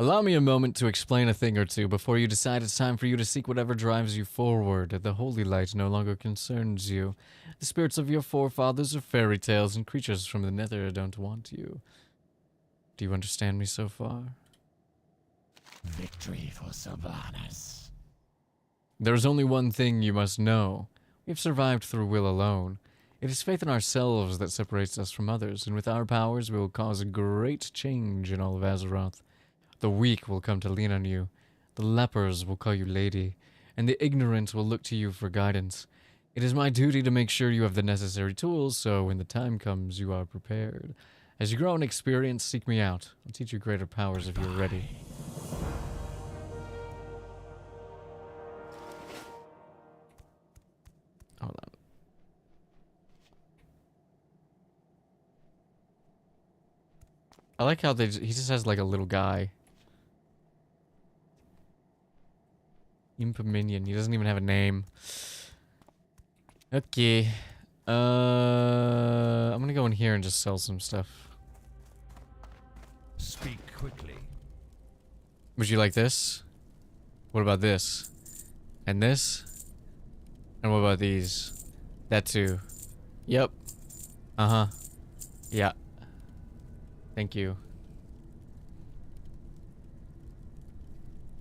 Allow me a moment to explain a thing or two before you decide it's time for you to seek whatever drives you forward. The holy light no longer concerns you. The spirits of your forefathers are fairy tales, and creatures from the nether don't want you. Do you understand me so far? Victory for Sylvanas. There is only one thing you must know. We have survived through will alone. It is faith in ourselves that separates us from others, and with our powers we will cause a great change in all of Azeroth. The weak will come to lean on you, the lepers will call you lady, and the ignorant will look to you for guidance. It is my duty to make sure you have the necessary tools, so when the time comes, you are prepared. As you grow in experience, seek me out. I'll teach you greater powers if you're ready. Hold on. I like how he just has like a little guy. Imp minion. He doesn't even have a name. Okay. I'm gonna go in here and just sell some stuff. Speak quickly. Would you like this? What about this? And this? And what about these? That too. Yep. Uh-huh. Yeah. Thank you.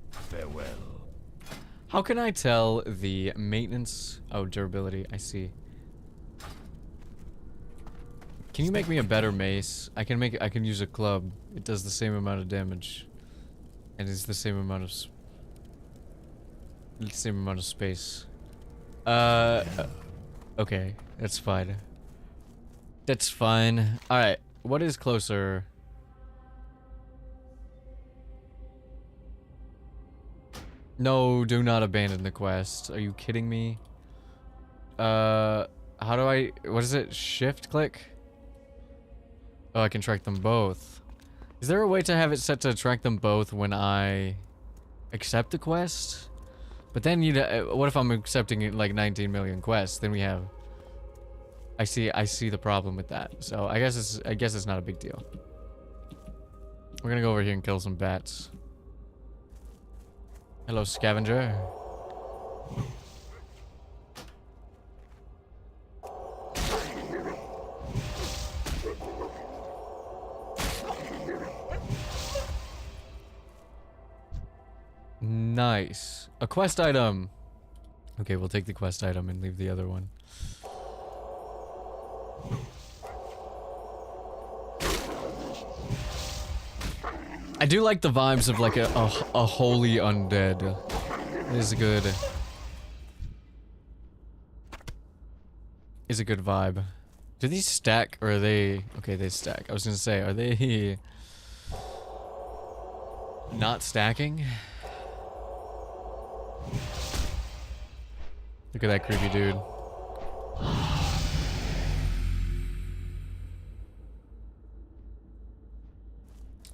Farewell. How can I tell the maintenance? Oh, durability. I see. Can you make me a better mace? I can use a club. It does the same amount of damage. And it's the same amount of space. Okay, that's fine. That's fine. Alright, what is closer? No, do not abandon the quest. Are you kidding me? How do I... What is it? Shift click? Oh, I can track them both. Is there a way to have it set to track them both when I accept the quest? But then you what if I'm accepting like 19 million quests? Then we have... I see the problem with that. So I guess it's not a big deal. We're gonna go over here and kill some bats. Hello, scavenger. Nice. A quest item. Okay, we'll take the quest item and leave the other one. I do like the vibes of like a holy undead. It is good. Is a good vibe. Do these stack or are they... Okay, they stack. I was gonna say, are they not stacking? Look at that creepy dude.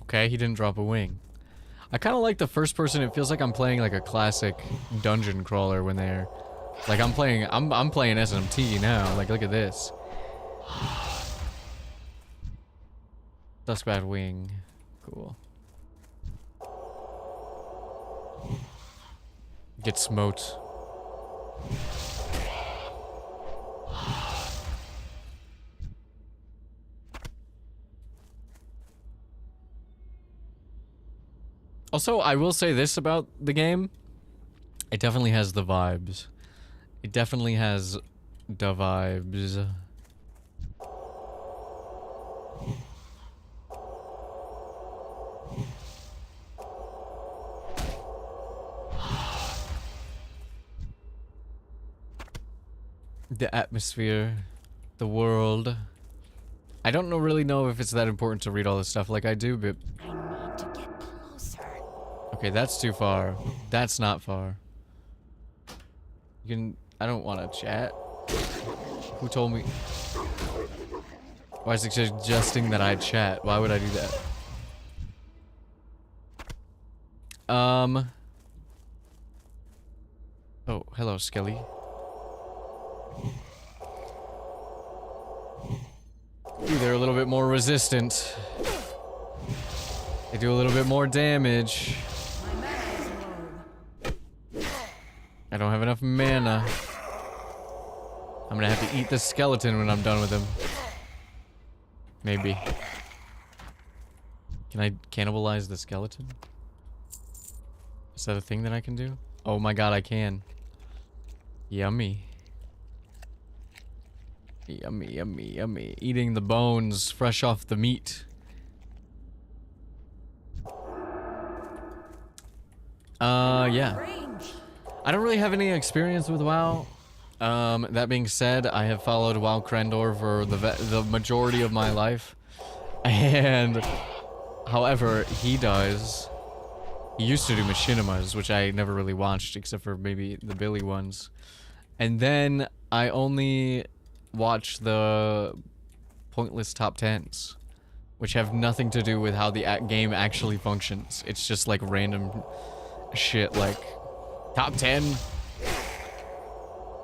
Okay, he didn't drop a wing. I kind of like the first person. It feels like I'm playing like a classic dungeon crawler when they're like I'm playing SMT now. Like look at this. Duskbat wing. Cool. Get smote. Also, I will say this about the game. It definitely has the vibes. It definitely has the vibes. The atmosphere, the world. I don't really know if it's that important to read all this stuff like I do, but... I need to get closer. Okay, that's too far. That's not far. You can... I don't want to chat. Who told me? Why is it suggesting that I chat? Why would I do that? Oh, hello, Skelly. Ooh, they're a little bit more resistant. They do a little bit more damage. My mana is low. I don't have enough mana. I'm gonna have to eat the skeleton when I'm done with him. Maybe. Can I cannibalize the skeleton? Is that a thing that I can do? Oh my god, I can. Yummy. Yummy, yummy, yummy. Eating the bones fresh off the meat. Yeah. I don't really have any experience with WoW. That being said, I have followed WoW Krendor for the majority of my life. And, however, he used to do machinimas, which I never really watched except for maybe the Billy ones. And then I only watch the pointless top 10s, which have nothing to do with how the game actually functions. It's just like random shit like top 10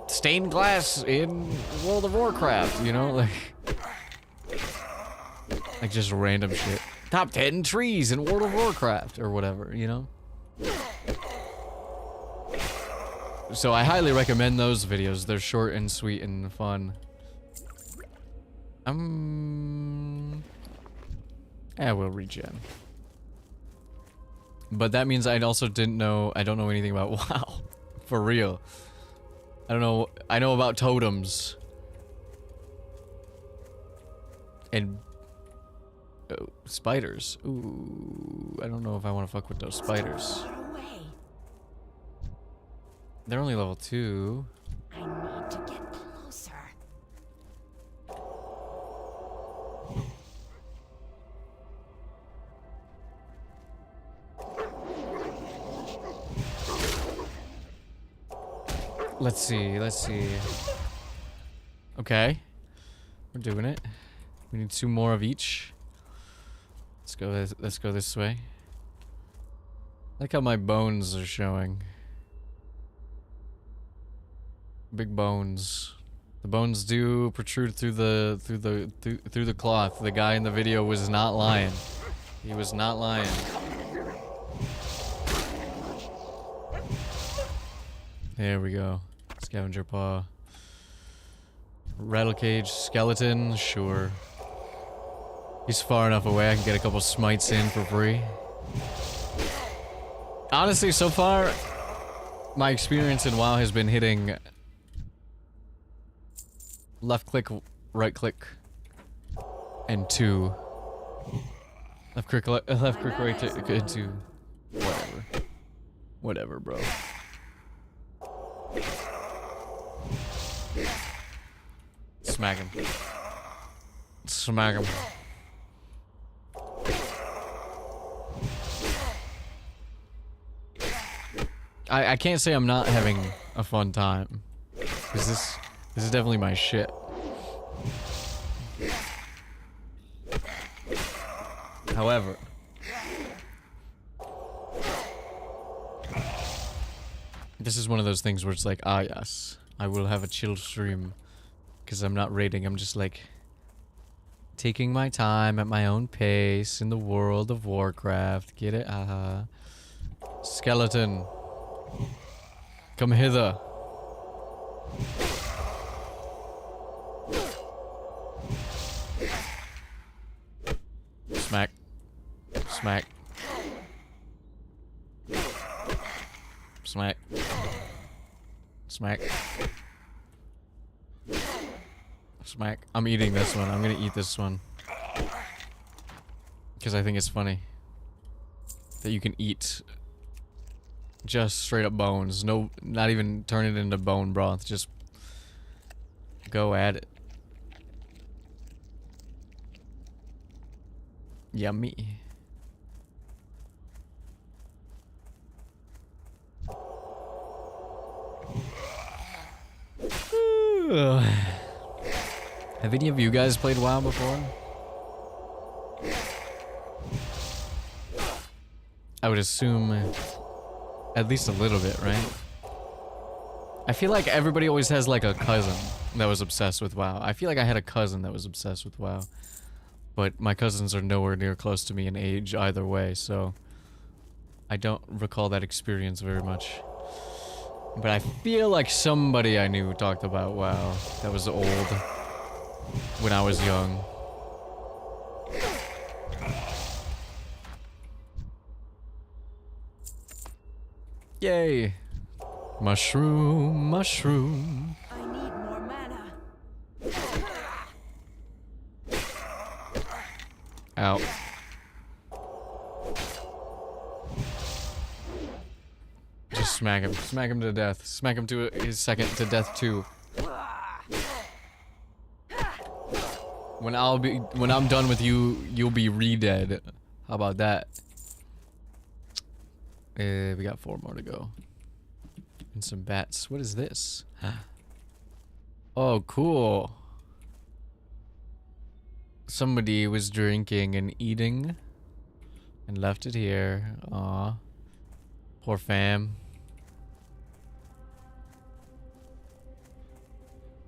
stained glass in World of Warcraft, you know, like just random shit. Top 10 trees in World of Warcraft or whatever, you know. So I highly recommend those videos. They're short and sweet and fun. Yeah, we'll regen. But that means I also I don't know anything about WoW. For real. I don't know. I know about totems. And spiders. Ooh, I don't know if I want to fuck with those spiders. Far away. They're only level 2. I need to get closer. Okay. We're doing it. We need 2 more of each. Let's go this way. I like how my bones are showing. Big bones. The bones do protrude through the cloth. The guy in the video was not lying. He was not lying. There we go. Scavenger paw. Rattle cage, skeleton, sure. He's far enough away I can get a couple smites in for free. Honestly, so far, my experience in WoW has been hitting left click, right click, and 2. Left click, right to 2. Whatever. Whatever, bro. Smack him. Smack him. I can't say I'm not having a fun time. Cause this is definitely my shit. However, this is one of those things where it's like, ah yes, I will have a chill stream. Because I'm not raiding, I'm just like taking my time at my own pace in the world of Warcraft. Get it? Skeleton. Come hither. Smack. Smack. Smack. Smack. Smack. I'm eating this one. I'm gonna eat this one. Because I think it's funny. That you can eat just straight up bones. No, not even turn it into bone broth. Just go at it. Yummy. Have any of you guys played WoW before? I would assume at least a little bit, right? I feel like everybody always has like a cousin that was obsessed with WoW. I feel like I had a cousin that was obsessed with WoW. But my cousins are nowhere near close to me in age either way, so I don't recall that experience very much. But I feel like somebody I knew talked about WoW that was old when I was young. Yay! Mushroom, mushroom. I need more mana. Ow. Just smack him. Smack him to death. Smack him to his second to death too. When I'm done with you, you'll be re-dead. How about that? We got 4 more to go. And some bats. What is this? Oh, cool. Somebody was drinking and eating and left it here. Aw. Poor fam.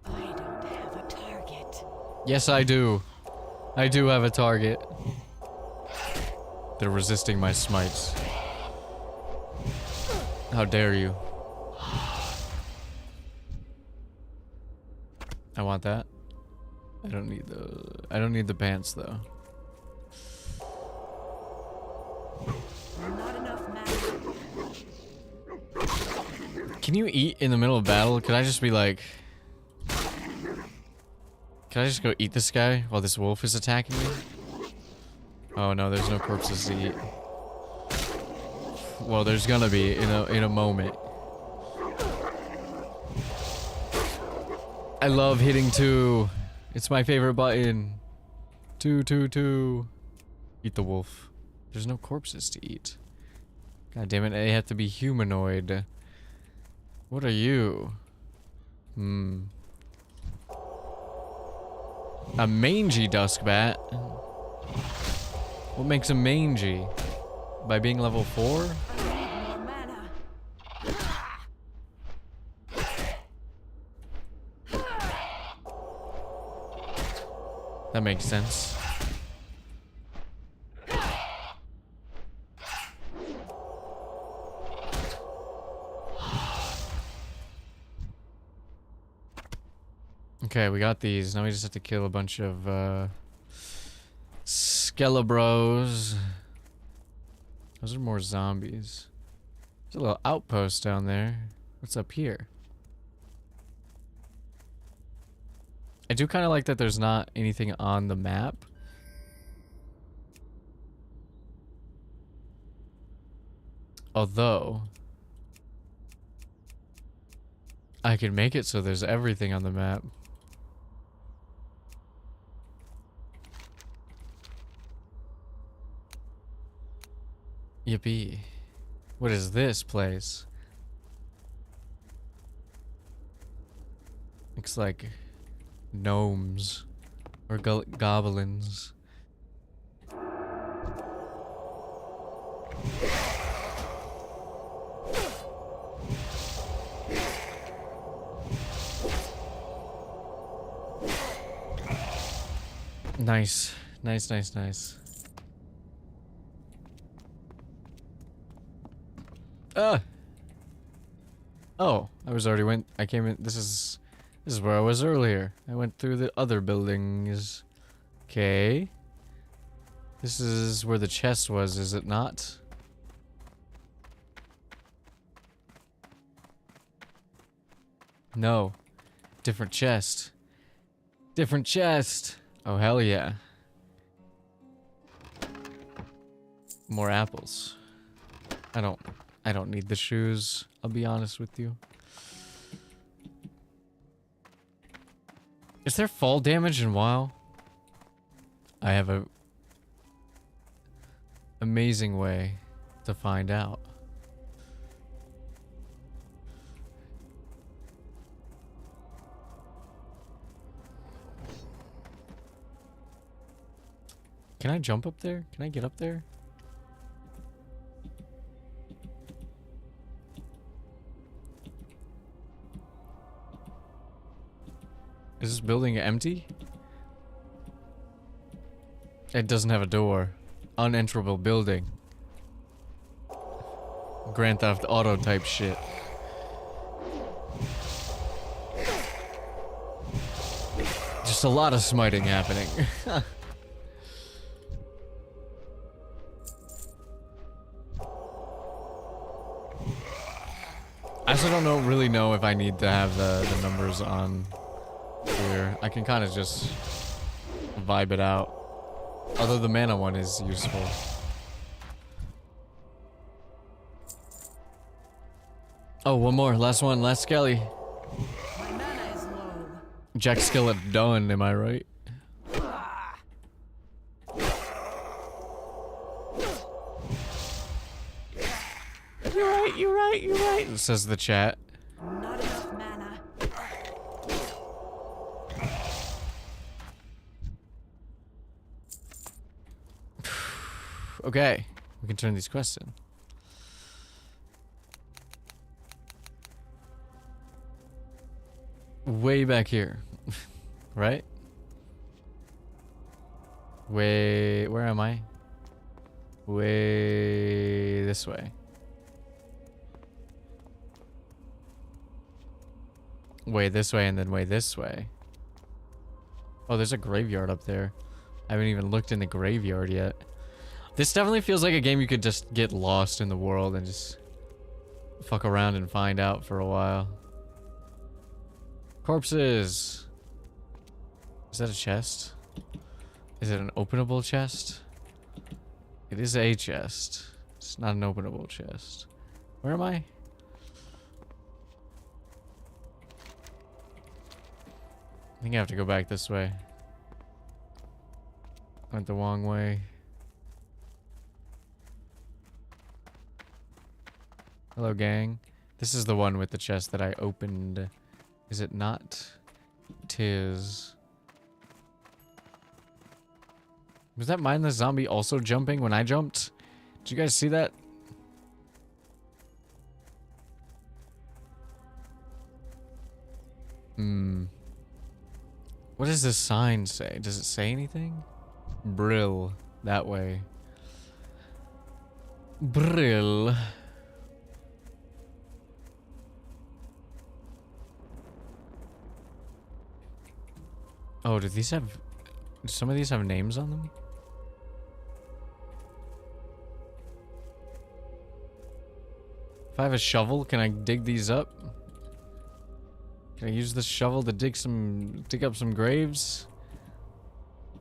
I don't have a target. Yes, I do. I do have a target. They're resisting my smites. How dare you? I want that. I don't need the pants though. Not enough mana. Can you eat in the middle of battle? Could I just be like, can I just go eat this guy while this wolf is attacking me? Oh no, there's no corpses to eat. Well, there's gonna be in a moment. I love hitting 2. It's my favorite button. 2, 2, 2. Eat the wolf. There's no corpses to eat. God damn it, they have to be humanoid. What are you? A mangy dusk bat? What makes him mangy? By being level 4? That makes sense. Okay, we got these. Now we just have to kill a bunch of Skelebros. Those are more zombies. There's a little outpost down there. What's up here? I do kind of like that there's not anything on the map. Although I can make it so there's everything on the map. Yippee. What is this place? Looks like gnomes or goblins. Nice. Nice, nice, nice. Oh, I came in. This is where I was earlier. I went through the other buildings. Okay. This is where the chest was, is it not? No. Different chest. Different chest. Oh, hell yeah. More apples. I don't need the shoes, I'll be honest with you. Is there fall damage in WoW? I have a amazing way to find out. Can I jump up there? Can I get up there? Is this building empty? It doesn't have a door. Unenterable building. Grand Theft Auto type shit. Just a lot of smiting happening. I also don't really know if I need to have the numbers on here. I can kind of just vibe it out. Although the mana one is useful. Oh, one more. Last one. Last Skelly. My mana is low. Jack Skillet done, am I right? You're right, you're right, you're right, says the chat. Not enough mana. Okay, we can turn these quests in. Way back here, right? Way, where am I? Way this way. Way this way and then way this way. Oh, there's a graveyard up there. I haven't even looked in the graveyard yet. This definitely feels like a game you could just get lost in the world and just fuck around and find out for a while. Corpses. Is that a chest? Is it an openable chest? It is a chest. It's not an openable chest. Where am I? I think I have to go back this way. Went the wrong way. Hello, gang. This is the one with the chest that I opened. Is it not? Tis. Was that mindless zombie also jumping when I jumped? Did you guys see that? What does this sign say? Does it say anything? Brill. That way. Brill. Oh, do these have... Do some of these have names on them? If I have a shovel, can I dig these up? Can I use this shovel to dig up some graves?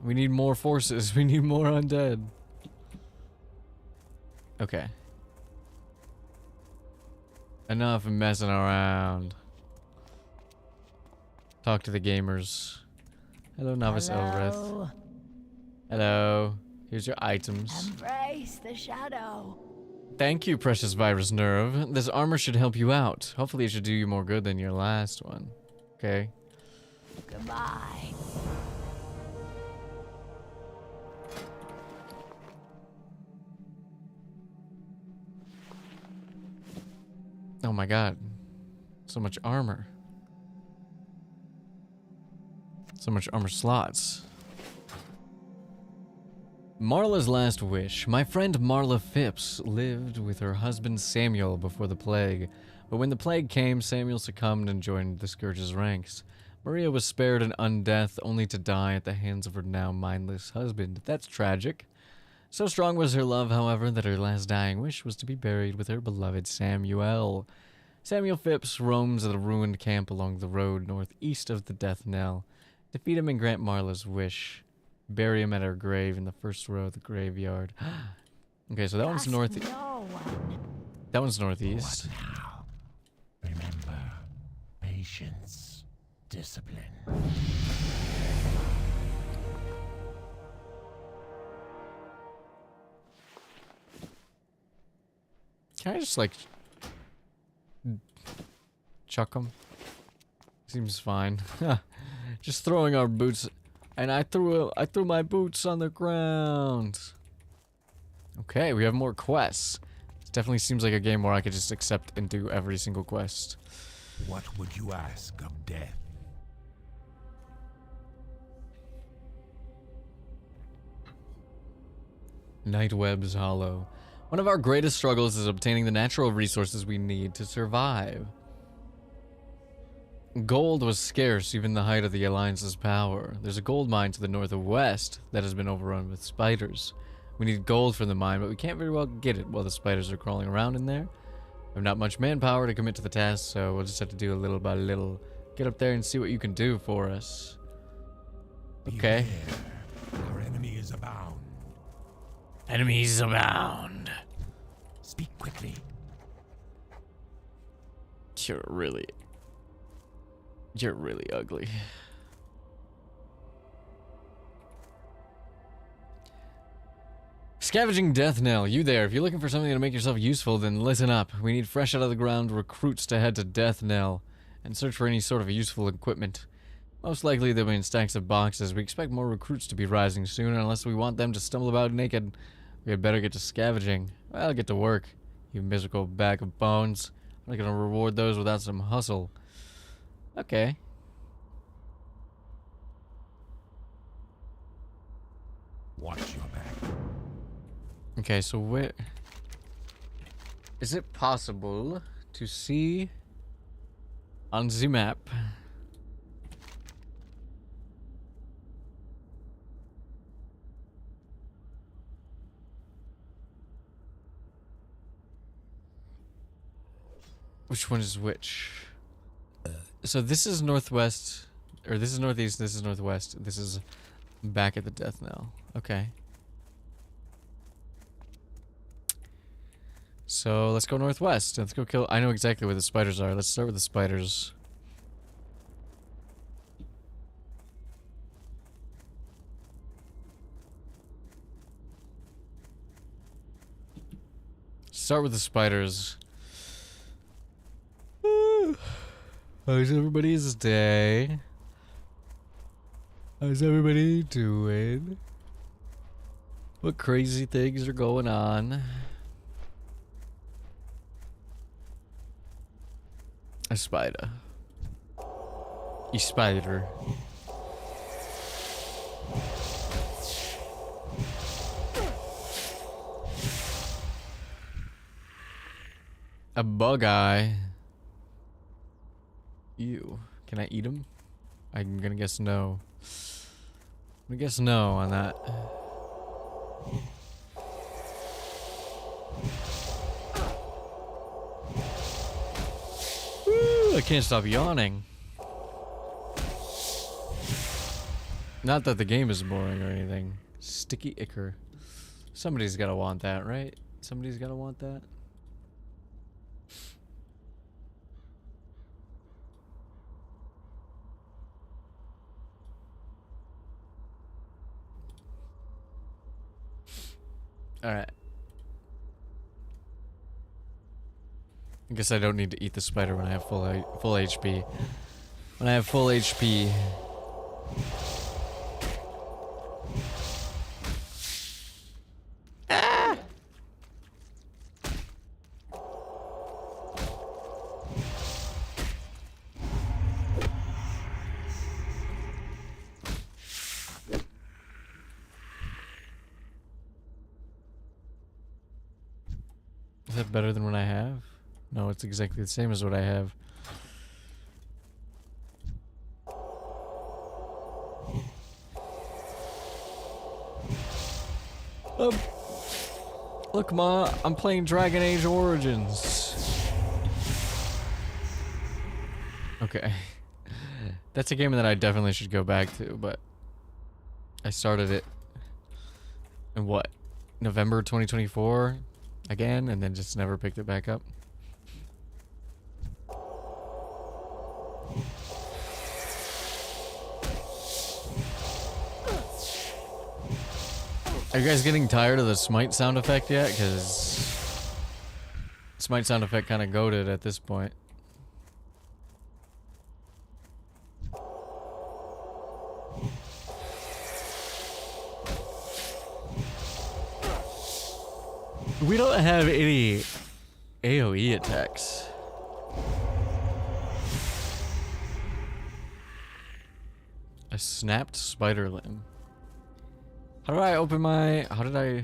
We need more forces. We need more undead. Okay. Enough messing around. Talk to the gamers. Hello, Novice Elrith. Hello. Hello. Here's your items. Embrace the shadow. Thank you, precious virus nerve. This armor should help you out. Hopefully it should do you more good than your last one. Okay. Goodbye. Oh my god. So much armor. So much armor slots. Marla's last wish. My friend Marla Phipps lived with her husband Samuel before the plague, but when the plague came, Samuel succumbed and joined the Scourge's ranks. Maria was spared an undeath, only to die at the hands of her now mindless husband. That's tragic. So strong was her love, however, that her last dying wish was to be buried with her beloved Samuel. Samuel Phipps roams the ruined camp along the road northeast of the Death Knell. Defeat him and grant Marla's wish. Bury him at her grave in the first row of the graveyard. Okay, so that one's north. No one. That one's northeast. What now? Remember, patience, discipline. Can I just like chuck them? Seems fine. Just throwing our boots, and I threw my boots on the ground. Okay, we have more quests. It definitely seems like a game where I could just accept and do every single quest. What would you ask of death? Nightweb's Hollow. One of our greatest struggles is obtaining the natural resources we need to survive. Gold was scarce even in the height of the Alliance's power. There's a gold mine to the north of west that has been overrun with spiders. We need gold from the mine, but we can't very well get it while the spiders are crawling around in there. We have not much manpower to commit to the task, so we'll just have to do a little by little. Get up there and see what you can do for us. Okay. Beware. Our enemy is abound. Enemies abound. Speak quickly. You're really ugly. Scavenging Death Knell, you there. If you're looking for something to make yourself useful, then listen up. We need fresh out of the ground recruits to head to Death Knell and search for any sort of useful equipment. Most likely they'll be in stacks of boxes. We expect more recruits to be rising soon, unless we want them to stumble about naked. We had better get to scavenging. Well, get to work, you miserable bag of bones. I'm not gonna reward those without some hustle. Okay. Watch your back. Okay, so where... Is it possible to see on the map which one is which? So this is northwest, or this is northeast, this is northwest, this is back at the Death Knell. Okay. So let's go northwest. Let's go kill. I know exactly where the spiders are. Let's start with the spiders. Start with the spiders. How's everybody's day? How's everybody doing? What crazy things are going on? A spider. A spider. A bug eye. Ew. Can I eat him? I'm gonna guess no. I'm gonna guess no on that. Woo, I can't stop yawning. Not that the game is boring or anything. Sticky ichor. Somebody's gotta want that, right? Somebody's gotta want that. Alright. I guess I don't need to eat the spider when I have full HP. When I have full HP. Ah! Is that better than what I have? No, it's exactly the same as what I have. Look, Ma, I'm playing Dragon Age Origins. Okay. That's a game that I definitely should go back to, but I started it in what? November 2024 again, and then just never picked it back up. Are you guys getting tired of the smite sound effect yet? Because smite sound effect kind of goated at this point. We don't have any AoE attacks. A snapped spider limb. How did I open my... How did I...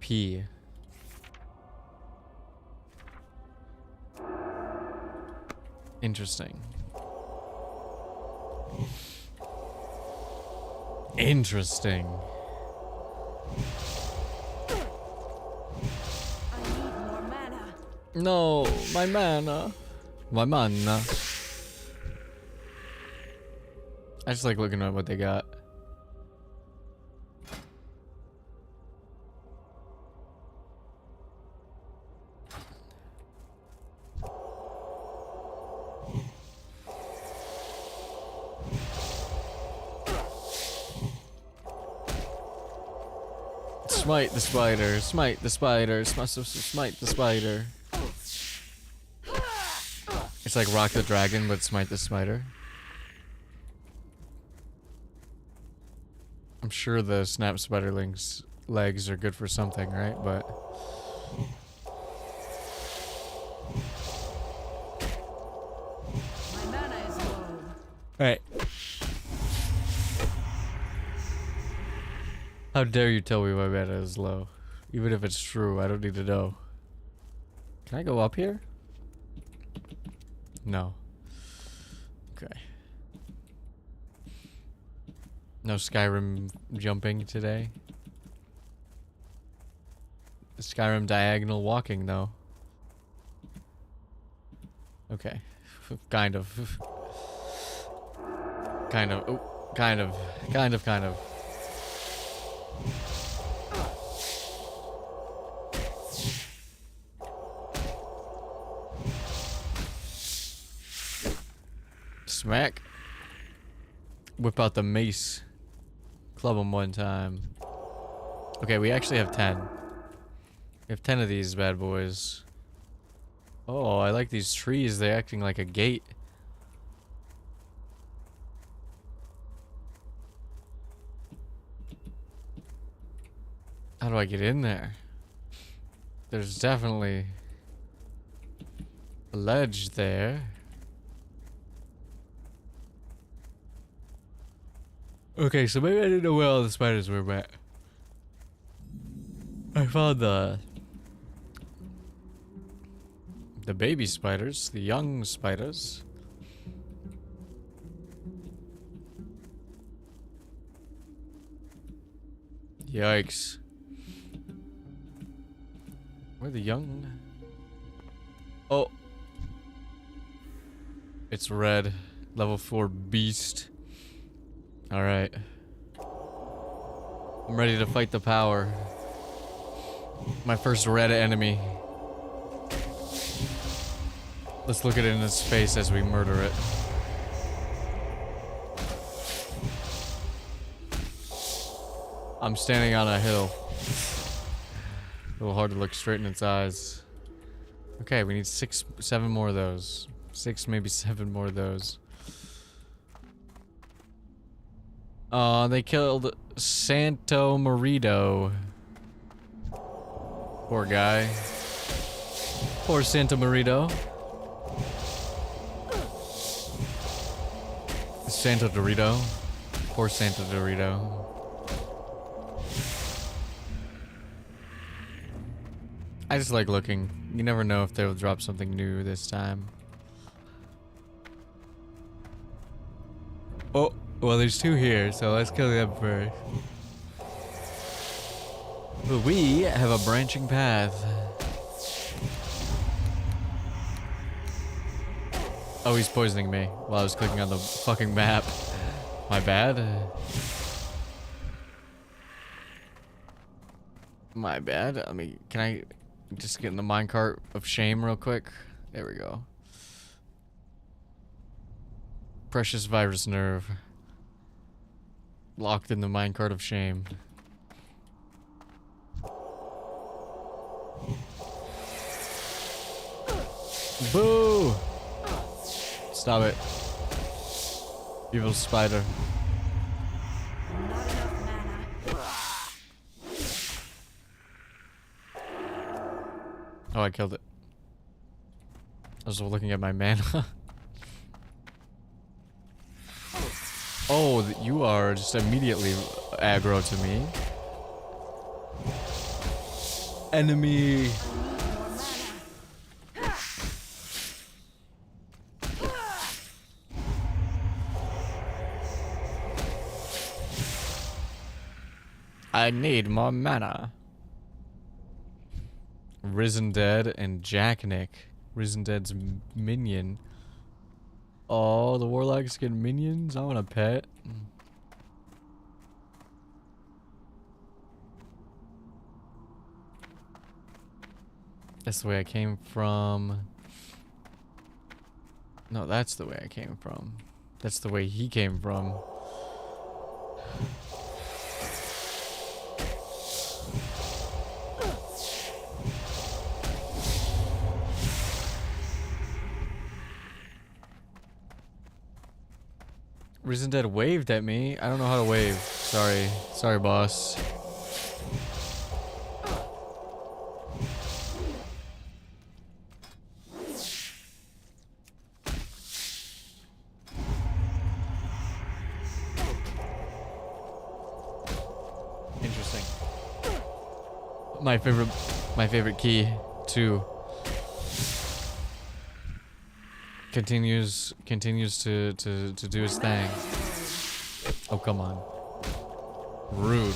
pee? Interesting. Interesting. I need more mana. No, my mana. My mana. I just like looking at what they got. Smite the spider, smite the spider, smite the spider. It's like Rock the Dragon, but smite the spider. I'm sure the snap spiderling's legs are good for something, right? But My mana is low. alright. How dare you tell me my mana is low? Even if it's true, I don't need to know. Can I go up here? No. Okay. No Skyrim jumping today. Skyrim diagonal walking though. Okay. Kind of. Kind of. Oh, kind of. Kind of. Smack. Whip out the mace. Club him one time. Okay, we actually have 10. We have 10 of these bad boys. Oh, I like these trees. They're acting like a gate. How do I get in there? There's definitely a ledge there. Okay, so maybe I didn't know where all the spiders were, but I found the baby spiders, the young spiders. Yikes. Where the young? Oh. It's red. Level 4 beast. Alright. I'm ready to fight the power. My first red enemy. Let's look at it in its face as we murder it. I'm standing on a hill. A little hard to look straight in its eyes. Okay, we need 7 more of those. 6, maybe 7 more of those. They killed Santo Marito. Poor guy. Poor Santo Marito. Santo Dorito. Poor Santo Dorito. I just like looking. You never know if they'll drop something new this time. Oh, well, there's 2 here, so let's kill them first. We have a branching path. Oh, he's poisoning me while I was clicking on the fucking map. My bad. My bad. I mean, can I just get in the minecart of shame real quick? There we go. Precious virus nerve. Locked in the minecart of shame. Boo! Stop it. Evil spider. Oh, I killed it. I was looking at my mana. Oh, you are just immediately aggro to me. Enemy. I need more mana. Risen Dead and Jack Nick. Risen Dead's minion. Oh, the warlocks get minions? I want a pet. That's the way I came from. No, that's the way I came from. That's the way he came from. Risen Dead waved at me. I don't know how to wave. Sorry. Sorry, boss. Interesting. My favorite key too. Continues to do his thing. Oh, come on. Rude.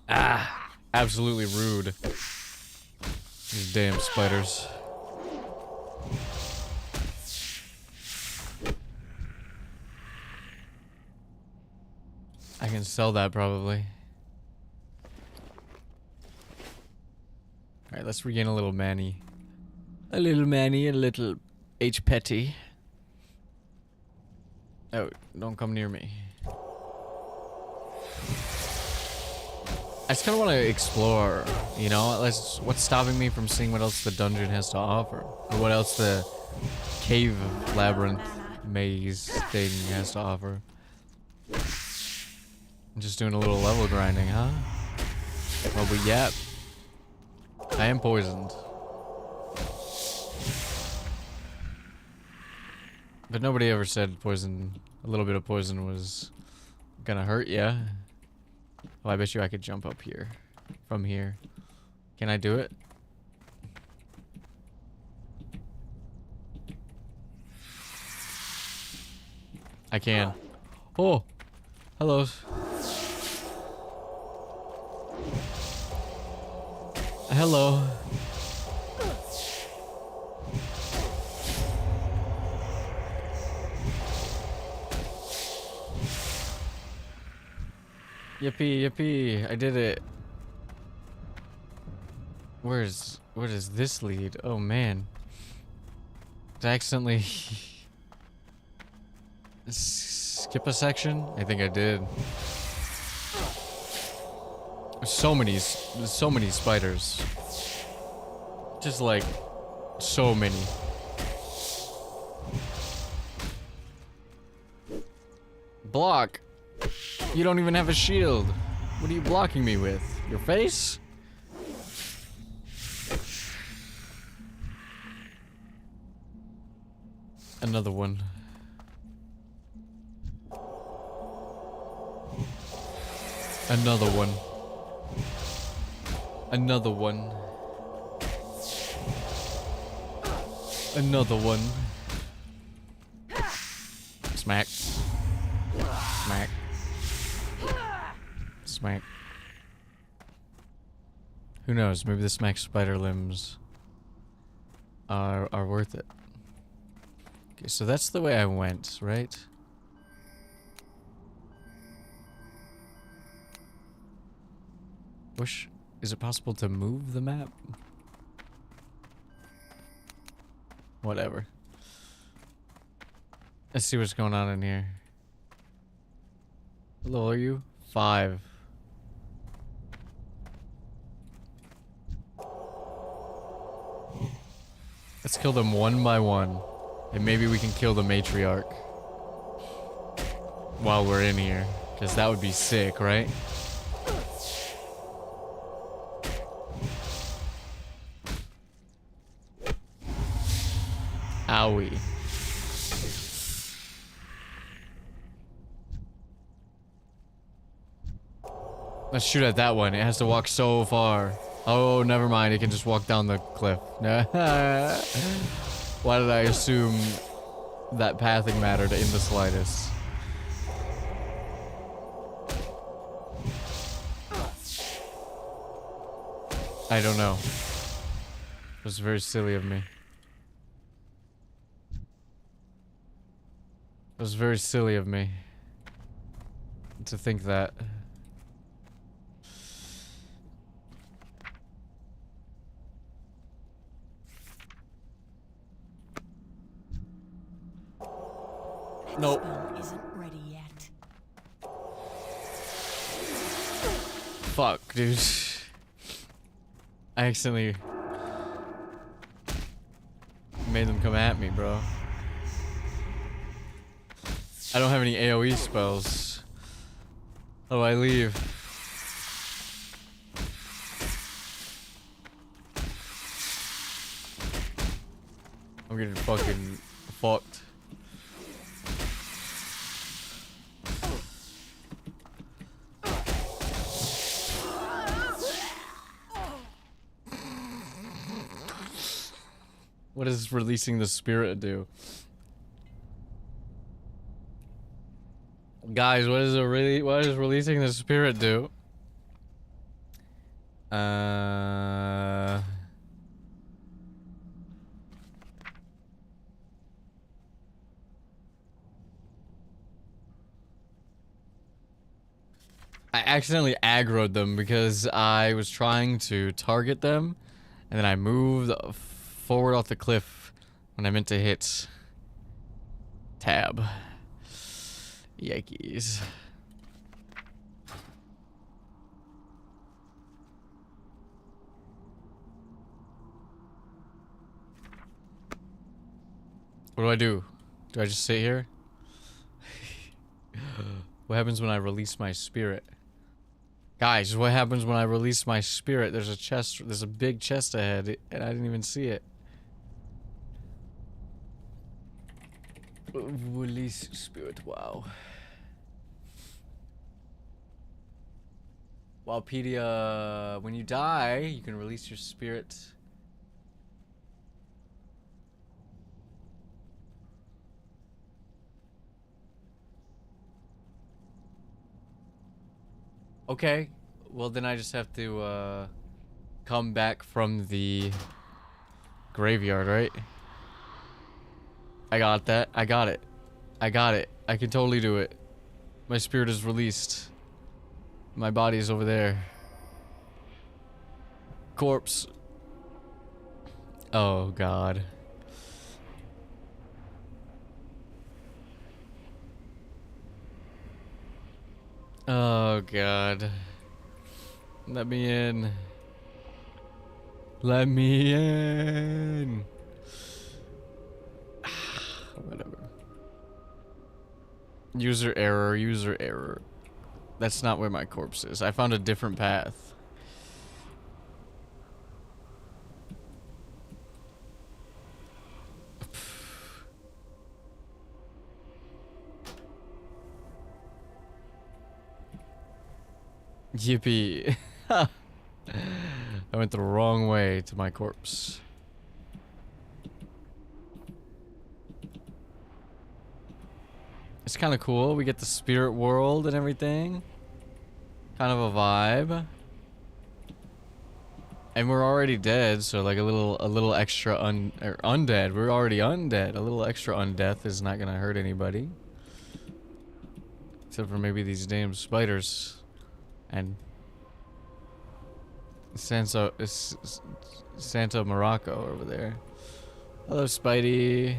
Ah, absolutely rude. These damn spiders. I can sell that probably. Alright, let's regain a little manny. A little manny, a little H petty. Oh, don't come near me. I just kind of want to explore, you know? What's stopping me from seeing what else the dungeon has to offer? Or what else the cave labyrinth maze thing has to offer. I'm just doing a little level grinding, huh? Well, but yeah, I am poisoned. But nobody ever said poison, a little bit of poison was gonna hurt ya. Oh, I bet you I could jump up here. From here. Can I do it? I can. Oh! Hello. Hello. Yippee, yippee, I did it. Where does this lead? Oh man. Did I accidentally skip a section? I think I did. There's so many spiders. Just like, so many. Block! You don't even have a shield. What are you blocking me with? Your face? Another one. Another one. Another one. Another one. Smack. Smack. Smack. Who knows? Maybe the smack spider limbs are worth it. Okay, so that's the way I went, right? Is it possible to move the map? Whatever. Let's see what's going on in here. Hello, are you? 5. Let's kill them one by one. And maybe we can kill the matriarch while we're in here. Because that would be sick, right? Owie. Let's shoot at that one. It has to walk so far. Oh, never mind. It can just walk down the cliff. Why did I assume that pathing mattered in the slightest? I don't know. It was very silly of me. It was very silly of me to think that. Nope. Isn't ready yet. Fuck, dude. I accidentally made them come at me, bro. I don't have any AoE spells. How do I leave? I'm getting fucking fucked. What does releasing the spirit do? Guys, what does releasing the spirit do? I accidentally aggroed them because I was trying to target them and then I moved forward off the cliff when I meant to hit tab. Yikes. What do I do? Do I just sit here? What happens when I release my spirit? Guys, what happens when I release my spirit? There's a chest, there's a big chest ahead, and I didn't even see it. Release spirit, wow. Wowpedia, when you die, you can release your spirit. Okay, well then I just have to come back from the graveyard, right? I got that. I got it. I got it. I can totally do it. My spirit is released. My body is over there. Corpse. Oh god. Oh god. Let me in. Let me in. Whatever. User error, user error. That's not where my corpse is. I found a different path. Yippee. I went the wrong way to my corpse. It's kind of cool. We get the spirit world and everything. Kind of a vibe. And we're already dead, so like a little extra undead. We're already undead. A little extra undeath is not gonna hurt anybody. Except for maybe these damn spiders. And Santa Morocco over there. Hello, Spidey.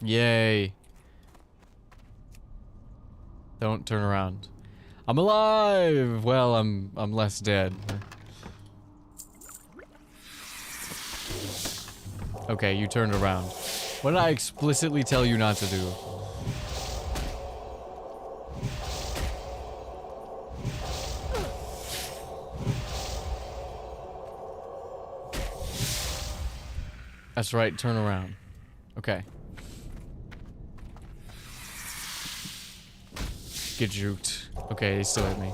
Yay. Don't turn around. I'm alive! Well, I'm less dead. Okay, you turned around. What did I explicitly tell you not to do? That's right, turn around. Okay. Get juked. Okay, he still hit me.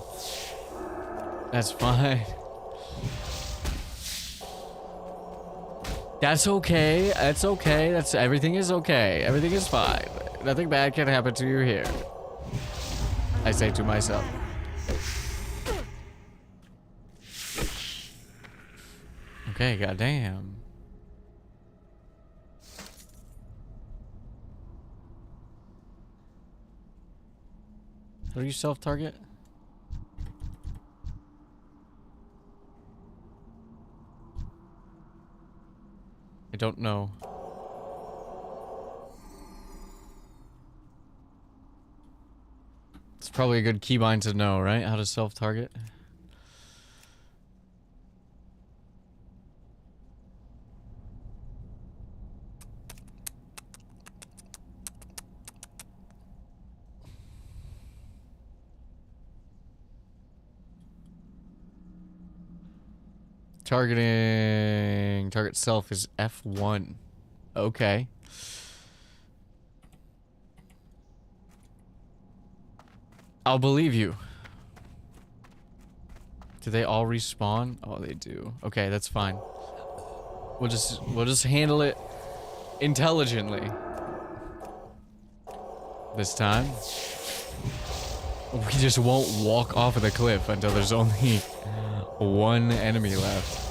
That's fine. That's okay. That's okay. That's everything is okay. Everything is fine. Nothing bad can happen to you here. I say to myself. Okay, goddamn. How do you self-target? I don't know. It's probably a good keybind to know, right? How to self-target. Targeting target self is F1. Okay. I'll believe you. Do they all respawn? Oh, they do. Okay, that's fine. We'll just handle it intelligently. This time. We just won't walk off of the cliff until there's only one enemy left.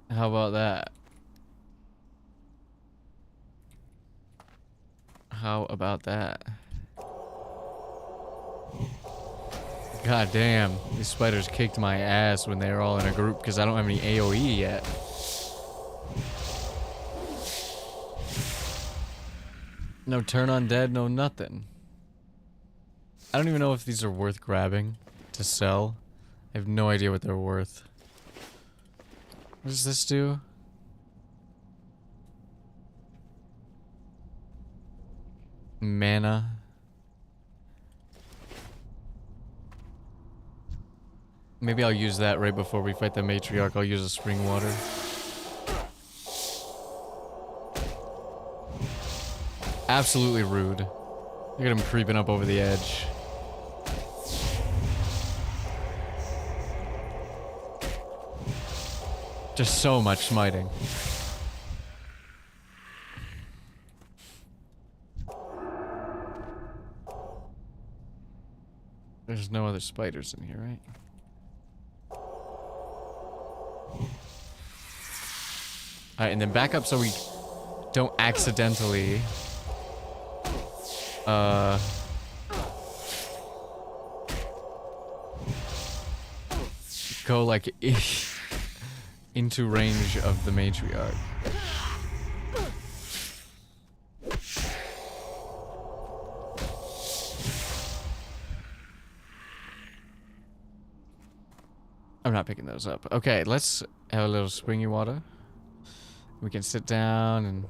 How about that? How about that? God damn, these spiders kicked my ass when they were all in a group because I don't have any AoE yet. No turn on dead, no nothing. I don't even know if these are worth grabbing to sell. I have no idea what they're worth. What does this do? Mana. Maybe I'll use that right before we fight the matriarch. I'll use a spring water. Absolutely rude. Look at him creeping up over the edge. Just so much smiting. There's no other spiders in here, right? Alright, and then back up so we don't accidentally go like into range of the matriarch. I'm not picking those up. Okay, let's have a little springy water. We can sit down and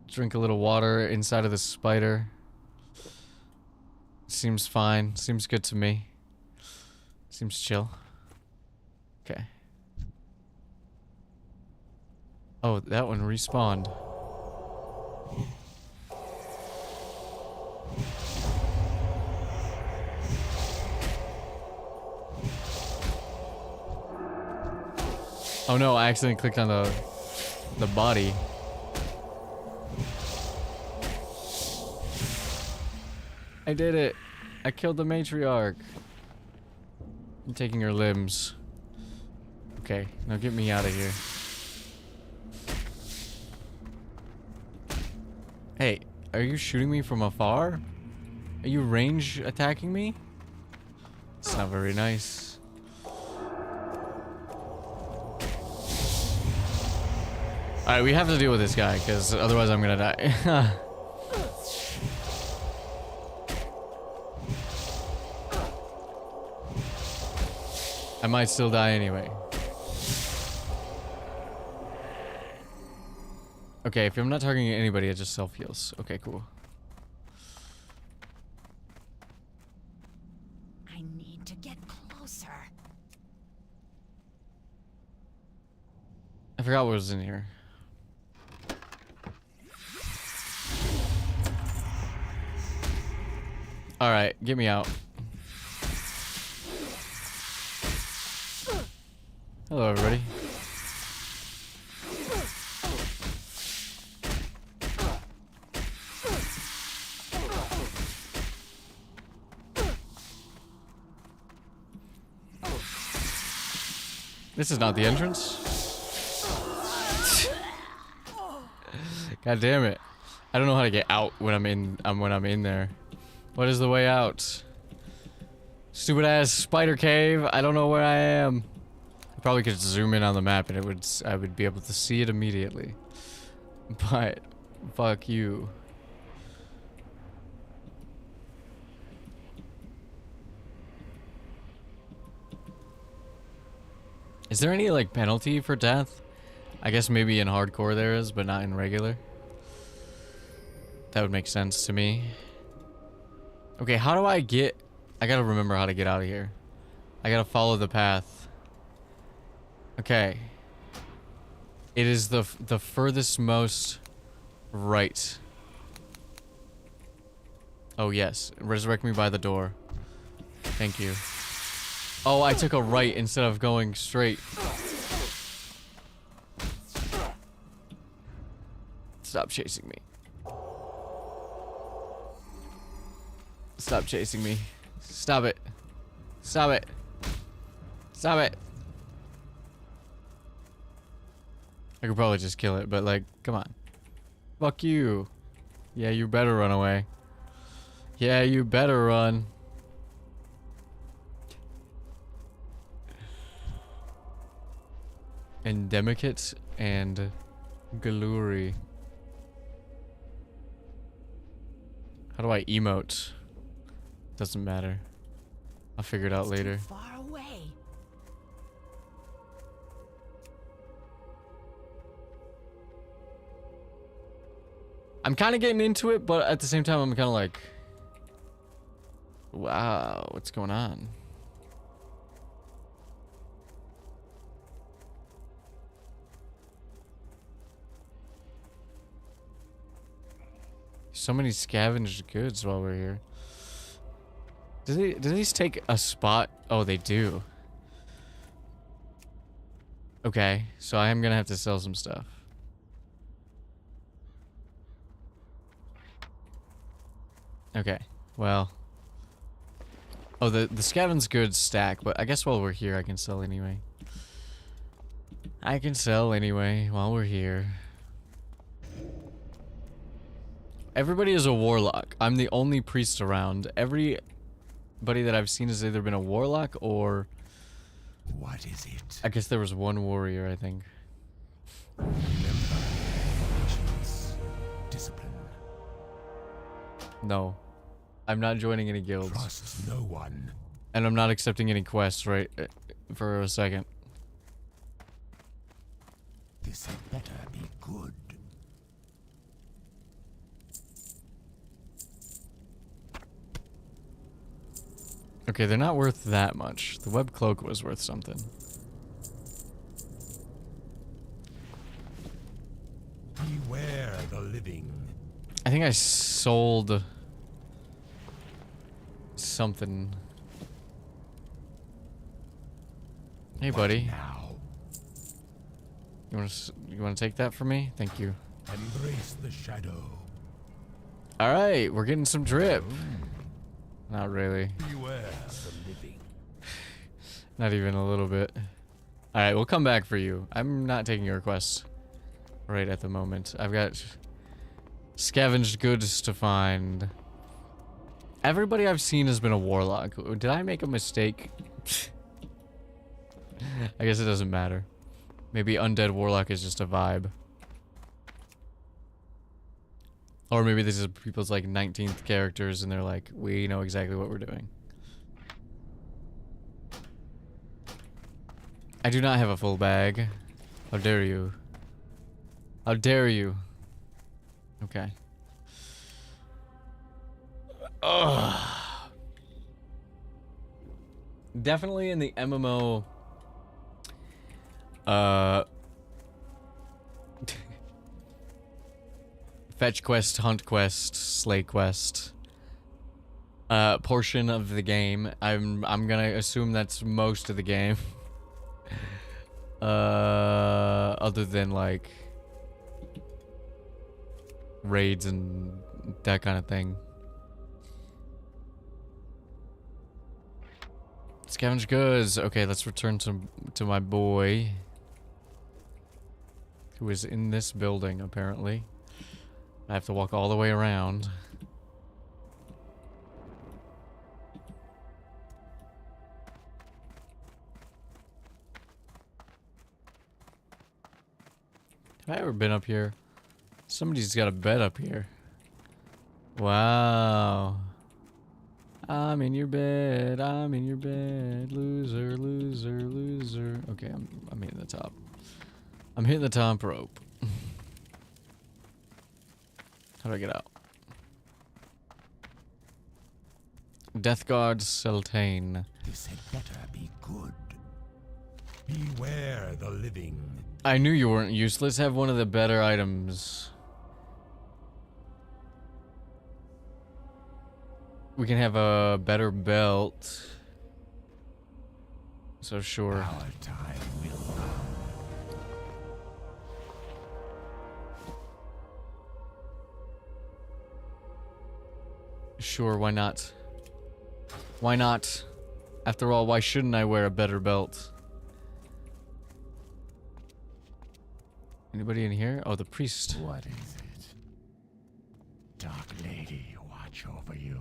drink a little water inside of the spider. Seems fine. Seems good to me. Seems chill. Okay. Oh, that one respawned. Oh no, I accidentally clicked on the body. I did it. I killed the matriarch. I'm taking her limbs. Okay, now get me out of here. Hey, are you shooting me from afar? Are you range attacking me? It's not very nice. Alright, we have to deal with this guy, because otherwise I'm gonna die. I might still die anyway. Okay, if I'm not targeting anybody, it just self-heals. Okay, cool. I need to get closer. I forgot what was in here. Alright, get me out. Hello, everybody. This is not the entrance. God damn it. I don't know how to get out when I'm in there. What is the way out? Stupid ass spider cave. I don't know where I am. I probably could zoom in on the map and I would be able to see it immediately. But fuck you. Is there any like penalty for death? I guess maybe in hardcore there is, but not in regular. That would make sense to me. Okay, how do I get... I gotta remember how to get out of here. I gotta follow the path. Okay. It is the furthest most right. Oh, yes. Resurrect me by the door. Thank you. Oh, I took a right instead of going straight. Stop chasing me. Stop chasing me. Stop it. Stop it. Stop it. I could probably just kill it, but like, come on. Fuck you. Yeah, you better run away. Yeah, you better run. Endemicate and Galuri. How do I emote? Doesn't matter. I'll figure it out later. Too far away. I'm kind of getting into it, but at the same time, I'm kind of like, wow, what's going on? So many scavenged goods while we're here. Do these take a spot? Oh, they do. Okay, so I am gonna have to sell some stuff. Okay, well. Oh, the scavenged goods stack, but I guess while we're here, I can sell anyway. I can sell anyway while we're here. Everybody is a warlock. I'm the only priest around. Everybody that I've seen has either been a warlock or... What is it? I guess there was one warrior, I think. Remember, patience, discipline. No. I'm not joining any guilds. Trust no one. And I'm not accepting any quests right for a second. This had better be good. Okay, they're not worth that much. The web cloak was worth something. Beware the living. I think I sold something. Hey, buddy. Now, You want to take that from me? Thank you. embrace the shadow. All right, we're getting some drip. Not really. Beware the living. Not even a little bit. All right, we'll come back for you. I'm not taking your requests right at the moment. I've got scavenged goods to find. Everybody I've seen has been a warlock. Did I make a mistake? I guess it doesn't matter. Maybe undead warlock is just a vibe. Or maybe this is people's like 19th characters and they're like, we know exactly what we're doing. I do not have a full bag. How dare you? How dare you? Okay. Ugh. Definitely in the MMO fetch quest, hunt quest, slay quest portion of the game. I'm gonna assume that's most of the game. Other than like raids and that kind of thing. Scavenge goods. Okay, let's return to my boy, who is in this building apparently. I have to walk all the way around. Have I ever been up here? Somebody's got a bed up here. Wow. I'm in your bed. I'm in your bed. Loser, loser, loser. Okay, I'm hitting the top. I'm hitting the top rope. How do I get out? Death Guard Sultane. This had better be good. Beware the living. I knew you weren't useless. Have one of the better items. We can have a better belt. So sure. Our time will come. Sure, why not? Why not? After all, why shouldn't I wear a better belt? Anybody in here? Oh, the priest. What is it? Dark Lady, watch over you.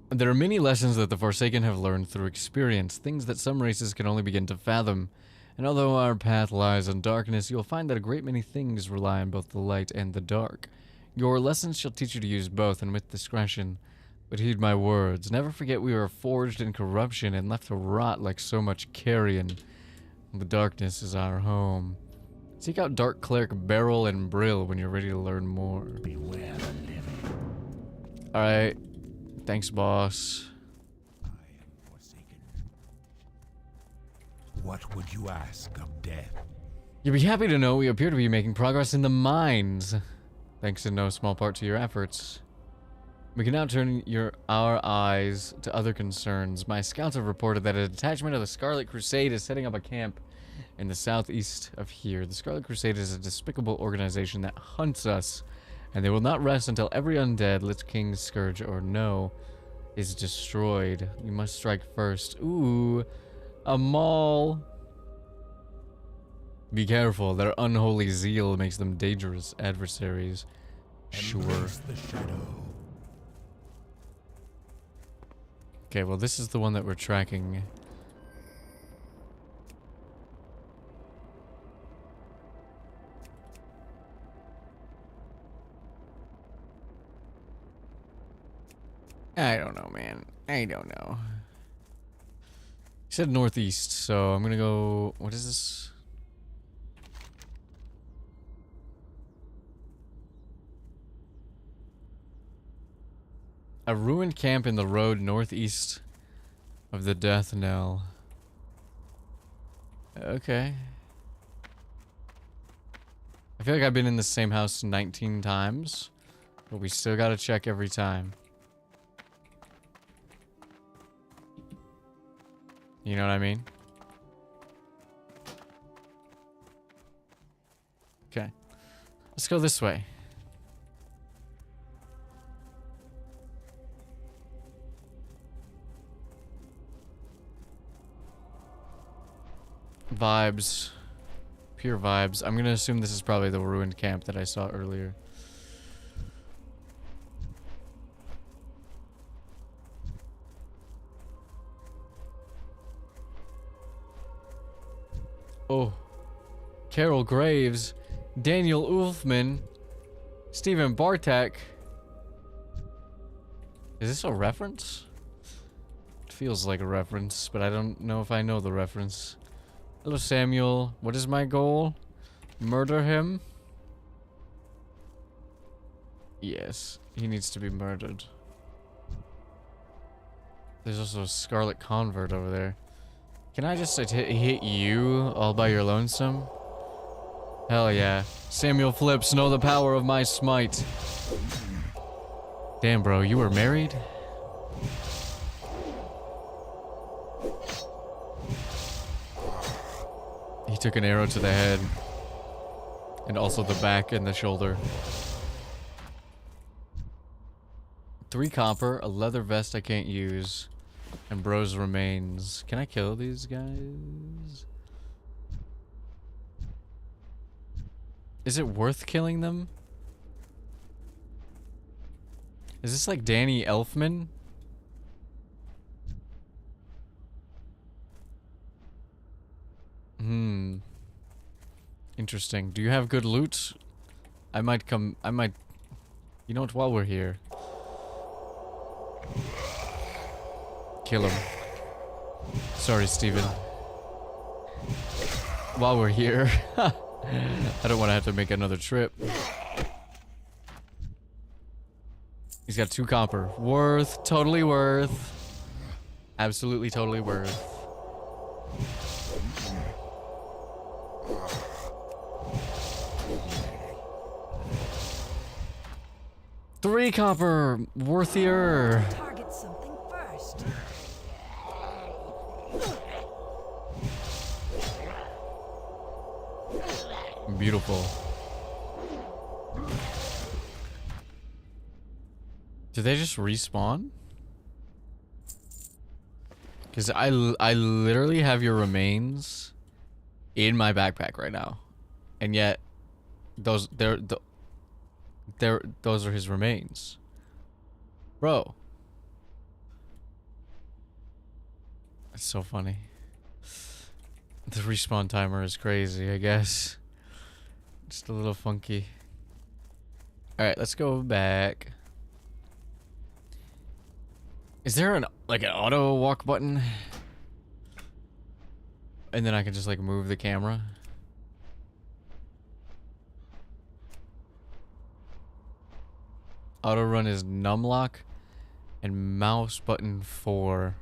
There are many lessons that the Forsaken have learned through experience, things that some races can only begin to fathom. And although our path lies in darkness, you'll find that a great many things rely on both the light and the dark. Your lessons shall teach you to use both, and with discretion. But heed my words. Never forget we were forged in corruption and left to rot like so much carrion. The darkness is our home. Seek out Dark Cleric Beryl and Brill when you're ready to learn more. Beware the living. Alright. Thanks, boss. I am forsaken. What would you ask of death? You'll be happy to know we appear to be making progress in the mines. Thanks in no small part to your efforts. We can now turn our eyes to other concerns. My scouts have reported that a detachment of the Scarlet Crusade is setting up a camp in the southeast of here. The Scarlet Crusade is a despicable organization that hunts us, and they will not rest until every undead, Lich King, Scourge, or no, is destroyed. We must strike first. Ooh, a mall. Be careful, their unholy zeal makes them dangerous adversaries. Sure. Embrace the shadow. Okay, well this is the one that we're tracking. I don't know, man. I don't know. He said northeast, so I'm gonna go... What is this? A ruined camp in the road northeast of the Death Knell. Okay. I feel like I've been in the same house 19 times, but we still gotta check every time. You know what I mean? Okay. Let's go this way. Vibes. Pure vibes. I'm gonna assume this is probably the ruined camp that I saw earlier. Oh. Carol Graves. Daniel Ulfman. Stephen Bartek. Is this a reference? It feels like a reference, but I don't know if I know the reference. Hello, Samuel. What is my goal? Murder him? Yes, he needs to be murdered. There's also a Scarlet Convert over there. Can I just hit you all by your lonesome? Hell yeah. Samuel Flips, know the power of my smite. Damn, bro, you were married? He took an arrow to the head. And also the back and the shoulder. 3 copper, a leather vest I can't use, and bro's remains. Can I kill these guys? Is it worth killing them? Is this like Danny Elfman? Interesting. Do you have good loot? I might... You know what, while we're here. Kill him. Sorry, Steven. While we're here. I don't want to have to make another trip. He's got 2 copper. Worth. Totally worth. Absolutely totally worth. Three copper. Worthier. Target something first. Beautiful. Do they just respawn? Because I literally have your remains in my backpack right now, and yet those are his remains, bro. That's so funny. The respawn timer is crazy, I guess. Just a little funky. Alright, let's go back. Is there an auto walk button? And then I can just like move the camera? Auto run is numlock and mouse button 4.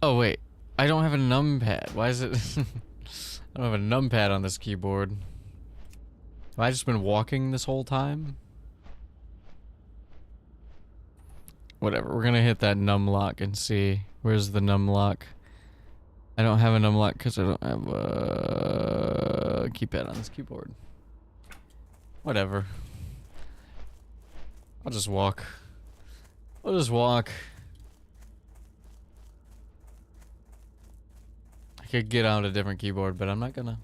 Oh wait, I don't have a numpad. Why is it? I don't have a numpad on this keyboard. Have I just been walking this whole time? Whatever, we're gonna hit that numlock and see. Where's the numlock? I don't have a numlock because I don't have a keypad on this keyboard. Whatever. I'll just walk. I'll just walk. I could get on a different keyboard, but I'm not gonna.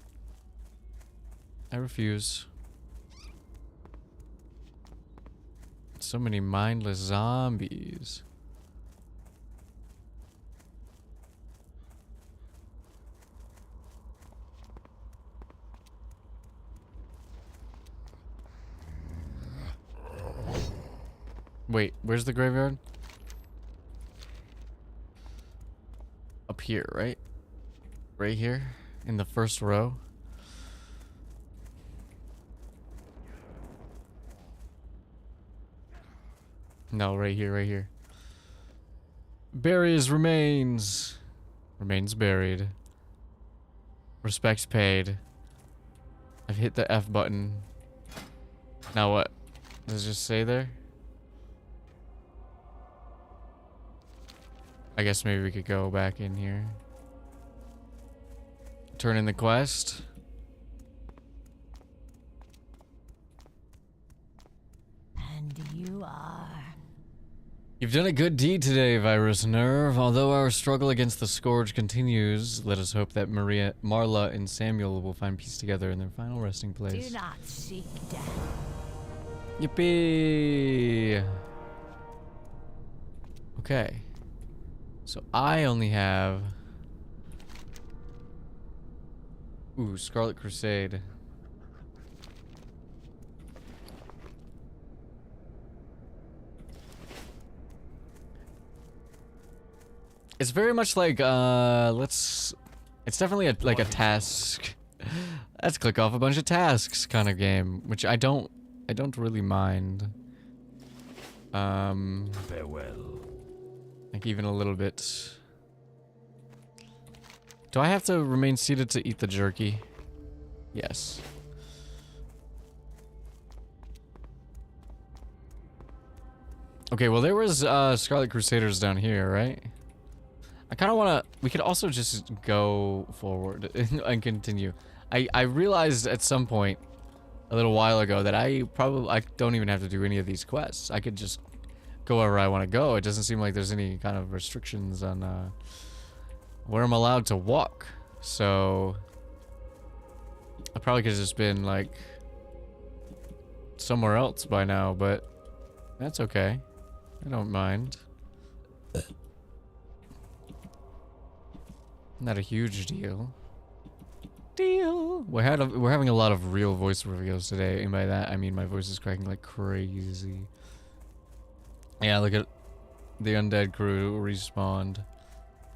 I refuse. So many mindless zombies. Wait, where's the graveyard? Up here, right? Right here? In the first row? No, right here, right here. Bury his remains. Remains buried. Respects paid. I've hit the F button. Now what? Does it just say there? I guess maybe we could go back in here. Turn in the quest. And you are. You've done a good deed today, Virus Nerve. Although our struggle against the Scourge continues, let us hope that Marla and Samuel will find peace together in their final resting place. Do not seek death. Yippee! Okay. So I only have... Ooh, Scarlet Crusade. It's very much like, it's definitely like a task. Let's click off a bunch of tasks kind of game, which I don't really mind. Farewell. Like even a little bit. Do I have to remain seated to eat the jerky? Yes. Okay, well there was Scarlet Crusaders down here, right? I kind of want to... We could also just go forward and continue. I realized at some point a little while ago that I don't even have to do any of these quests. I could just go wherever I want to go. It doesn't seem like there's any kind of restrictions on where I'm allowed to walk. So I probably could have just been like somewhere else by now, but that's okay. I don't mind. Not a huge deal. We're having a lot of real voice reveals today, and by that I mean my voice is cracking like crazy. Yeah, look at the undead crew respawned.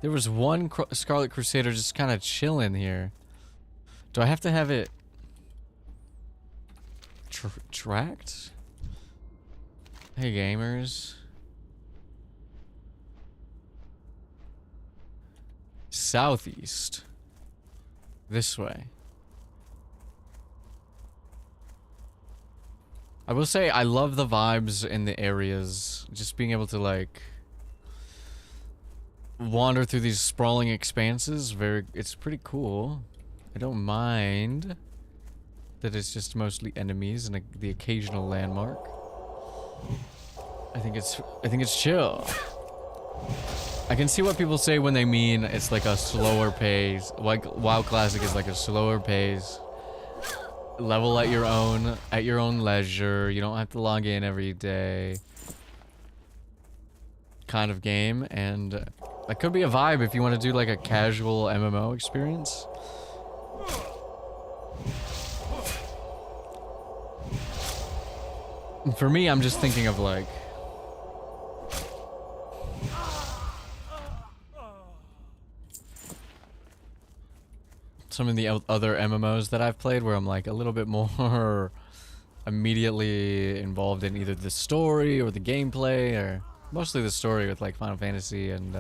There was one Scarlet Crusader just kind of chilling here. Do I have to have it tracked? Hey gamers. Southeast. This way. I will say I love the vibes in the areas. Just being able to like wander through these sprawling expanses. It's pretty cool. I don't mind that it's just mostly enemies and the occasional landmark. I think it's chill. I can see what people say when they mean it's like a slower pace. Like WoW Classic is like a slower pace. Level at your own leisure. You don't have to log in every day. Kind of game, and that could be a vibe if you want to do like a casual MMO experience. For me, I'm just thinking of like some of the other MMOs that I've played where I'm like a little bit more immediately involved in either the story or the gameplay, or mostly the story with like Final Fantasy and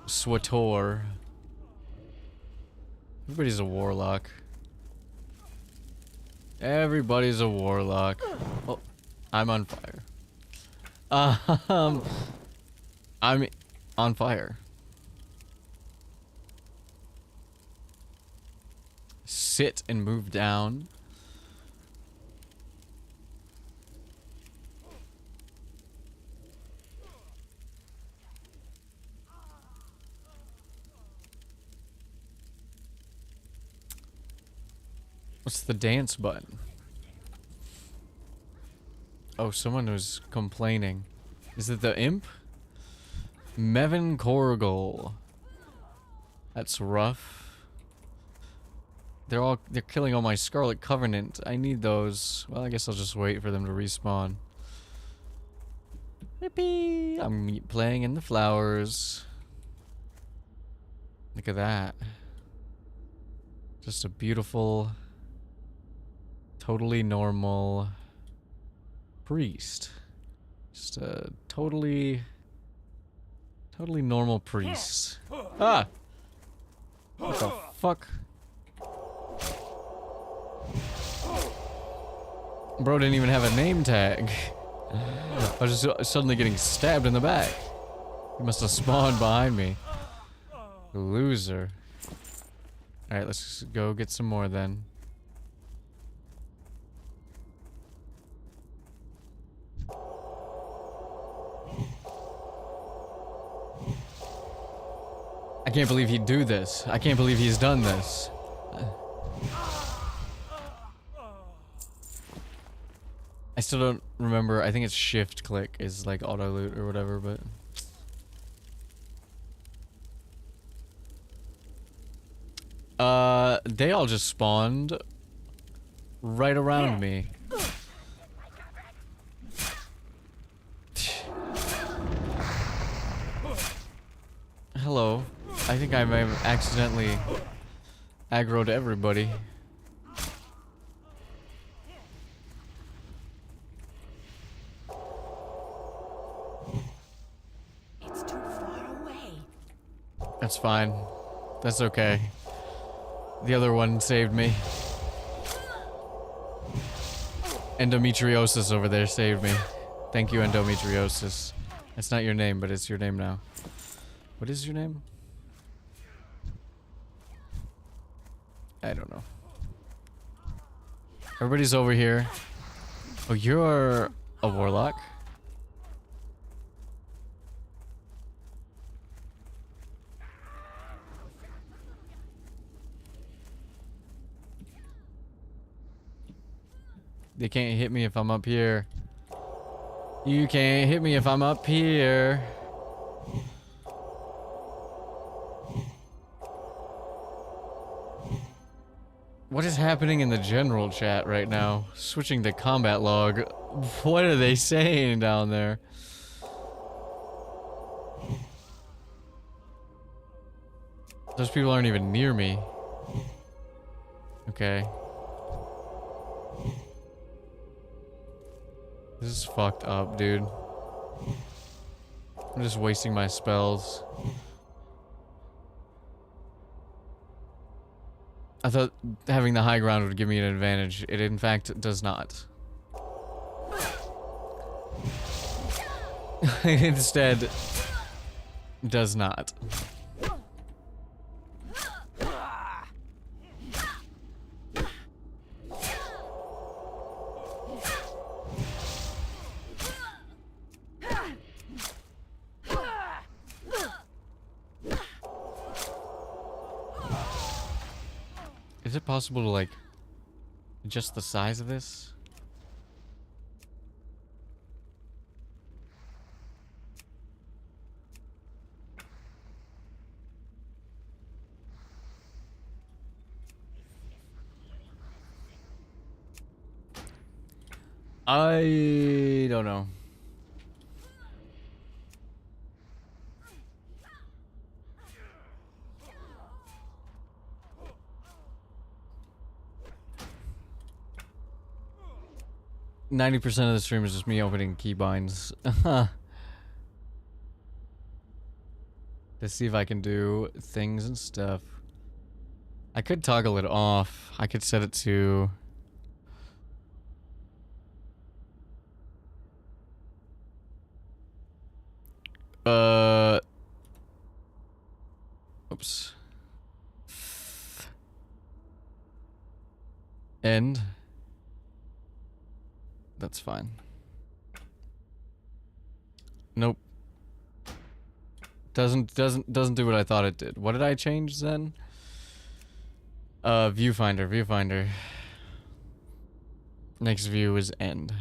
SWTOR. Everybody's a warlock. Everybody's a warlock. Oh, I'm on fire. I'm on fire. Sit and move down. What's the dance button? Oh, someone was complaining. Is it the imp? Mevin Korgol. That's rough. They're killing all my Scarlet Covenant. I need those. Well, I guess I'll just wait for them to respawn. Yippee! I'm playing in the flowers. Look at that. Just a beautiful, totally normal priest. Just a totally normal priest. Ah! What the fuck? Bro didn't even have a name tag. I was just suddenly getting stabbed in the back. He must have spawned behind me. Loser. Alright, let's go get some more then. I can't believe he'd do this. I can't believe he's done this. I still don't remember. I think it's shift click is like auto loot or whatever, but they all just spawned right around me. Hello. I think I may have accidentally aggroed everybody. It's too far away. That's fine. That's okay. The other one saved me. Endometriosis over there saved me. Thank you, Endometriosis. It's not your name, but it's your name now. What is your name? I don't know. Everybody's over here. Oh, you're a warlock? They can't hit me if I'm up here. You can't hit me if I'm up here. What is happening in the general chat right now? Switching to combat log. What are they saying down there? Those people aren't even near me. Okay. This is fucked up, dude. I'm just wasting my spells. I thought having the high ground would give me an advantage. It in fact does not. It instead does not. Is it possible to like adjust the size of this? I don't know. $90% of the stream is just me opening keybinds. To see if I can do things and stuff. I could toggle it off. I could set it to... Oops. End. That's fine. Nope. Doesn't do what I thought it did. What did I change then? Viewfinder. Next view is end.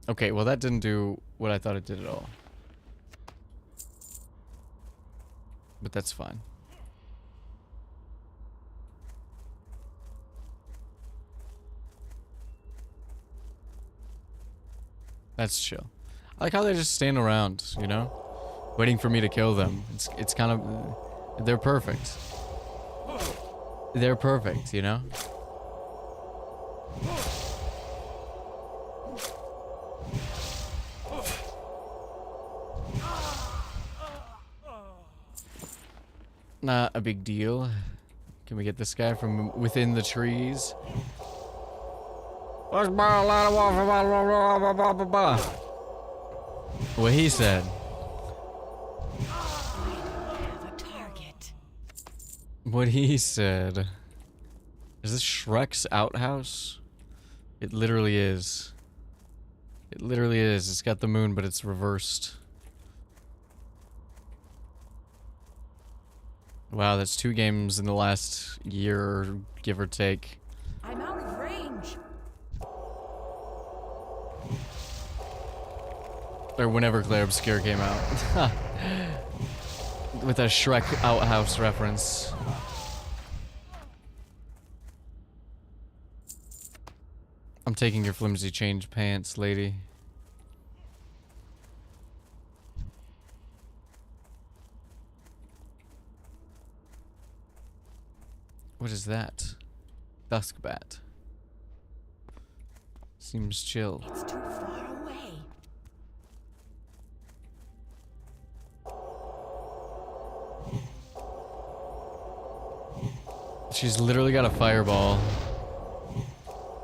Okay, well that didn't do what I thought it did at all. But that's fine. That's chill. I like how they just stand around, you know? Waiting for me to kill them. It's kind of... They're perfect. They're perfect, you know? Not a big deal. Can we get this guy from within the trees? Let's buy a lot of water. What he said. Have a target. What he said. Is this Shrek's outhouse? It literally is. It literally is. It's got the moon, but it's reversed. Wow, that's 2 games in the last year, give or take. I'm out of range. Or whenever Claire Obscure came out. With a Shrek outhouse reference. I'm taking your flimsy change pants, lady. What is that? Duskbat. Seems chill. It's too far away. She's literally got a fireball.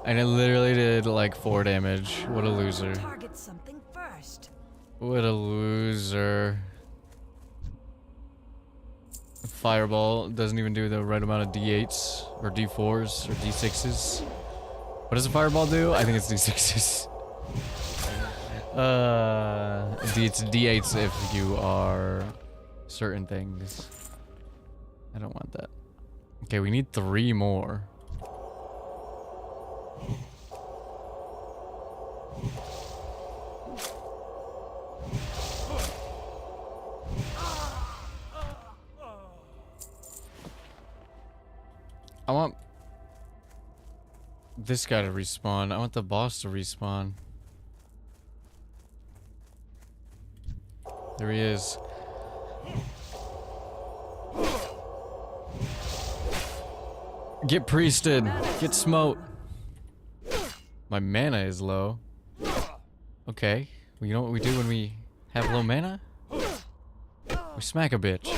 And it literally did like 4 damage. What a loser. Target something first. What a loser. Fireball doesn't even do the right amount of D8s or D4s or D6s. What does a fireball do? I think it's D6s. It's D8s if you are certain things. I don't want that. Okay, we need 3 more. I want this guy to respawn. I want the boss to respawn. There he is. Get priested. Get smote. My mana is low. Okay. Well, you know what we do when we have low mana? We smack a bitch.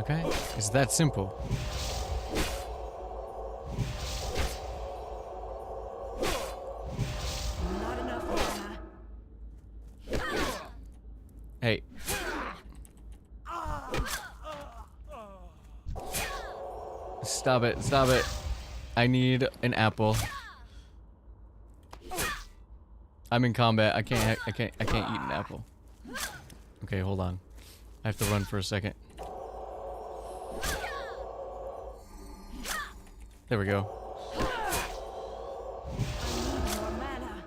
Okay? It's that simple. Not enough mana. Hey. Stop it. Stop it. I need an apple. I'm in combat. I can't eat an apple. Okay, hold on. I have to run for a second. There we go. More mana.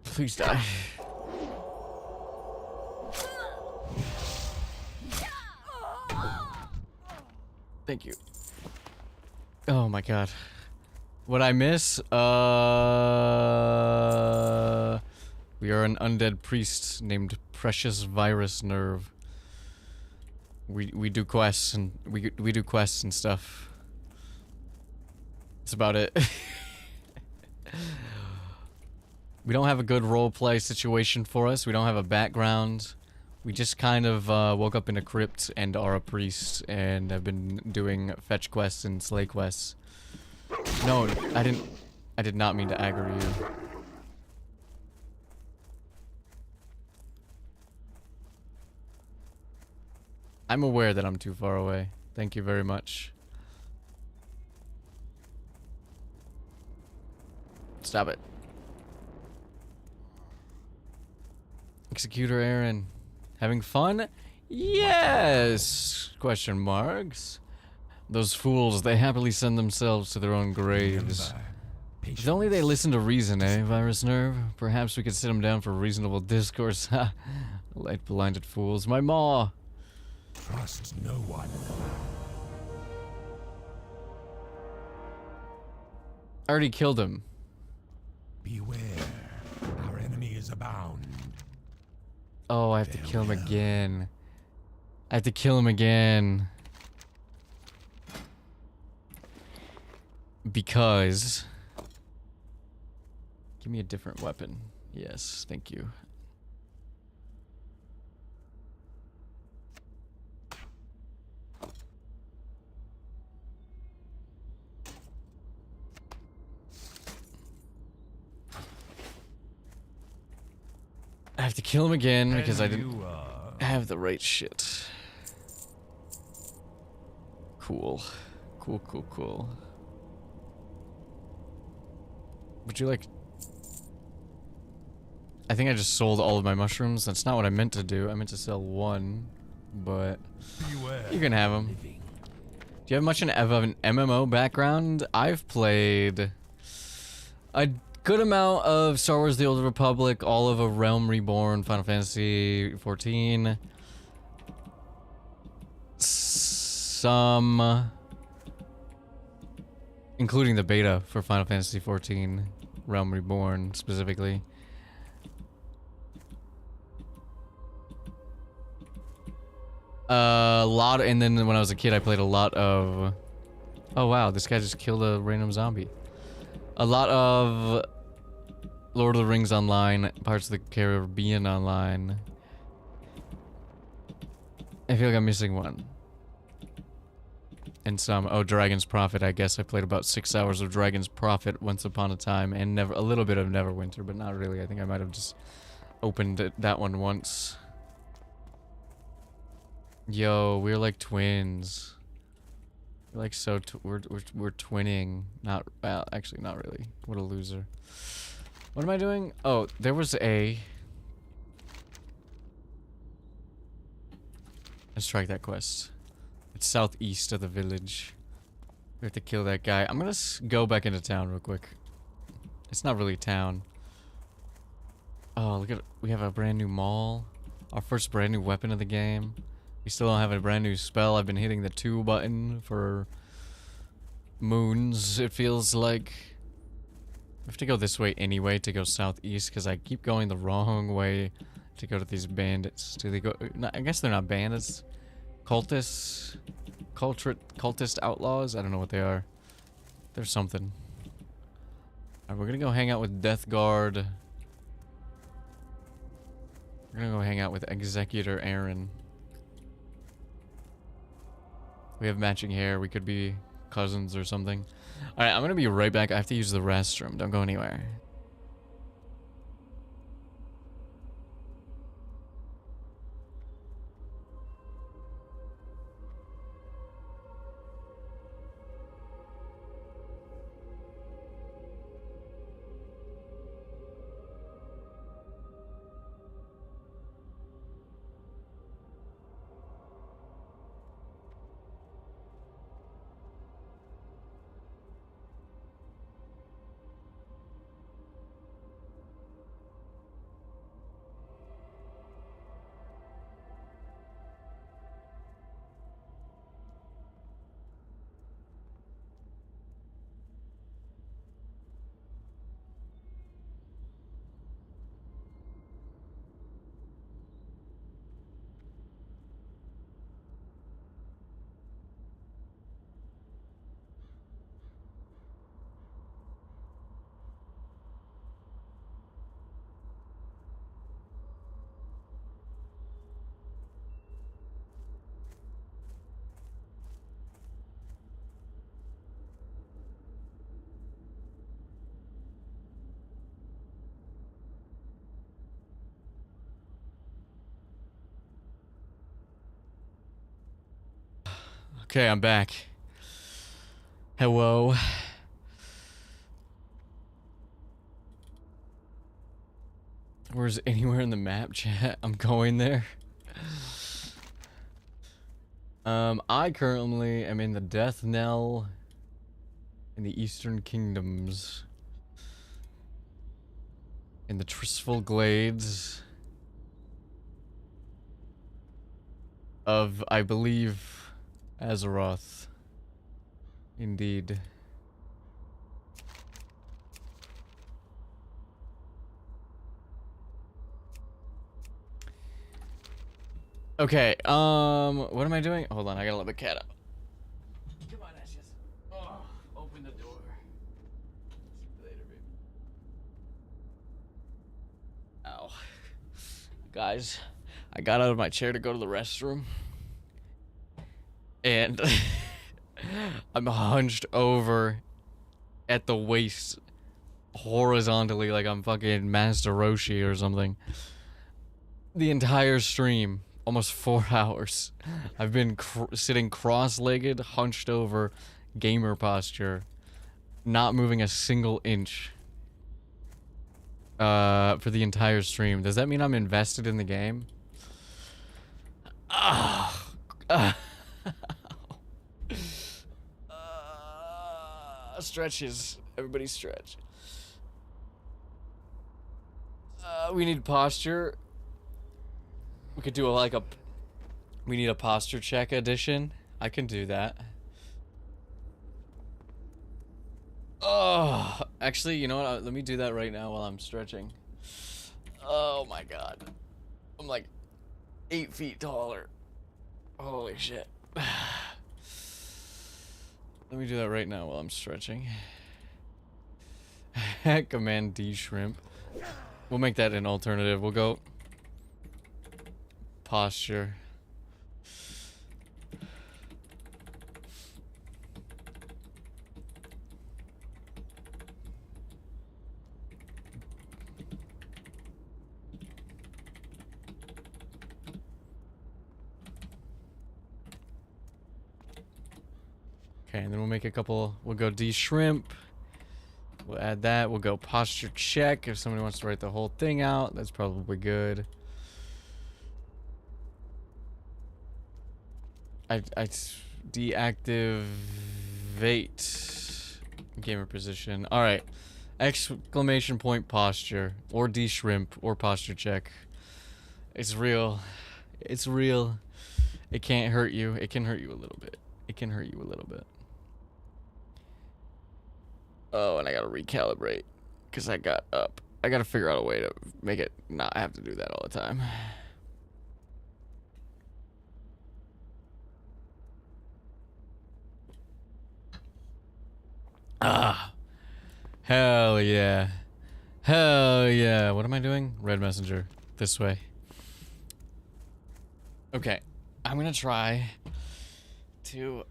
Please die. Thank you. Oh my god. What I miss? We are an undead priest named Precious Virus Nerve. We do quests and we do quests and stuff. That's about it. We don't have a good roleplay situation for us. We don't have a background. We just kind of woke up in a crypt and are a priest and have been doing fetch quests and slay quests. No, I did not mean to aggro you. I'm aware that I'm too far away. Thank you very much. Stop it. Executor Aaron. Having fun? Yes! Question marks. Those fools, they happily send themselves to their own graves. If only they listen to reason, eh, Virus Nerve? Perhaps we could sit them down for reasonable discourse. Ha! Light-blinded fools. My maw! Trust no one. I already killed him. Beware. Our enemy is abound. Oh, I have to kill him again. I have to kill him again. Because... Give me a different weapon. Yes, thank you. I have to kill him again because I didn't have the right shit. Cool. Cool, cool, cool. Would you like... I think I just sold all of my mushrooms. That's not what I meant to do. I meant to sell one, but you can have them. Do you have much of an MMO background? I've played a good amount of Star Wars: The Old Republic, all of A Realm Reborn, Final Fantasy 14. Some... including the beta for Final Fantasy 14, Realm Reborn specifically. A lot, and then when I was a kid, I played a lot of... Oh wow, this guy just killed a random zombie. A lot of Lord of the Rings Online, Parts of the Caribbean Online. I feel like I'm missing one. And some... Oh, Dragon's Prophet, I guess. I played about 6 hours of Dragon's Prophet once upon a time, and a little bit of Neverwinter, but not really. I think I might have just opened that one once. Yo, we're like twins. We're like so... we're twinning. Not... well, actually, not really. What a loser. What am I doing? Oh, there was a... Let's try that quest. It's southeast of the village. We have to kill that guy. I'm gonna go back into town real quick. It's not really town. Oh, look at... we have a brand new mall. Our first brand new weapon of the game. We still don't have a brand new spell. I've been hitting the 2 button for moons, it feels like. We have to go this way anyway to go southeast because I keep going the wrong way to go to these bandits. Do they go... no, I guess they're not bandits. Cultists? Cultist outlaws? I don't know what they are. There's something. Alright, we're gonna go hang out with Death Guard. We're gonna go hang out with Executor Aaron. We have matching hair. We could be cousins or something. Alright, I'm gonna be right back. I have to use the restroom. Don't go anywhere. Okay, I'm back. Hello. Where's anywhere in the map, chat? I'm going there. I currently am in the Death Knell in the Eastern Kingdoms. In the Tristful Glades of, I believe, Azeroth. Indeed. Okay, what am I doing? Hold on, I gotta let the cat out. Come on, Ashes. Oh, open the door. See you later, baby. Ow. Guys, I got out of my chair to go to the restroom. And I'm hunched over at the waist horizontally like I'm fucking Master Roshi or something. The entire stream. Almost 4 hours. I've been sitting cross-legged, hunched over, gamer posture, not moving a single inch for the entire stream. Does that mean I'm invested in the game? Stretches. Everybody stretch. We need posture. We could do we need a posture check edition. I can do that. Oh, actually, you know what? Let me do that right now while I'm stretching. Oh my god. I'm like 8 feet taller. Holy shit. Let me do that right now while I'm stretching. Command D shrimp. We'll make that an alternative. We'll go posture. Okay, and then we'll make a couple. We'll go D shrimp. We'll add that. We'll go posture check. If somebody wants to write the whole thing out, that's probably good. I deactivate gamer position. All right, exclamation point posture or D shrimp or posture check. It's real. It's real. It can't hurt you. It can hurt you a little bit. It can hurt you a little bit. Oh, and I gotta recalibrate because I got up. I gotta figure out a way to make it not have to do that all the time. Ah, hell yeah. Hell yeah. What am I doing? Red messenger. This way. Okay. I'm gonna try to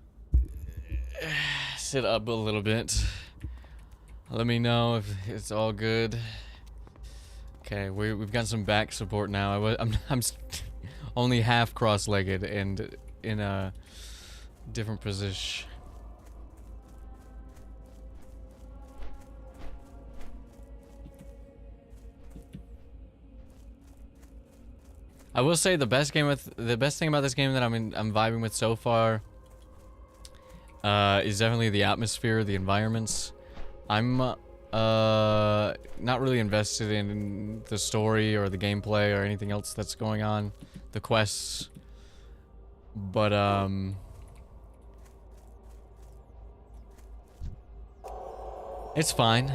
sit up a little bit. Let me know if it's all good. Okay, we've got some back support now. I'm only half cross-legged and in a different position. I will say the best thing about this game that I'm vibing with so far is definitely the atmosphere, the environments. I'm not really invested in the story or the gameplay or anything else that's going on, the quests, but it's fine.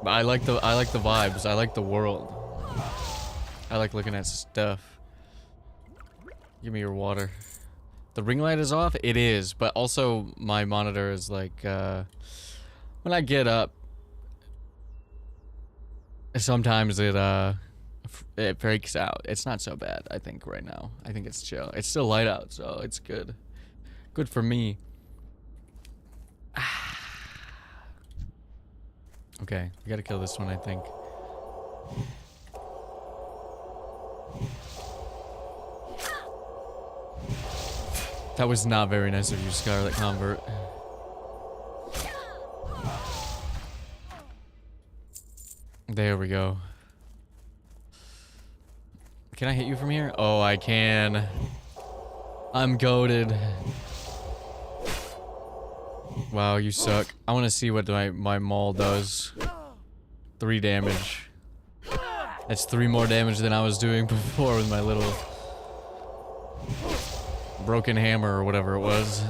But I like the vibes. I like the world. I like looking at stuff. Give me your water. The ring light is off? It is, but also my monitor is like, when I get up, sometimes it breaks out. It's not so bad, I think, right now. I think it's chill. It's still light out, so it's good. Good for me. Okay, we gotta kill this one, I think. That was not very nice of you, Scarlet Convert. There we go. Can I hit you from here? Oh, I can. I'm goated. Wow, you suck. I want to see what my maul does. 3 damage. That's 3 more damage than I was doing before with my little broken hammer or whatever it was.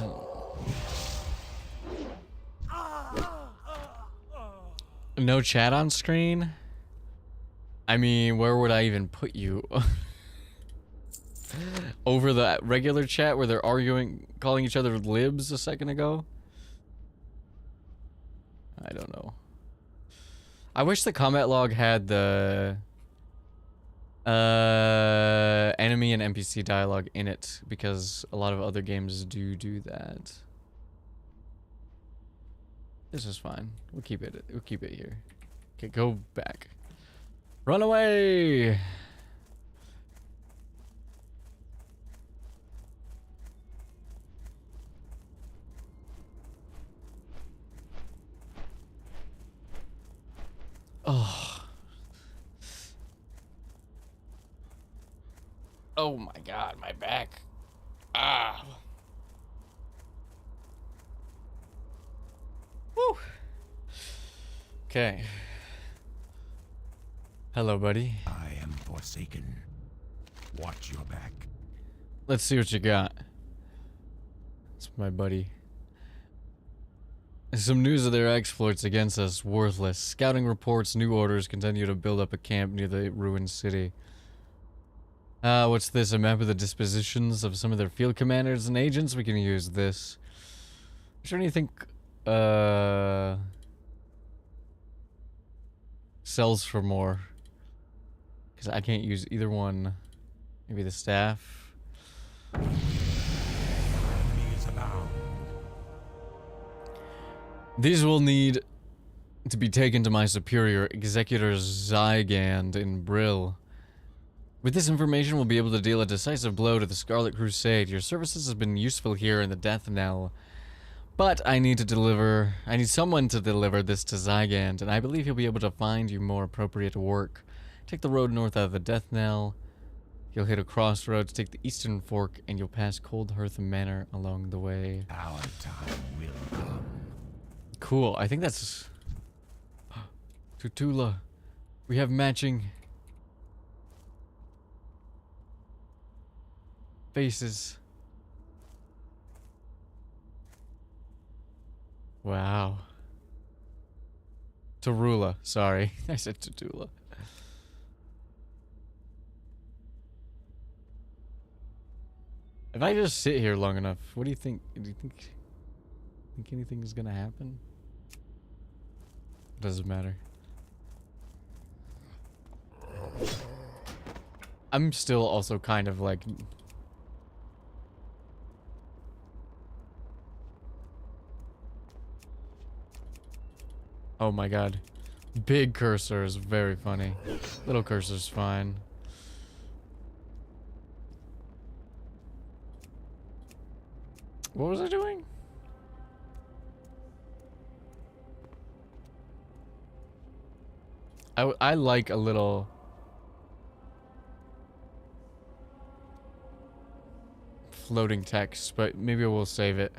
No chat on screen? I mean, where would I even put you? Over the regular chat where they're arguing, calling each other libs a second ago? I don't know. I wish the comment log had the enemy and NPC dialogue in it, because a lot of other games do that. This is fine. We'll keep it here. Okay, go back. Run away! Oh. Oh my god, my back. Ah. Woo. Okay. Hello, buddy. I am forsaken. Watch your back. Let's see what you got. It's my buddy. Some news of their exploits against us, worthless. Scouting reports, new orders continue to build up a camp near the ruined city. What's this? A map of the dispositions of some of their field commanders and agents? We can use this. Which one do you think, sells for more? Because I can't use either one. Maybe the staff. Enemies abound. These will need to be taken to my superior, Executor Zygand in Brill. With this information, we'll be able to deal a decisive blow to the Scarlet Crusade. Your services have been useful here in the Death Knell. But I need someone to deliver this to Zygand, and I believe he'll be able to find you more appropriate work. Take the road north out of the Death Knell. You'll hit a crossroads, take the eastern fork, and you'll pass Cold Hearth Manor along the way. Our time will come. Cool. I think that's Tutula. We have matching faces. Wow. Tarula. Sorry. I said Tutula. If I just sit here long enough, what do you think? Do you think anything is gonna happen? Doesn't matter. I'm still also kind of like... Oh my god. Big cursor is very funny. Little cursor's fine. What was I doing? I like a little... floating text, but maybe we'll save it.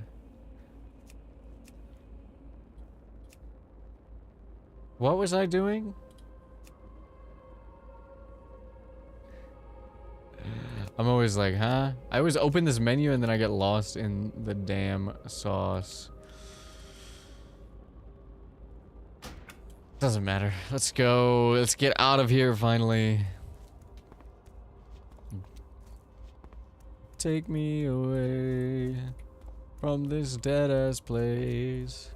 What was I doing? I'm always like, huh? I always open this menu and then I get lost in the damn sauce. Doesn't matter. Let's go. Let's get out of here finally. Take me away from this dead-ass place.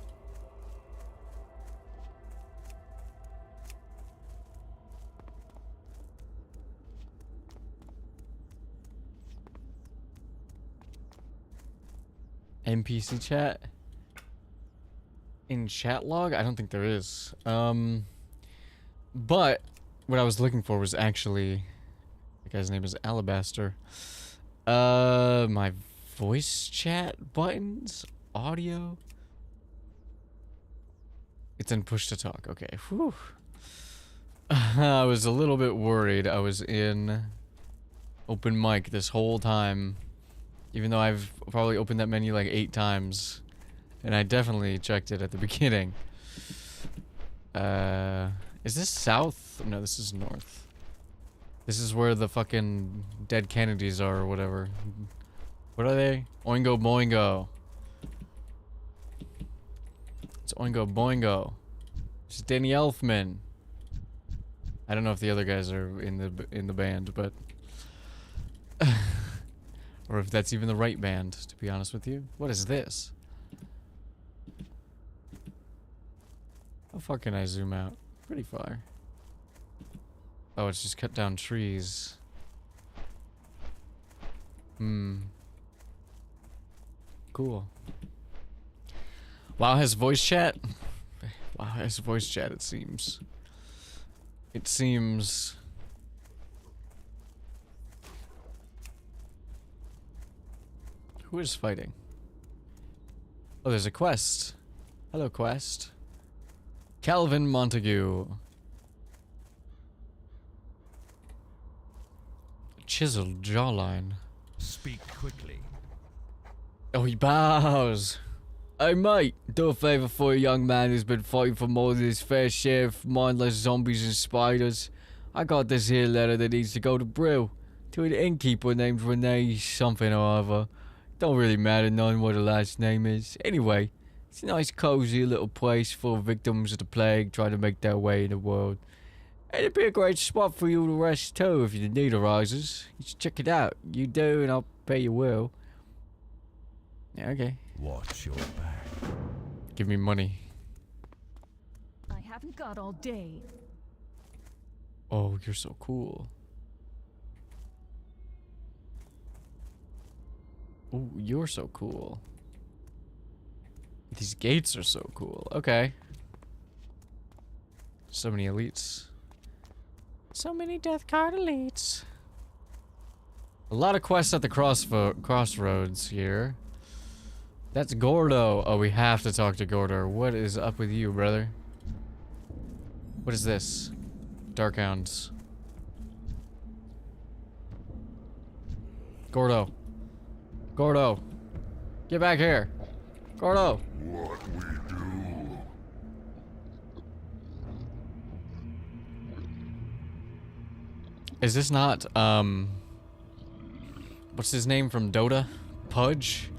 NPC chat? In chat log? I don't think there is. But what I was looking for was actually... The guy's name is Alabaster. My voice chat buttons, audio. It's in push to talk. Okay. Whew. I was a little bit worried. I was in open mic this whole time, even though I've probably opened that menu like 8 times, and I definitely checked it at the beginning. Is this south? No, this is north. This is where the fucking dead Kennedys are or whatever. What are they? Oingo Boingo. It's Oingo Boingo. It's Danny Elfman. I don't know if the other guys are in the band, but or if that's even the right band, to be honest with you. What is this? How far can I zoom out? Pretty far. Oh, it's just cut down trees. Cool. WoW has voice chat? WoW has voice chat, it seems. It seems... Who is fighting? Oh, there's a quest. Hello, quest. Calvin Montague. Chiseled jawline. Speak quickly. Oh, he bows. Hey, mate, do a favour for a young man who's been fighting for more than his fair share of mindless zombies and spiders. I got this here letter that needs to go to Brill, to an innkeeper named Renee something or other. Don't really matter none what her last name is. Anyway, it's a nice cozy little place full of victims of the plague trying to make their way in the world. And it'd be a great spot for you to rest too if the need arises. You should check it out. You do and I'll pay you well. Yeah, okay. Watch your back. Give me money. I haven't got all day. Oh, you're so cool. Oh, you're so cool. These gates are so cool. Okay. So many elites. So many death card elites. A lot of quests at the crossroads here. That's Gordo. Oh, we have to talk to Gordo. What is up with you, brother? What is this? Darkhounds. Gordo. Gordo. Get back here. Gordo. What we do? Is this not, what's his name from Dota? Pudge?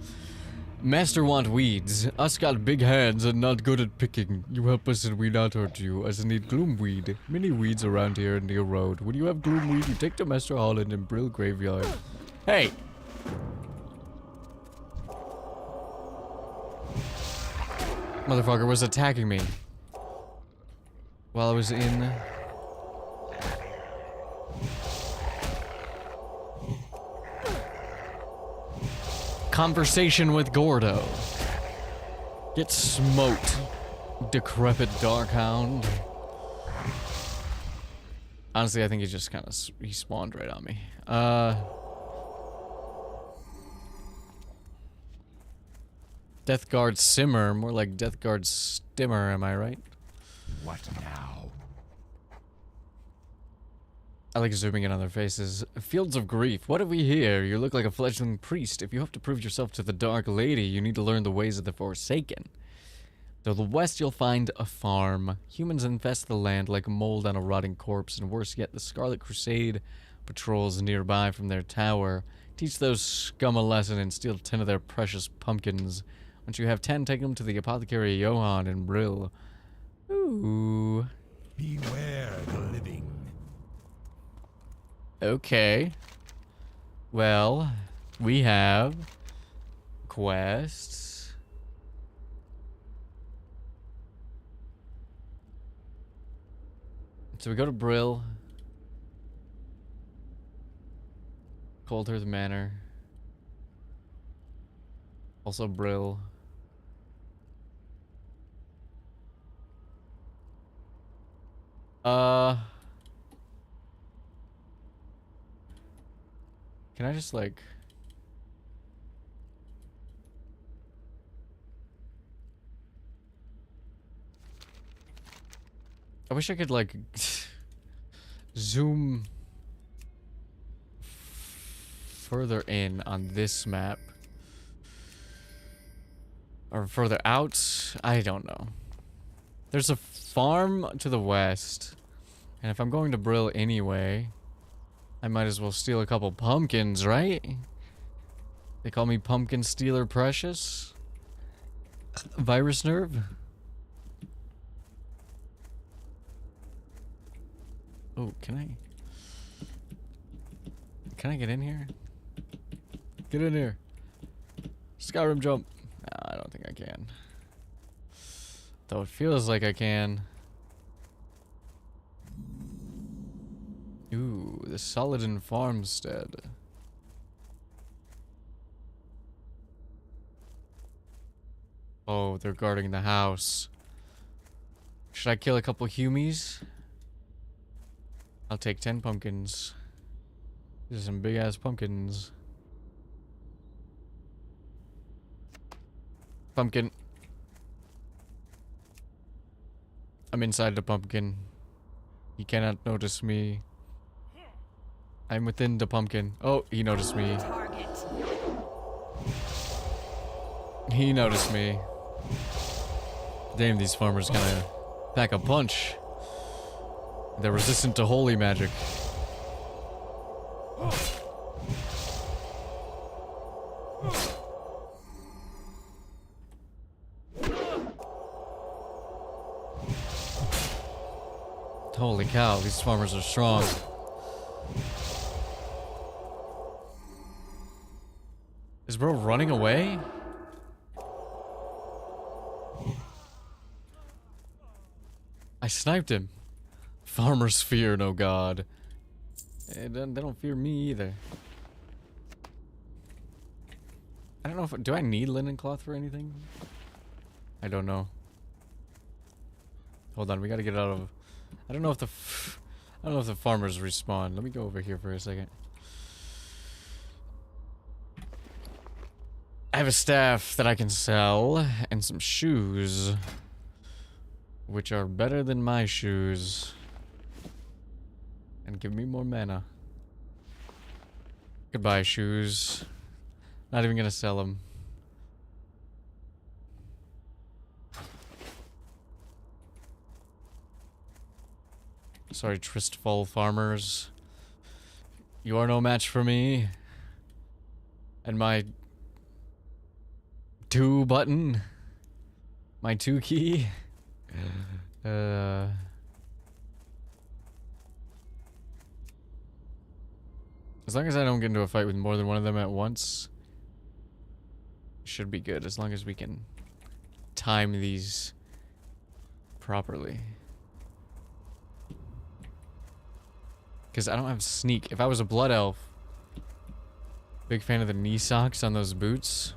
Master want weeds. Us got big hands and not good at picking. You help us and we not hurt you, as I need gloomweed. Many weeds around here near road. When you have gloomweed, you take to Master Holland and Brill Graveyard. Hey! Motherfucker was attacking me while I was in... conversation with Gordo. Get smoked, decrepit Darkhound. Honestly, I think he just kind of he spawned right on me. Death Guard Simmer, more like Death Guard Stimmer, am I right? What now? I like zooming in on their faces. Fields of Grief. What have we here? You look like a fledgling priest. If you hope to prove yourself to the Dark Lady, you need to learn the ways of the Forsaken. To the west, you'll find a farm. Humans infest the land like mold on a rotting corpse, and worse yet, the Scarlet Crusade patrols nearby from their tower. Teach those scum a lesson and steal 10 of their precious pumpkins. Once you have 10, take them to the apothecary Johann in Brill. Ooh. Beware the living. Okay. Well, we have quests. So we go to Brill. Cold Earth Manor. Also Brill. Can I just like... I wish I could, like, zoom further in on this map. Or further out. I don't know. There's a farm to the west. And if I'm going to Brill anyway, I might as well steal a couple pumpkins, right? They call me Pumpkin Stealer Precious. Virus Nerve. Oh, can I get in here? Get in here. Skyrim jump. No, I don't think I can. Though it feels like I can. Ooh, the Saladin Farmstead. Oh, they're guarding the house. Should I kill a couple humies? I'll take 10 pumpkins. These are some big ass pumpkins. Pumpkin. I'm inside the pumpkin. He cannot notice me. I'm within the pumpkin. Oh, he noticed me. He noticed me. Damn, these farmers kinda pack a punch. They're resistant to holy magic. Holy cow, these farmers are strong. Is bro running away? I sniped him. Farmers fear no god. They don't fear me either. I don't know if... Do I need linen cloth for anything? I don't know. Hold on, we gotta get out of... I don't know if the... I don't know if the farmers respawn. Let me go over here for a second. I have a staff that I can sell, and some shoes. Which are better than my shoes. And give me more mana. Goodbye, shoes. Not even gonna sell them. Sorry, Tristfall farmers. You are no match for me. And my 2 button. My 2 key. As long as I don't get into a fight with more than one of them at once, should be good. As long as we can time these properly. Because I don't have sneak. If I was a blood elf, big fan of the knee socks on those boots.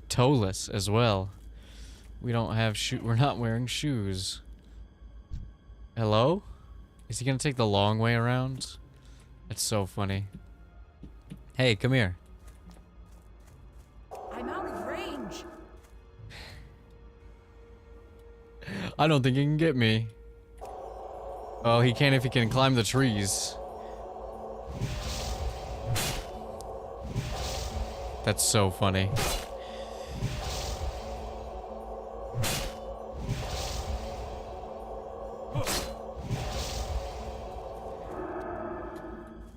Toeless as well. We don't have we're not wearing shoes. Hello? Is he gonna take the long way around? That's so funny. Hey, come here. I'm out of range. I don't think he can get me. Oh, he can if he can climb the trees. That's so funny.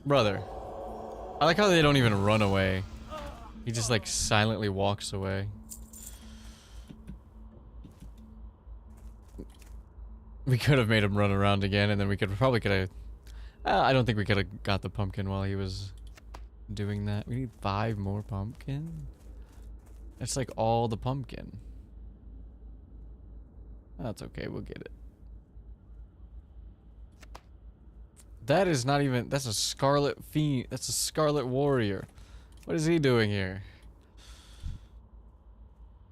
Brother. I like how they don't even run away. He just like silently walks away. We could have made him run around again, and then we could have... I don't think we could have got the pumpkin while he was doing that. We need 5 more pumpkin? That's like all the pumpkin. That's okay, we'll get it. That is not even... That's a Scarlet Fiend. That's a Scarlet Warrior. What is he doing here?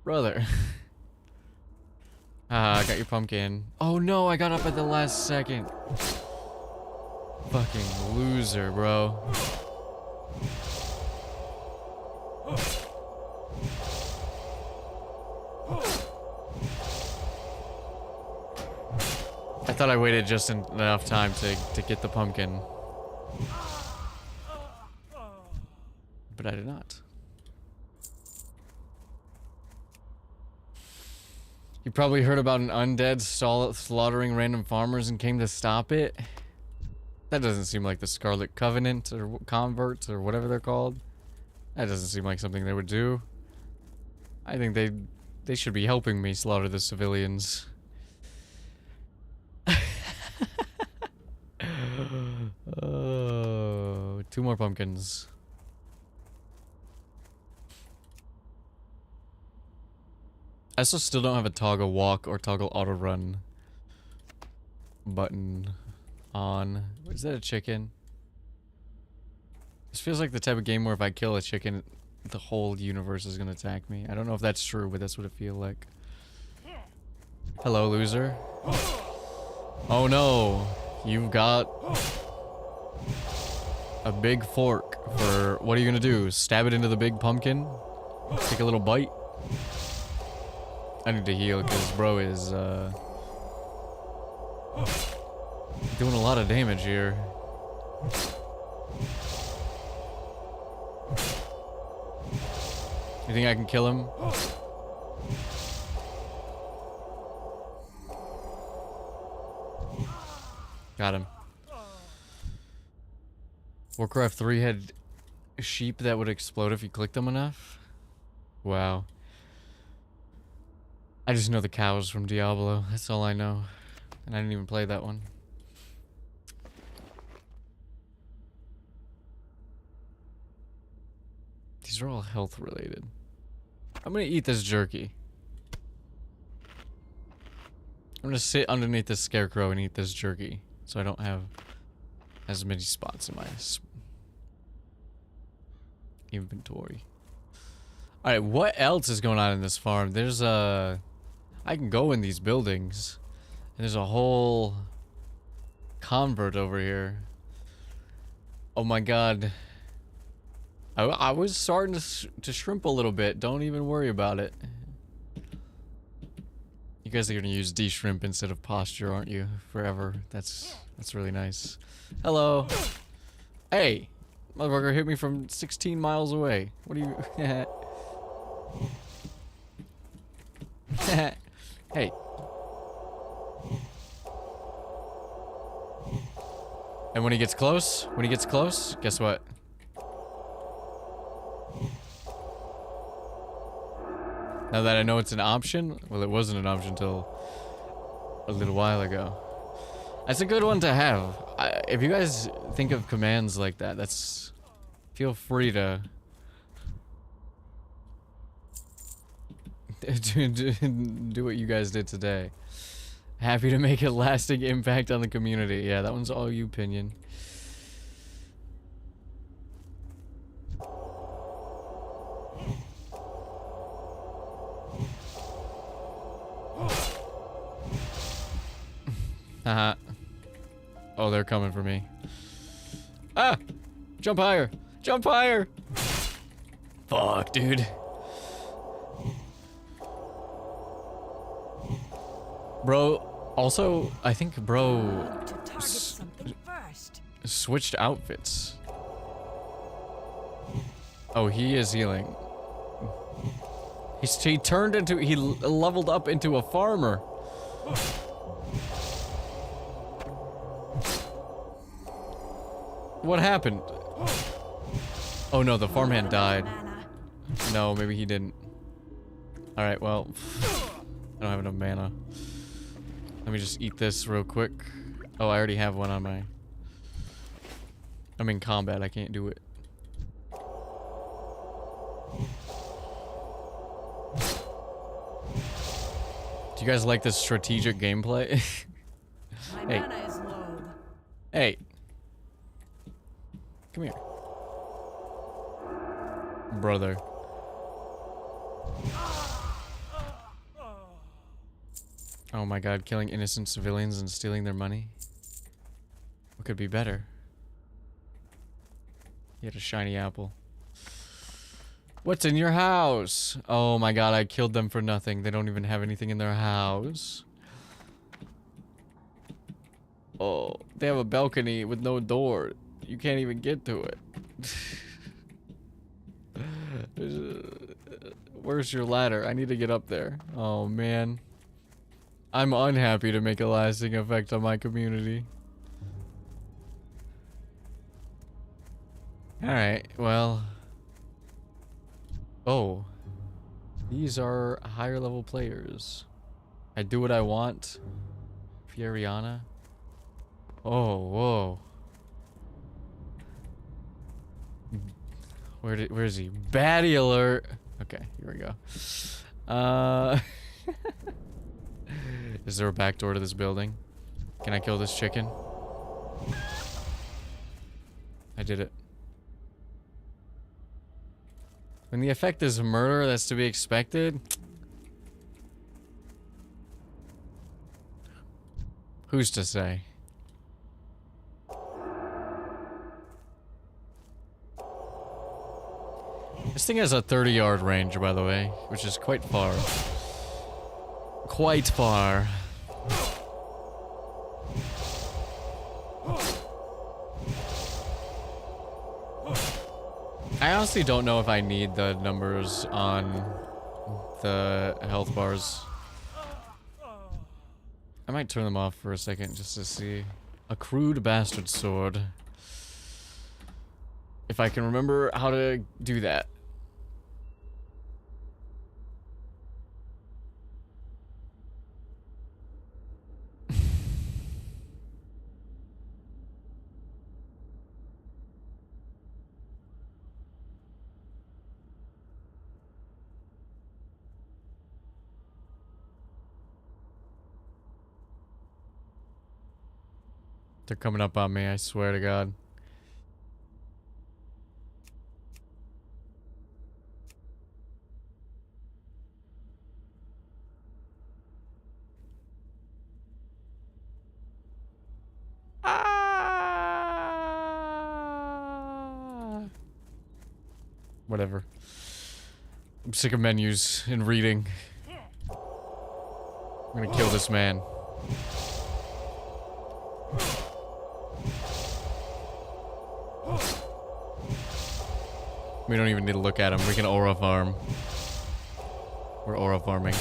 Brother. I got your pumpkin. Oh no, I got up at the last second. Fucking loser, bro. I thought I waited just enough time to get the pumpkin. But I did not. You probably heard about an undead slaughtering random farmers and came to stop it. That doesn't seem like the Scarlet Covenant or converts or whatever they're called. That doesn't seem like something they would do. I think they should be helping me slaughter the civilians. Oh, 2 more pumpkins. I still don't have a toggle walk or toggle auto run button on. Is that a chicken? This feels like the type of game where if I kill a chicken, the whole universe is gonna attack me. I don't know if that's true, but that's what it feels like. Hello, loser. Oh no, you've got a big fork for, what are you gonna do? Stab it into the big pumpkin? Take a little bite? I need to heal because bro is doing a lot of damage here. You think I can kill him? Got him. Warcraft 3 had sheep that would explode if you clicked them enough? Wow. I just know the cows from Diablo. That's all I know. And I didn't even play that one. These are all health related. I'm gonna eat this jerky. I'm gonna sit underneath this scarecrow and eat this jerky. So I don't have as many spots in my inventory. Alright, what else is going on in this farm? There's a... I can go in these buildings. And there's a whole convert over here. Oh my god. I was starting to shrimp a little bit. Don't even worry about it. You guys are gonna use de-shrimp instead of posture, aren't you? Forever. That's really nice. Hello. Hey! Motherfucker hit me from 16 miles away. What are you... Hey. And when he gets close, guess what? Now that I know it's an option, well, it wasn't an option until a little while ago. That's a good one to have. If you guys think of commands like that, that's... Feel free to... do what you guys did today. Happy to make a lasting impact on the community. Yeah, that one's all you, Pinion. Haha. Oh, they're coming for me. Ah! Jump higher! Jump higher! Fuck, dude. Bro, also, I think bro switched outfits. Oh, he is healing. He turned into, he leveled up into a farmer. What happened? Oh no, the farmhand died. No, maybe he didn't. Alright, well, I don't have enough mana. Let me just eat this real quick. Oh, I already have one on my... I'm in combat, I can't do it. Do you guys like this strategic gameplay? My mana is low. Hey. Come here. Brother. Oh my god, killing innocent civilians and stealing their money? What could be better? You had a shiny apple. What's in your house? Oh my god, I killed them for nothing. They don't even have anything in their house. Oh, they have a balcony with no door. You can't even get to it. Where's your ladder? I need to get up there. Oh, man. I'm unhappy to make a lasting effect on my community. Alright, well... Oh. These are higher level players. I do what I want. Fioriana. Oh, whoa. Where is he? Baddie alert! Okay, here we go. Is there a back door to this building? Can I kill this chicken? I did it. When the effect is murder, that's to be expected. Who's to say? This thing has a 30-yard range, by the way, which is quite far. Quite far. I honestly don't know if I need the numbers on the health bars. I might turn them off for a second just to see. A crude bastard sword. If I can remember how to do that. They're coming up on me, I swear to God. Whatever. I'm sick of menus and reading. I'm gonna kill this man. We don't even need to look at him. We can aura farm. We're aura farming.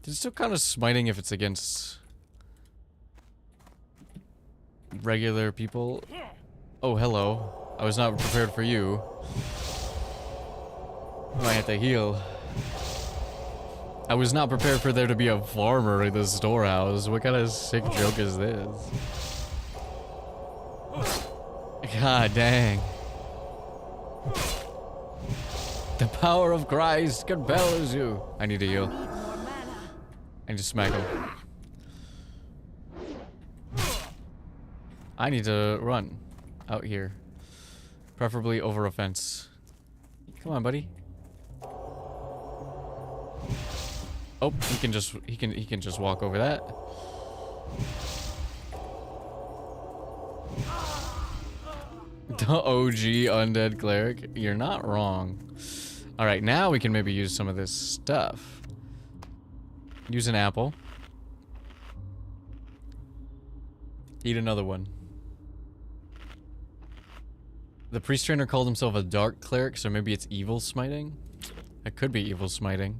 Does it still count as smiting if it's against regular people? Oh, hello. I was not prepared for you. I might have to heal. I was not prepared for there to be a farmer in the storehouse. What kind of sick joke is this? God dang. The power of Christ compels you. I need to heal. I need to smack him. I need to run out here. Preferably over a fence. Come on, buddy. Oh, he can just walk over that. The OG undead cleric. You're not wrong. Alright, now we can maybe use some of this stuff. Use an apple. Eat another one. The priest trainer called himself a dark cleric, so maybe it's evil smiting? It could be evil smiting.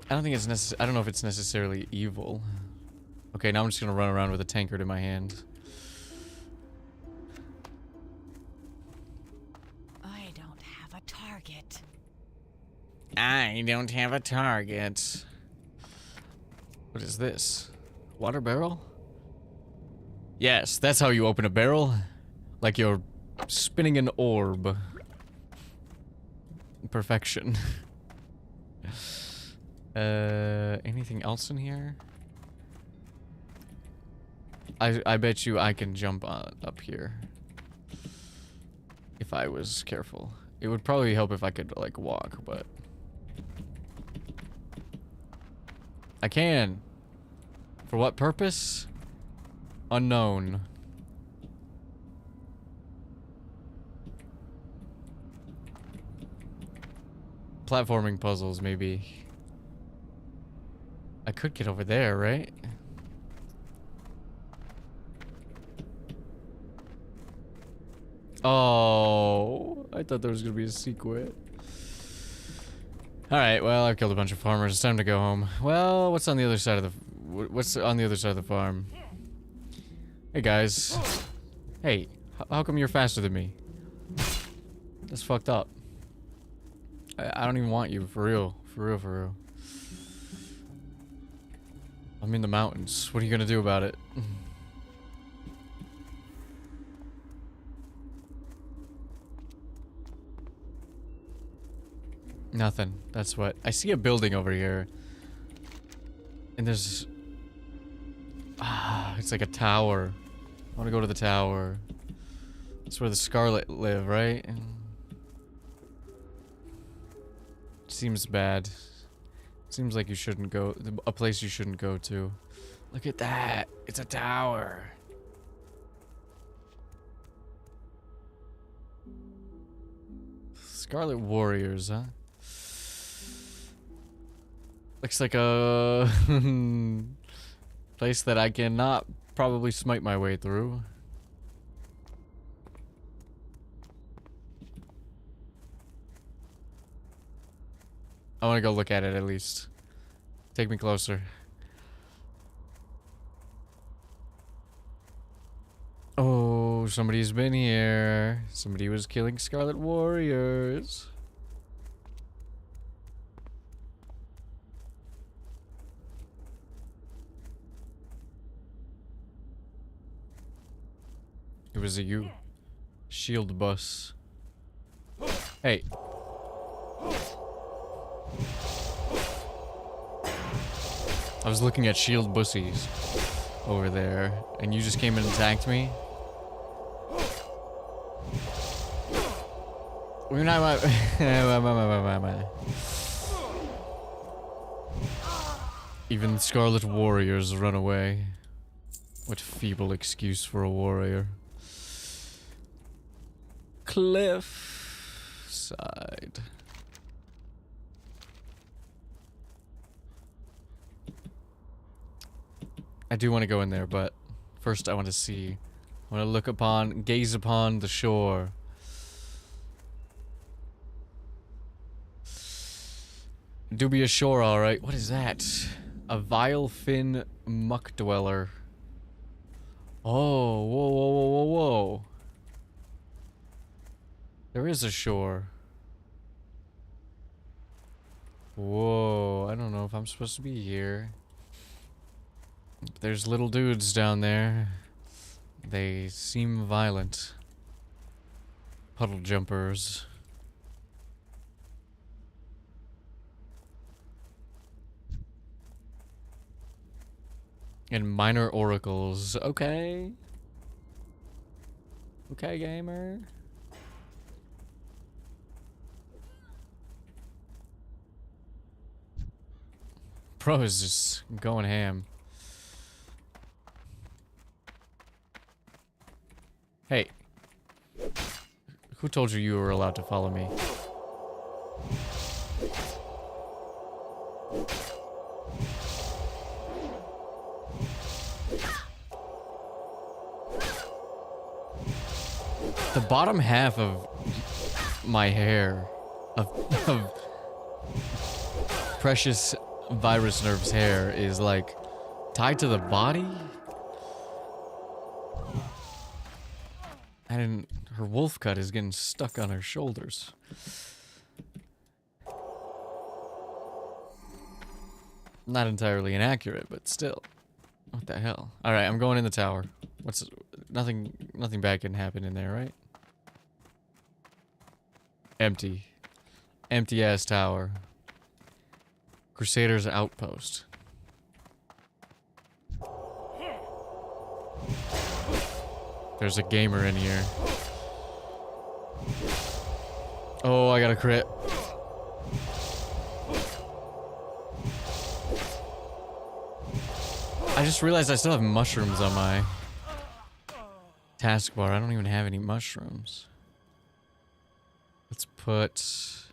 I don't think it's I don't know if it's necessarily evil. Okay, now I'm just gonna run around with a tankard in my hand. I don't have a target. I don't have a target. What is this? Water barrel? Yes, that's how you open a barrel. Like you're spinning an orb. Perfection. Anything else in here? I bet you I can jump up here. If I was careful. It would probably help if I could, like, walk, but... I can! For what purpose? Unknown. platforming puzzles, maybe. I could get over there, right? Oh, I thought there was gonna be a secret. Alright, well, I've killed a bunch of farmers. It's time to go home. Well, what's on the other side of the... What's on the other side of the farm? Hey, guys. Hey, how come you're faster than me? That's fucked up. I don't even want you, for real. For real, for real. I'm in the mountains. What are you gonna do about it? Nothing. That's what... I see a building over here. And there's... it's like a tower. I want to go to the tower. That's where the Scarlet live, right? Seems bad. Seems like you shouldn't go... a place you shouldn't go to. Look at that! It's a tower! Scarlet Warriors, huh? Looks like a place that I cannot probably smite my way through. I want to go look at it at least. Take me closer. Oh, somebody's been here. Somebody was killing Scarlet Warriors. It was a you. Shield bus. Hey. I was looking at shield bussies over there, and you just came and attacked me. We're not. Even the Scarlet Warriors run away. What feeble excuse for a warrior. Cliff side. I do want to go in there, but first I want to see. I want to look upon, gaze upon the shore. Do be a shore, alright. What is that? A vile fin muck dweller. Oh, whoa, whoa, whoa, whoa, whoa. There is a shore. Whoa, I don't know if I'm supposed to be here. There's little dudes down there. They seem violent. Puddle jumpers. And minor oracles. Okay. Okay, gamer. Bro is just going ham. Hey. Who told you you were allowed to follow me? The bottom half of my hair, of Precious Virus Nerve's hair, is like tied to the body. And her wolf cut is getting stuck on her shoulders. Not entirely inaccurate, but still. What the hell? Alright, I'm going in the tower. Nothing bad can happen in there, right? Empty. Empty ass tower. Crusaders outpost. There's a gamer in here. Oh, I got a crit. I just realized I still have mushrooms on my taskbar. I don't even have any mushrooms. Let's put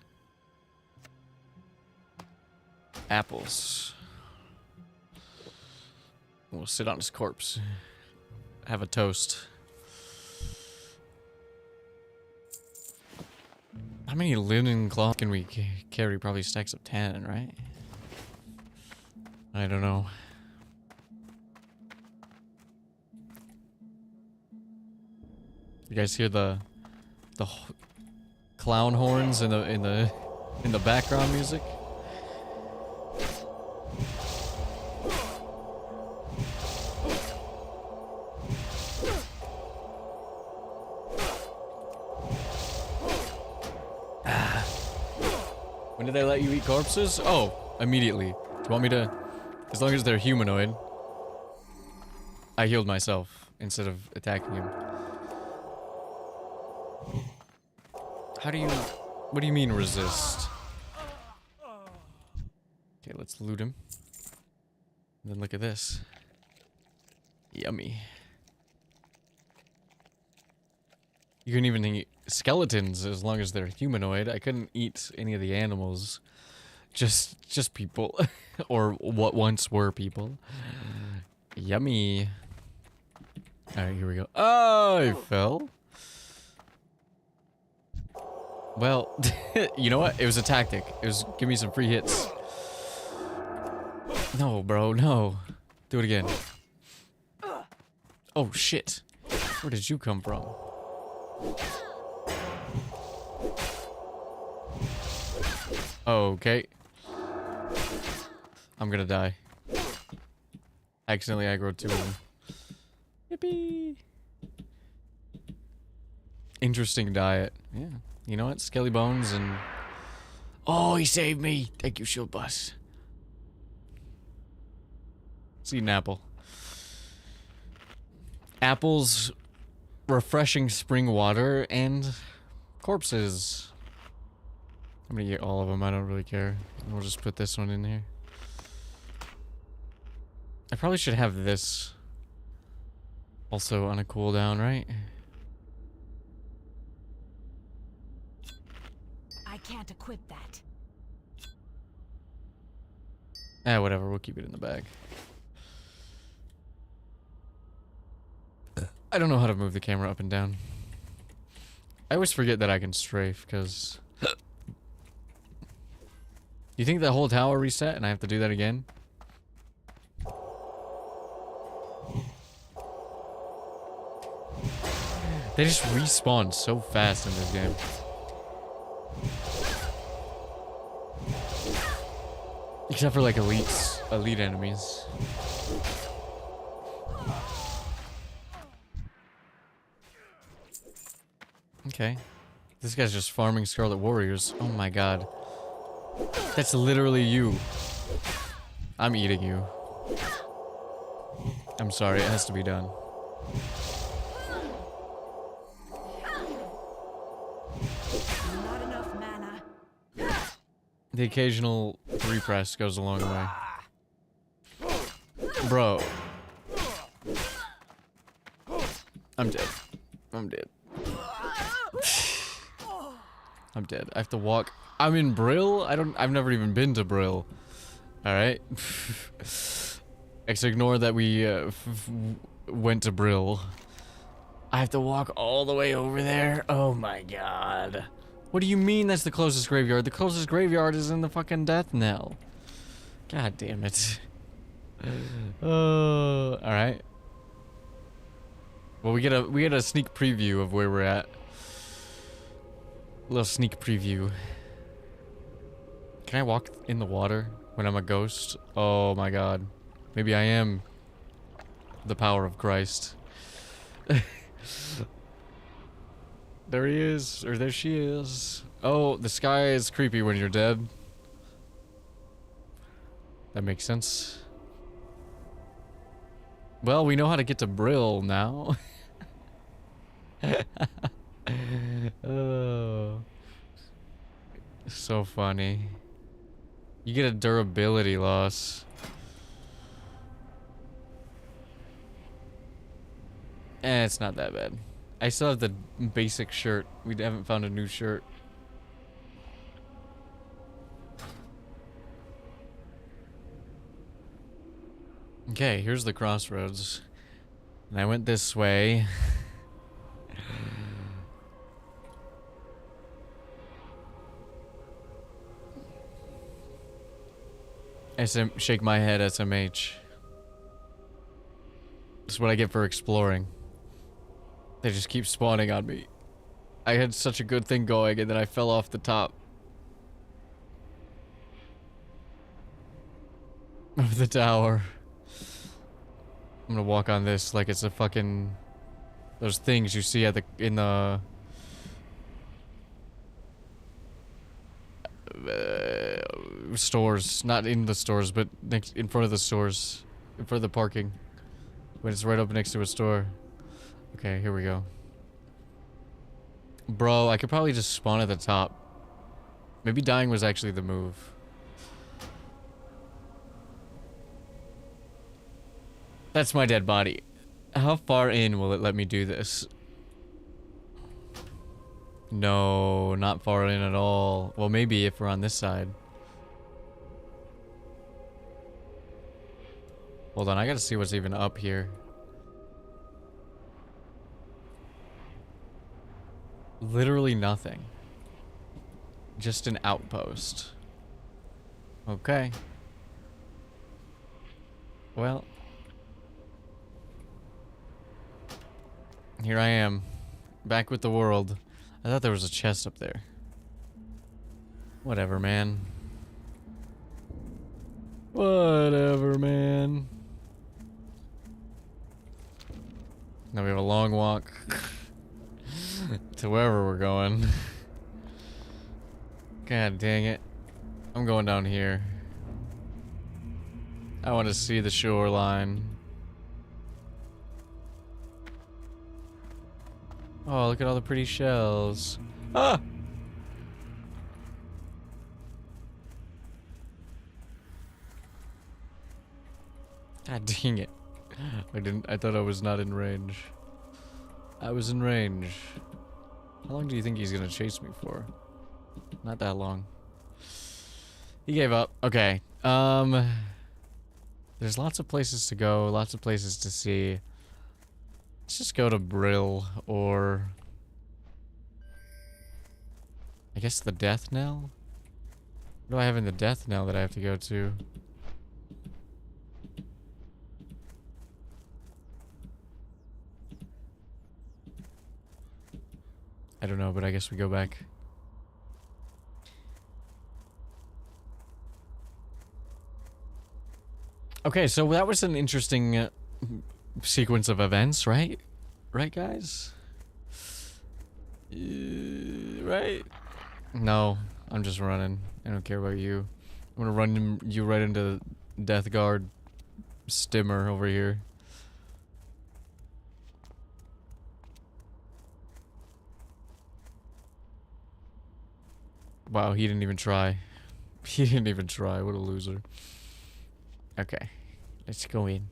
Apples. We'll sit on his corpse. Have a toast. How many linen cloth can we carry? Probably stacks of 10, right? I don't know. You guys hear the clown horns in the background music? When did they let you eat corpses? Oh, immediately. Do you want me to... As long as they're humanoid. I healed myself instead of attacking him. How do you... What do you mean resist? Okay, let's loot him. And then look at this. Yummy. You can even eat skeletons as long as they're humanoid. I couldn't eat any of the animals. Just people. Or what once were people. Yummy. Alright, here we go. Oh, I fell. Well, you know what? It was a tactic. It was give me some free hits. No, bro, no. Do it again. Oh, shit. Where did you come from? Okay. I'm gonna die. Accidentally aggroed 2 of them. Yippee! Interesting diet. Yeah. You know what? Skelly bones and... Oh, he saved me! Thank you, shield bus. Let's eat an apple. Apples, refreshing spring water, and corpses. I'm gonna get all of them. I don't really care. We'll just put this one in here. I probably should have this also on a cooldown, right? I can't equip that. Whatever. We'll keep it in the bag. I don't know how to move the camera up and down. I always forget that I can strafe, because... You think the whole tower reset and I have to do that again? They just respawn so fast in this game. Except for like elite enemies. Okay. This guy's just farming Scarlet Warriors. Oh my god. That's literally you. I'm eating you. I'm sorry, it has to be done. Not enough mana. The occasional 3 press goes a long way. Bro. I'm dead. I'm dead. I'm dead. I have to walk. I'm in Brill? I've never even been to Brill. Alright. Ignore that we went to Brill. I have to walk all the way over there? Oh my god. What do you mean that's the closest graveyard? The closest graveyard is in the fucking death knell. God damn it. Alright. Well, we get a sneak preview of where we're at. A little sneak preview. Can I walk in the water when I'm a ghost? Oh my god. Maybe I am the power of Christ. There he is. Or there she is. Oh, the sky is creepy when you're dead. That makes sense. Well, we know how to get to Brill now. Oh. So funny. You get a durability loss. It's not that bad. I still have the basic shirt. We haven't found a new shirt. Okay, here's the crossroads. And I went this way. Shake my head, SMH. This is what I get for exploring. They just keep spawning on me. I had such a good thing going and then I fell off the top of the tower. I'm gonna walk on this like it's a fucking... those things you see at in the... stores. Not in the stores, but next, in front of the stores. In front of the parking. When it's right up next to a store. Okay, here we go. Bro, I could probably just spawn at the top. Maybe dying was actually the move. That's my dead body. How far in will it let me do this? No, not far in at all. Well, maybe if we're on this side. Hold on, I gotta see what's even up here. Literally nothing. Just an outpost. Okay. Well. Here I am. Back with the world. I thought there was a chest up there. Whatever, man. Whatever, man. Now we have a long walk to wherever we're going. God dang it. I'm going down here. I want to see the shoreline. Oh, look at all the pretty shells. Ah! God dang it. I thought I was not in range. I was in range. How long do you think he's gonna chase me for? Not that long. He gave up. Okay. There's lots of places to go, lots of places to see. Let's just go to Brill, or... I guess the Death Knell? What do I have in the Death Knell that I have to go to? I don't know, but I guess we go back. Okay, so that was an interesting sequence of events, right? Right, guys? Right? No, I'm just running. I don't care about you. I'm gonna run you right into Death Guard Stimmer over here. Wow, he didn't even try. He didn't even try. What a loser. Okay, let's go in.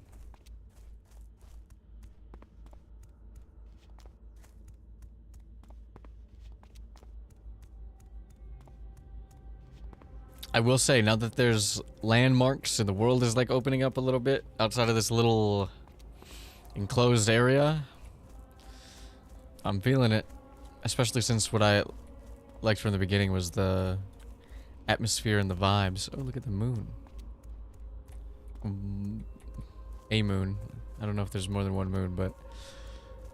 I will say, now that there's landmarks and the world is like opening up a little bit outside of this little enclosed area, I'm feeling it. Especially since what I liked from the beginning was the atmosphere and the vibes. Oh, look at the moon. A moon. I don't know if there's more than one moon, but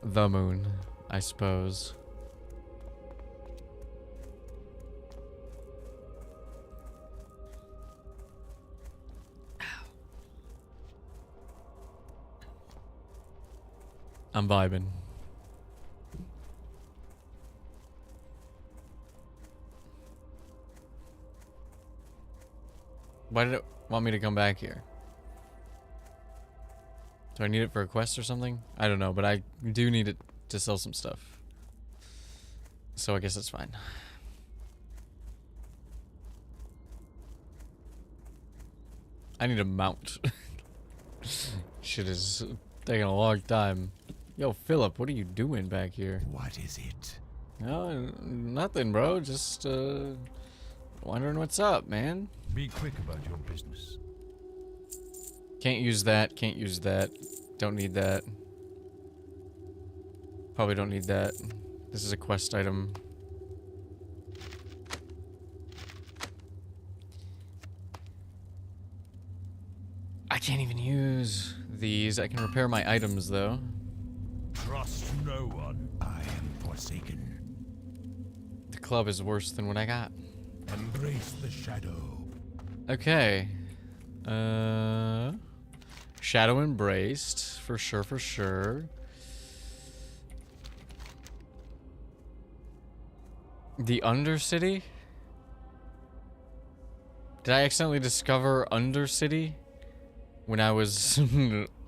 the moon, I suppose. I'm vibing. Why did it want me to come back here? Do I need it for a quest or something? I don't know, but I do need it to sell some stuff. So I guess that's fine. I need a mount. Shit is taking a long time. Yo, Philip, what are you doing back here? What is it? No, nothing, bro. Just, wondering what's up, man. Be quick about your business. Can't use that. Can't use that. Don't need that. Probably don't need that. This is a quest item. I can't even use these. I can repair my items though. Trust no one. I am forsaken. The club is worse than what I got. Embrace the shadow. Okay. Shadow embraced. For sure, for sure. The Undercity? Did I accidentally discover Undercity when I was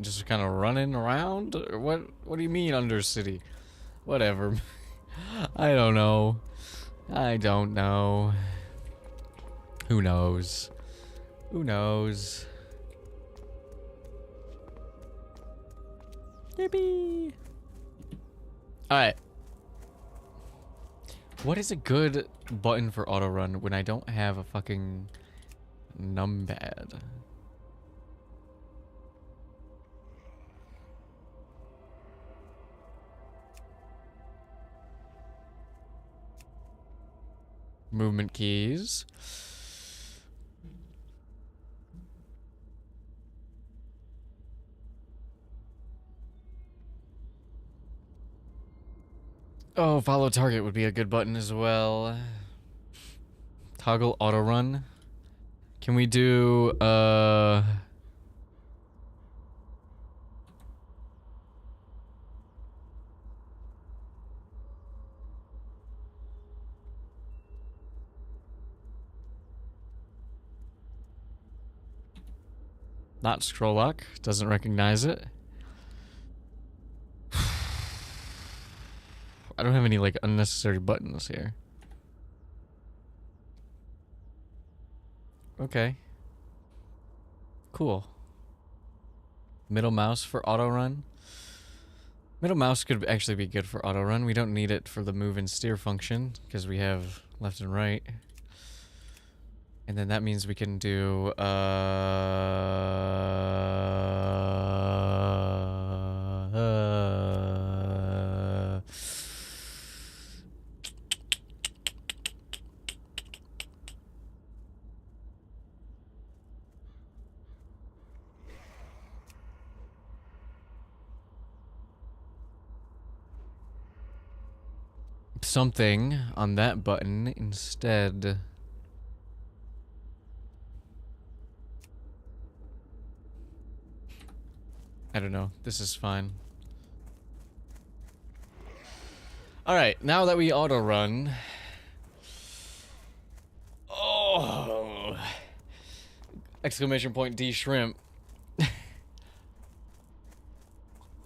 just kind of running around? Or what do you mean Undercity? Whatever. I don't know. I don't know. Who knows? Who knows? Yippee! Alright. What is a good button for auto run when I don't have a fucking numpad? Movement keys. Oh, follow target would be a good button as well. Toggle auto run. Can we do not scroll lock? Doesn't recognize it. I don't have any like unnecessary buttons here. Okay. Cool. Middle mouse for auto run. Middle mouse could actually be good for auto run. We don't need it for the move and steer function because we have left and right. And then that means we can do something on that button instead. I don't know. This is fine. Alright, now that we auto run. Oh! Exclamation point D shrimp.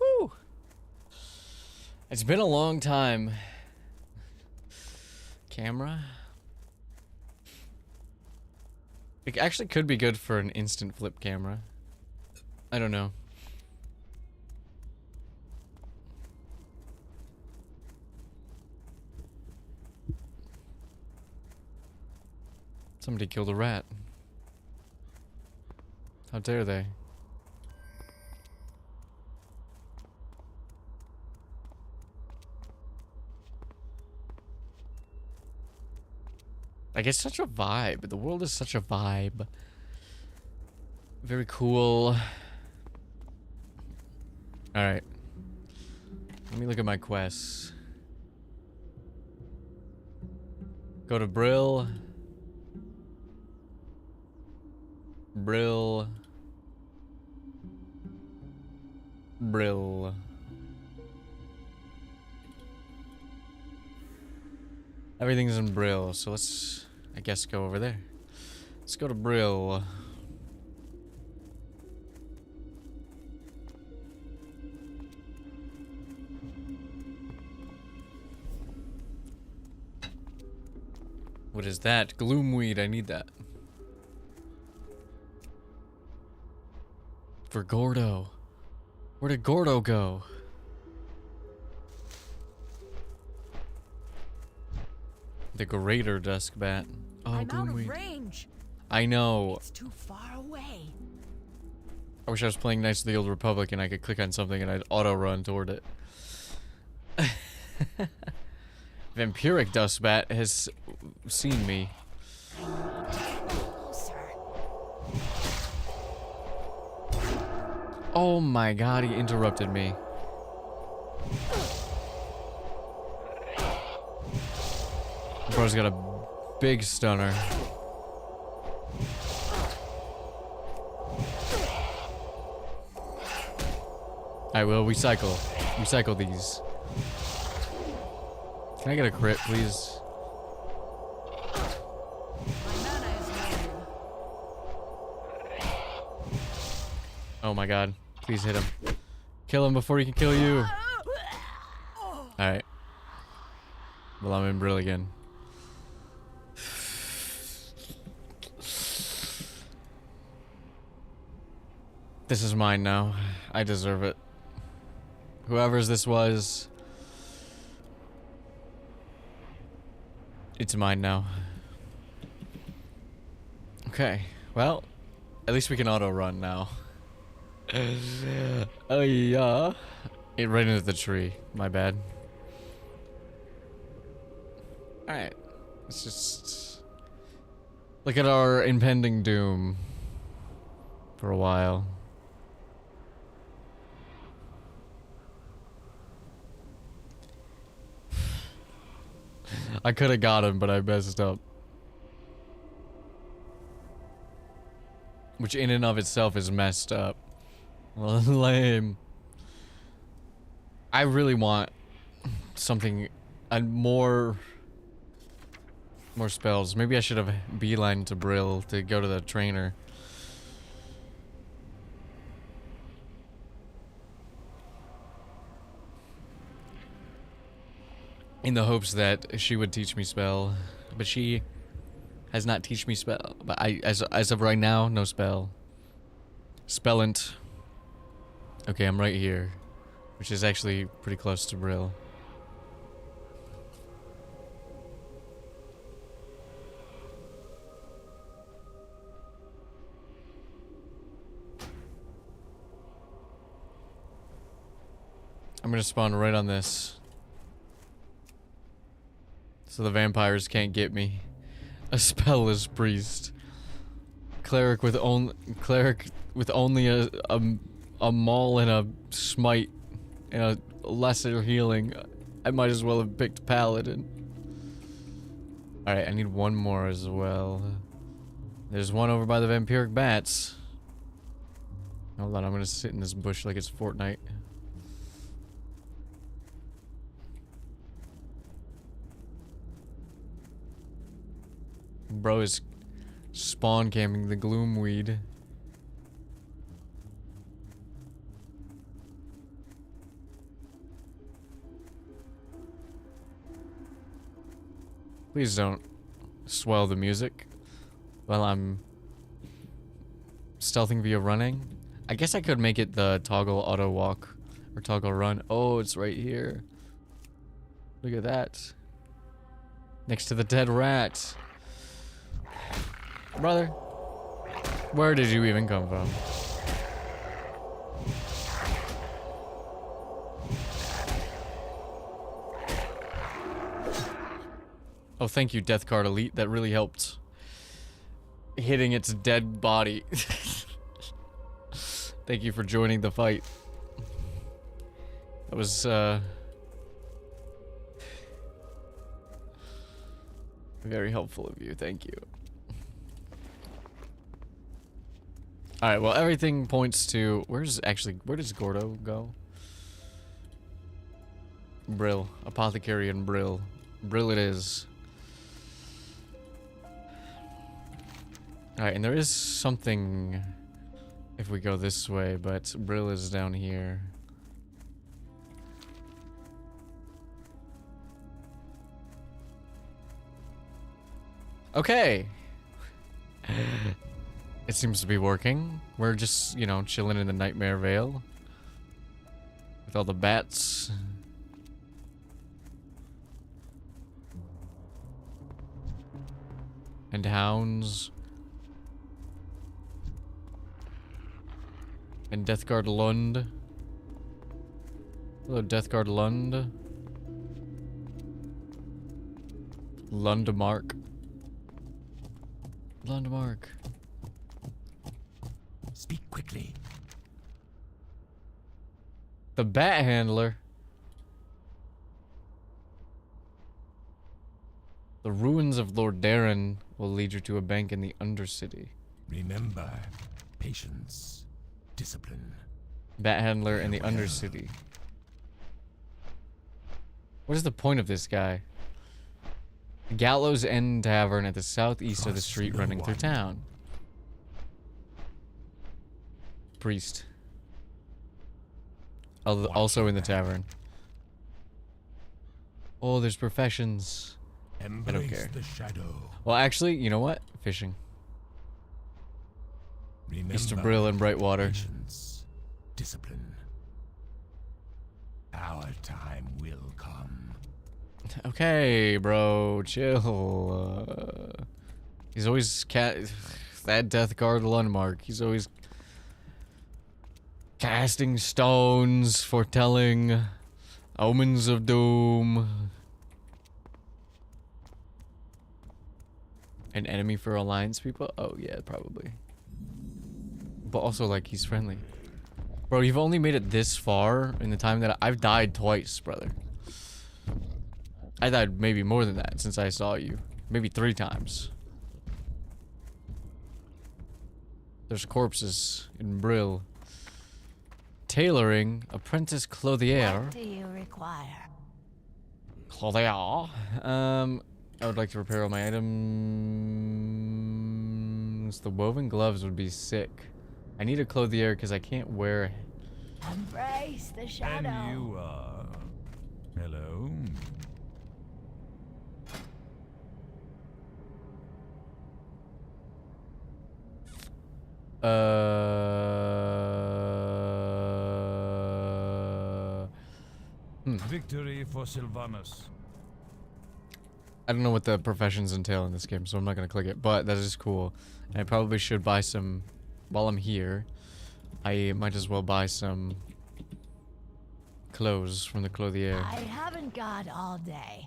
Woo! It's been a long time. Camera? It actually could be good for an instant flip camera. I don't know. Somebody killed a rat. How dare they? Like, it's such a vibe. The world is such a vibe. Very cool. Alright. Let me look at my quests. Go to Brill. Brill. Brill. Everything's in Brill, so let's, I guess, go over there. Let's go to Brill. What is that? Gloomweed, I need that. For Gordo. Where did Gordo go? The greater dusk bat. Oh, I'm out of Gloomweed. range. I know. It's too far away. I wish I was playing Knights of the Old Republic and I could click on something and I'd auto-run toward it. Vampiric Dustbat has seen me. Oh my god, he interrupted me. Bro's got a big stunner. Alright, well, we cycle. We cycle these. Can I get a crit, please? Oh my god. Please hit him. Kill him before he can kill you. Alright. Well, I'm in Brill again. This is mine now. I deserve it. Whoever's this was, it's mine now. Okay, well, at least we can auto-run now. Oh yeah. It right into the tree. My bad. Alright. Let's just look at our impending doom for a while. I could have got him, but I messed up. Which in and of itself is messed up. Lame. I really want something, more spells. Maybe I should have beelined to Brill to go to the trainer. In the hopes that she would teach me spell, but she has not teach me spell. But as of right now, no spell. Spellant. Okay, I'm right here, which is actually pretty close to Brill. I'm gonna spawn right on this, so the vampires can't get me. A spellless priest, cleric with only a maul and a smite and a lesser healing. I might as well have picked paladin. All right, I need one more as well. There's one over by the vampiric bats. Hold on, I'm gonna sit in this bush like it's Fortnite. Bro is spawn camping the gloomweed. Please don't swell the music while I'm stealthing via running. I guess I could make it the toggle auto walk or toggle run. Oh, it's right here. Look at that. Next to the dead rat. Brother, where did you even come from? Oh, thank you, Death Card Elite. That really helped. Hitting its dead body. Thank you for joining the fight. That was, very helpful of you. Thank you. Alright, well, everything points to... where does Gordo go? Brill. Apothecary and Brill. Brill it is. Alright, and there is something if we go this way, but Brill is down here. Okay. It seems to be working. We're just, you know, chilling in the Nightmare Vale with all the bats. And hounds. And Deathguard Lund. Hello, Deathguard Lund. Lundmark. Lundmark. Speak quickly. The Bat Handler. The ruins of Lord Darren will lead you to a bank in the Undercity. Remember, patience, discipline. Bat Handler in the Farewell. Undercity. What is the point of this guy? Gallows End Tavern at the southeast of the Trust street no running through one. town. Priest. Also in the tavern. Oh, there's professions. Embrace care. the shadow. Well, actually, you know what? Fishing. Remember, Mr. Brill in Brightwater. patience, discipline. Our time will come. Okay, bro, chill. He's always that Death Guard Lundmark. He's always casting stones, foretelling omens of doom. An enemy for alliance people? Oh yeah, probably. But also, like, he's friendly. Bro, you've only made it this far in the time that I've died twice, brother. I died maybe more than that since I saw you. Maybe 3 times. There's corpses in Brill. Tailoring, apprentice clothier. What do you require? Clothier. I would like to repair all my items. The woven gloves would be sick. I need a clothier because I can't wear. Embrace the shadow. And you are. Hello. Victory for Sylvanus. I don't know what the professions entail in this game, so I'm not gonna click it. But that is cool, and I probably should buy some while I'm here. I might as well buy some clothes from the clothier. I haven't got all day.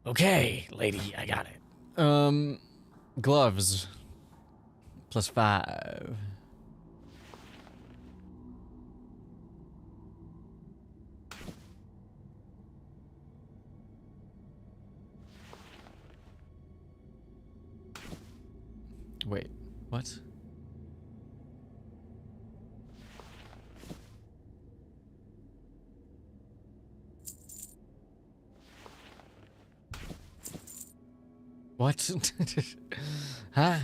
Okay, lady, I got it. Gloves. +5. Wait, what? What? Huh?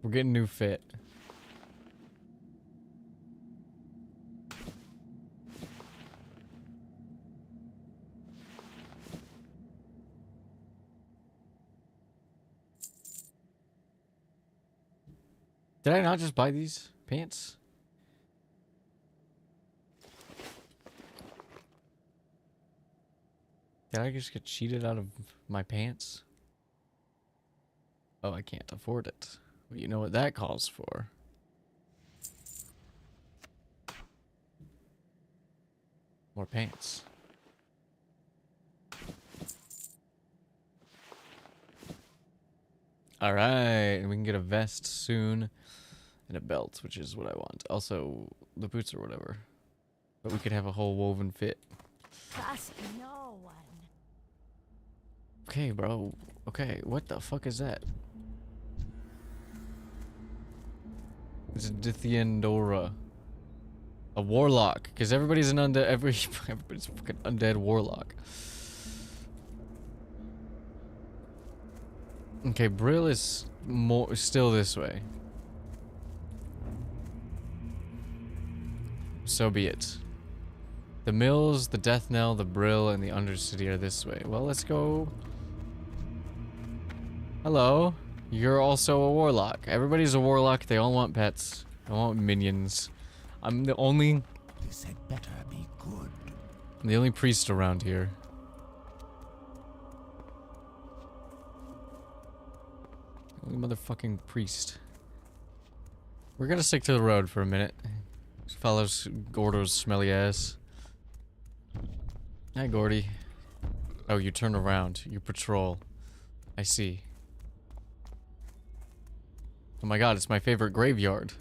We're getting new fit. Did I not just buy these pants? Did I just get cheated out of my pants? Oh, I can't afford it. Well, you know what that calls for. More pants. Alright, and we can get a vest soon. And a belt, which is what I want. Also, the boots or whatever. But we could have a whole woven fit. Trust no one. Okay, bro. Okay, what the fuck is that? It's a Dithiandora. A warlock, because everybody's an undead. Everybody's a fucking undead warlock. Okay, Brill is still this way. So be it. The Mills, the Death Knell, the Brill, and the Undercity are this way. Well, let's go. Hello. You're also a warlock. Everybody's a warlock. They all want pets. They all want minions. This had better be good. I'm the only priest around here. Motherfucking priest. We're gonna stick to the road for a minute. Follows Gordo's smelly ass. Hi, Gordy. Oh, you turn around. You patrol. I see. Oh my god, it's my favorite graveyard.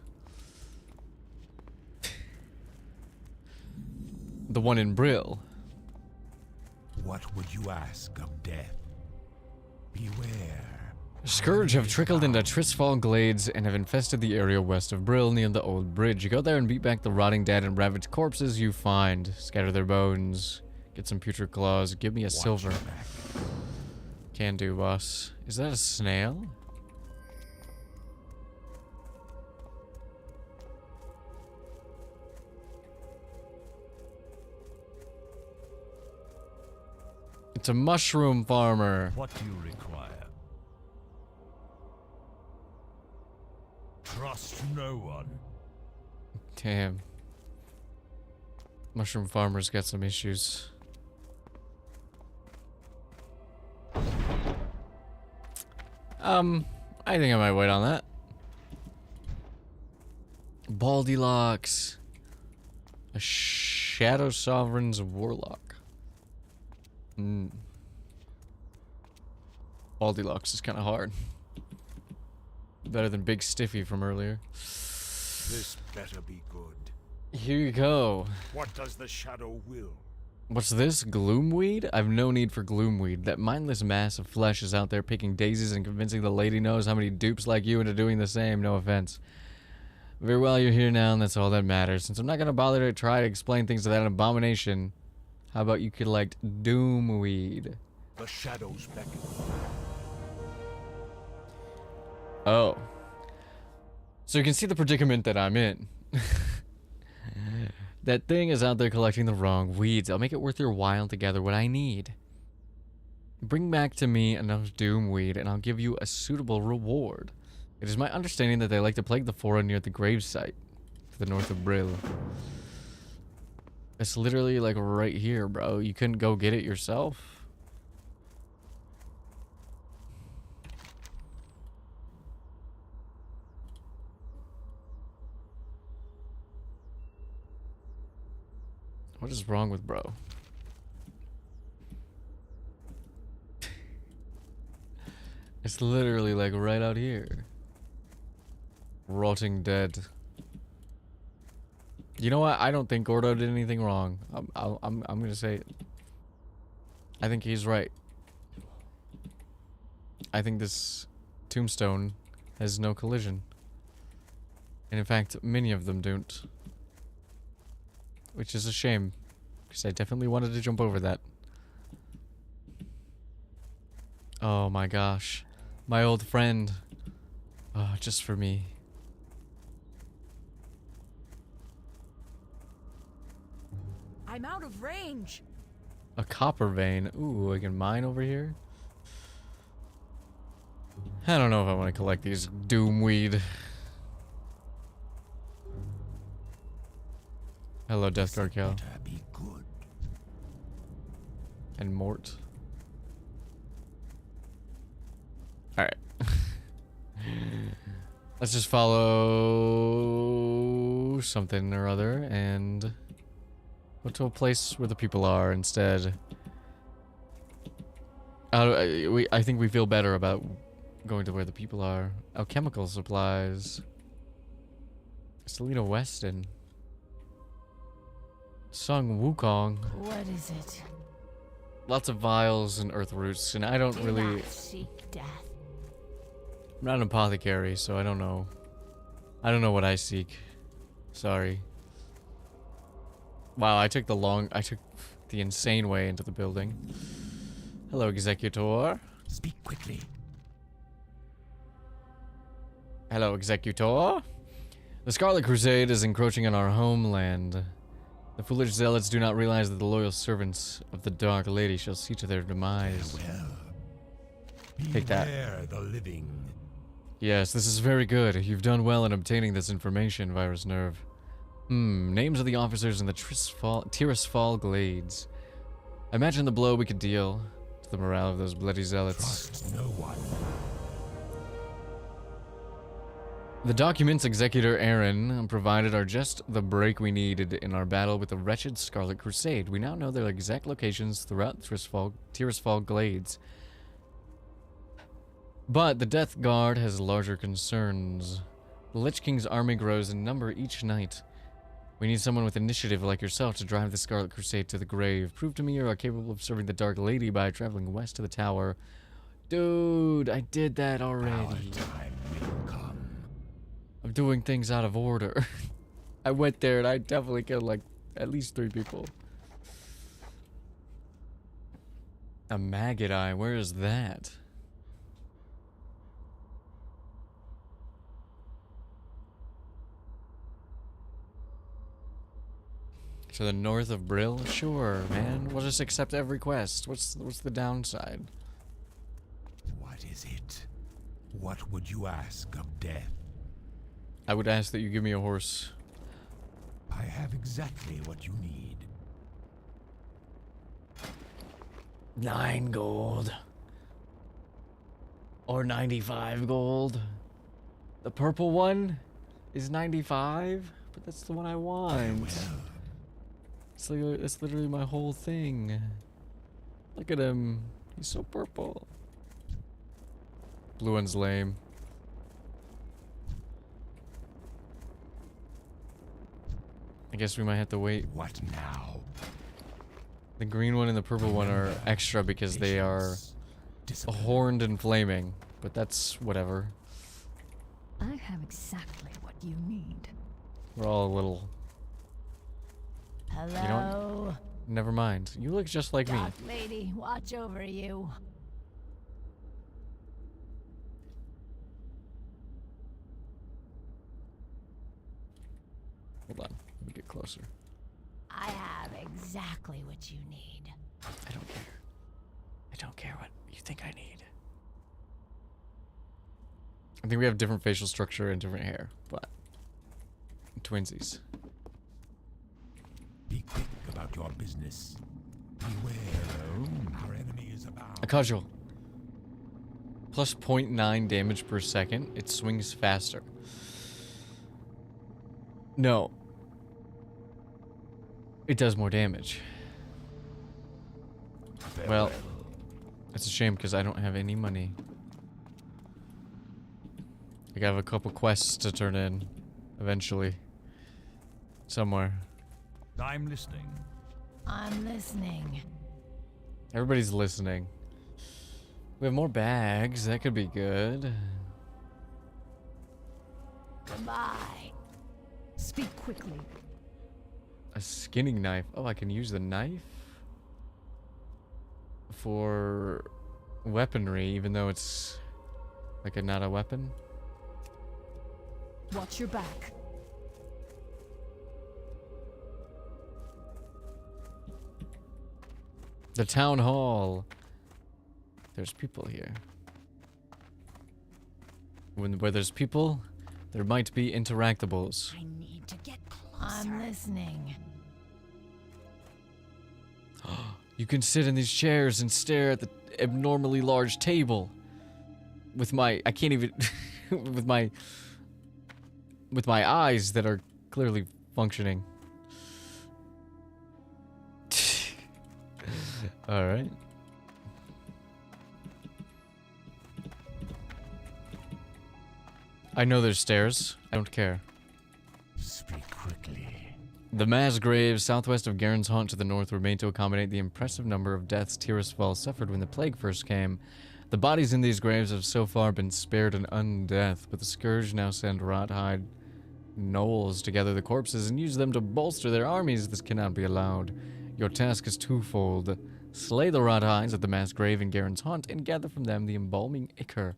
The one in Brill. What would you ask of death? Beware. Scourge have trickled into Trisfall Glades and have infested the area west of Brill near the old bridge. You go there and beat back the rotting dead and ravaged corpses you find. Scatter their bones. Get some putrid claws. Give me a silver. Can do, boss. Is that a snail? It's a mushroom farmer. What do you require? Trust no one. Damn. Mushroom farmer's got some issues. I think I might wait on that. Baldylocks. A Shadow Sovereign's Warlock. Baldylocks is kind of hard. Better than Big Stiffy from earlier. This better be good. Here you go. What does the shadow will? What's this? Gloomweed? I've no need for Gloomweed. That mindless mass of flesh is out there picking daisies and convincing the lady knows how many dupes like you into doing the same. No offense. Very well, you're here now, and that's all that matters. Since I'm not gonna bother to try to explain things to that abomination, how about you collect Doomweed? The shadows beckon. Oh. So you can see the predicament that I'm in. That thing is out there collecting the wrong weeds. I'll make it worth your while to gather what I need. Bring back to me enough Doomweed, and I'll give you a suitable reward. It is my understanding that they like to plague the Fora near the gravesite, to the north of Brill. It's literally like right here, bro. You couldn't go get it yourself? What is wrong with bro? It's literally like right out here. Rotting dead. You know what? I don't think Gordo did anything wrong. I'm gonna say it. I think he's right. I think this tombstone has no collision. And in fact, many of them don't. Which is a shame, because I definitely wanted to jump over that. Oh my gosh. My old friend. Oh, just for me. I'm out of range. A copper vein. Ooh, I can mine over here. I don't know if I want to collect these Doomweed. Hello, Death Guard Cal. Be good. And Mort. Alright. Let's just follow something or other and go to a place where the people are instead. I think we feel better about going to where the people are. Alchemical supplies. Selena Weston. Sung Wukong. What is it? Lots of vials and earth roots, and I don't Do really... not seek death. I'm not an apothecary, so I don't know. I don't know what I seek. Sorry. Wow, I took the insane way into the building. Hello, Executor. Speak quickly. Hello, Executor. The Scarlet Crusade is encroaching on our homeland. The foolish zealots do not realize that the loyal servants of the Dark Lady shall see to their demise. Farewell. Take that. Beware the living. Yes, this is very good. You've done well in obtaining this information, Virus Nerve. Names of the officers in the Tirisfall Glades. Imagine the blow we could deal to the morale of those bloody zealots. Trust no one. The documents Executor Aaron provided are just the break we needed in our battle with the wretched Scarlet Crusade. We now know their exact locations throughout Tirisfal Glades. But the Death Guard has larger concerns. The Lich King's army grows in number each night. We need someone with initiative like yourself to drive the Scarlet Crusade to the grave. Prove to me you are capable of serving the Dark Lady by traveling west to the tower. Dude, I did that already. Our time will come. I'm doing things out of order. I went there and I definitely killed like at least 3 people. A maggot eye, where is that? To the north of Brill? Sure, man. We'll just accept every quest. What's the downside? What is it? What would you ask of death? I would ask that you give me a horse. I have exactly what you need. 9 gold. Or 95 gold. The purple one is 95, but that's the one I want. It's literally my whole thing. Look at him. He's so purple. Blue one's lame. I guess we might have to wait. What now? The green one and the purple one are extra because they are horned and flaming. But that's whatever. I have exactly what you need. We're all a little... Hello? You know what? Never mind. You look just like me. Dark Lady, watch over you. Hold on. Let me get closer. I have exactly what you need. I don't care. I don't care what you think I need. I think we have different facial structure and different hair, but... Twinsies. Be quick about your business. Beware, our enemy is about. A cudgel. Plus 0.9 damage per second. It swings faster. No. It does more damage. Well, it's a shame because I don't have any money. I have a couple quests to turn in eventually. Somewhere. I'm listening. I'm listening. Everybody's listening. We have more bags. That could be good. Goodbye. Speak quickly. A skinning knife. Oh, I can use the knife for weaponry, even though it's like not a weapon. Watch your back. The town hall. There's people here. Where there's people, there might be interactables. I need to get closer. I'm listening. You can sit in these chairs and stare at the abnormally large table. With my, I can't even, with my eyes that are clearly functioning. All right. I know there's stairs. I don't care. Speak quickly. The mass graves southwest of Garen's Haunt to the north remain to accommodate the impressive number of deaths Tirisfal suffered when the plague first came. The bodies in these graves have so far been spared an undeath, but the Scourge now send rot-hide gnolls to gather the corpses and use them to bolster their armies. This cannot be allowed. Your task is twofold. Slay the rot-hides at the mass grave in Garen's Haunt and gather from them the embalming ichor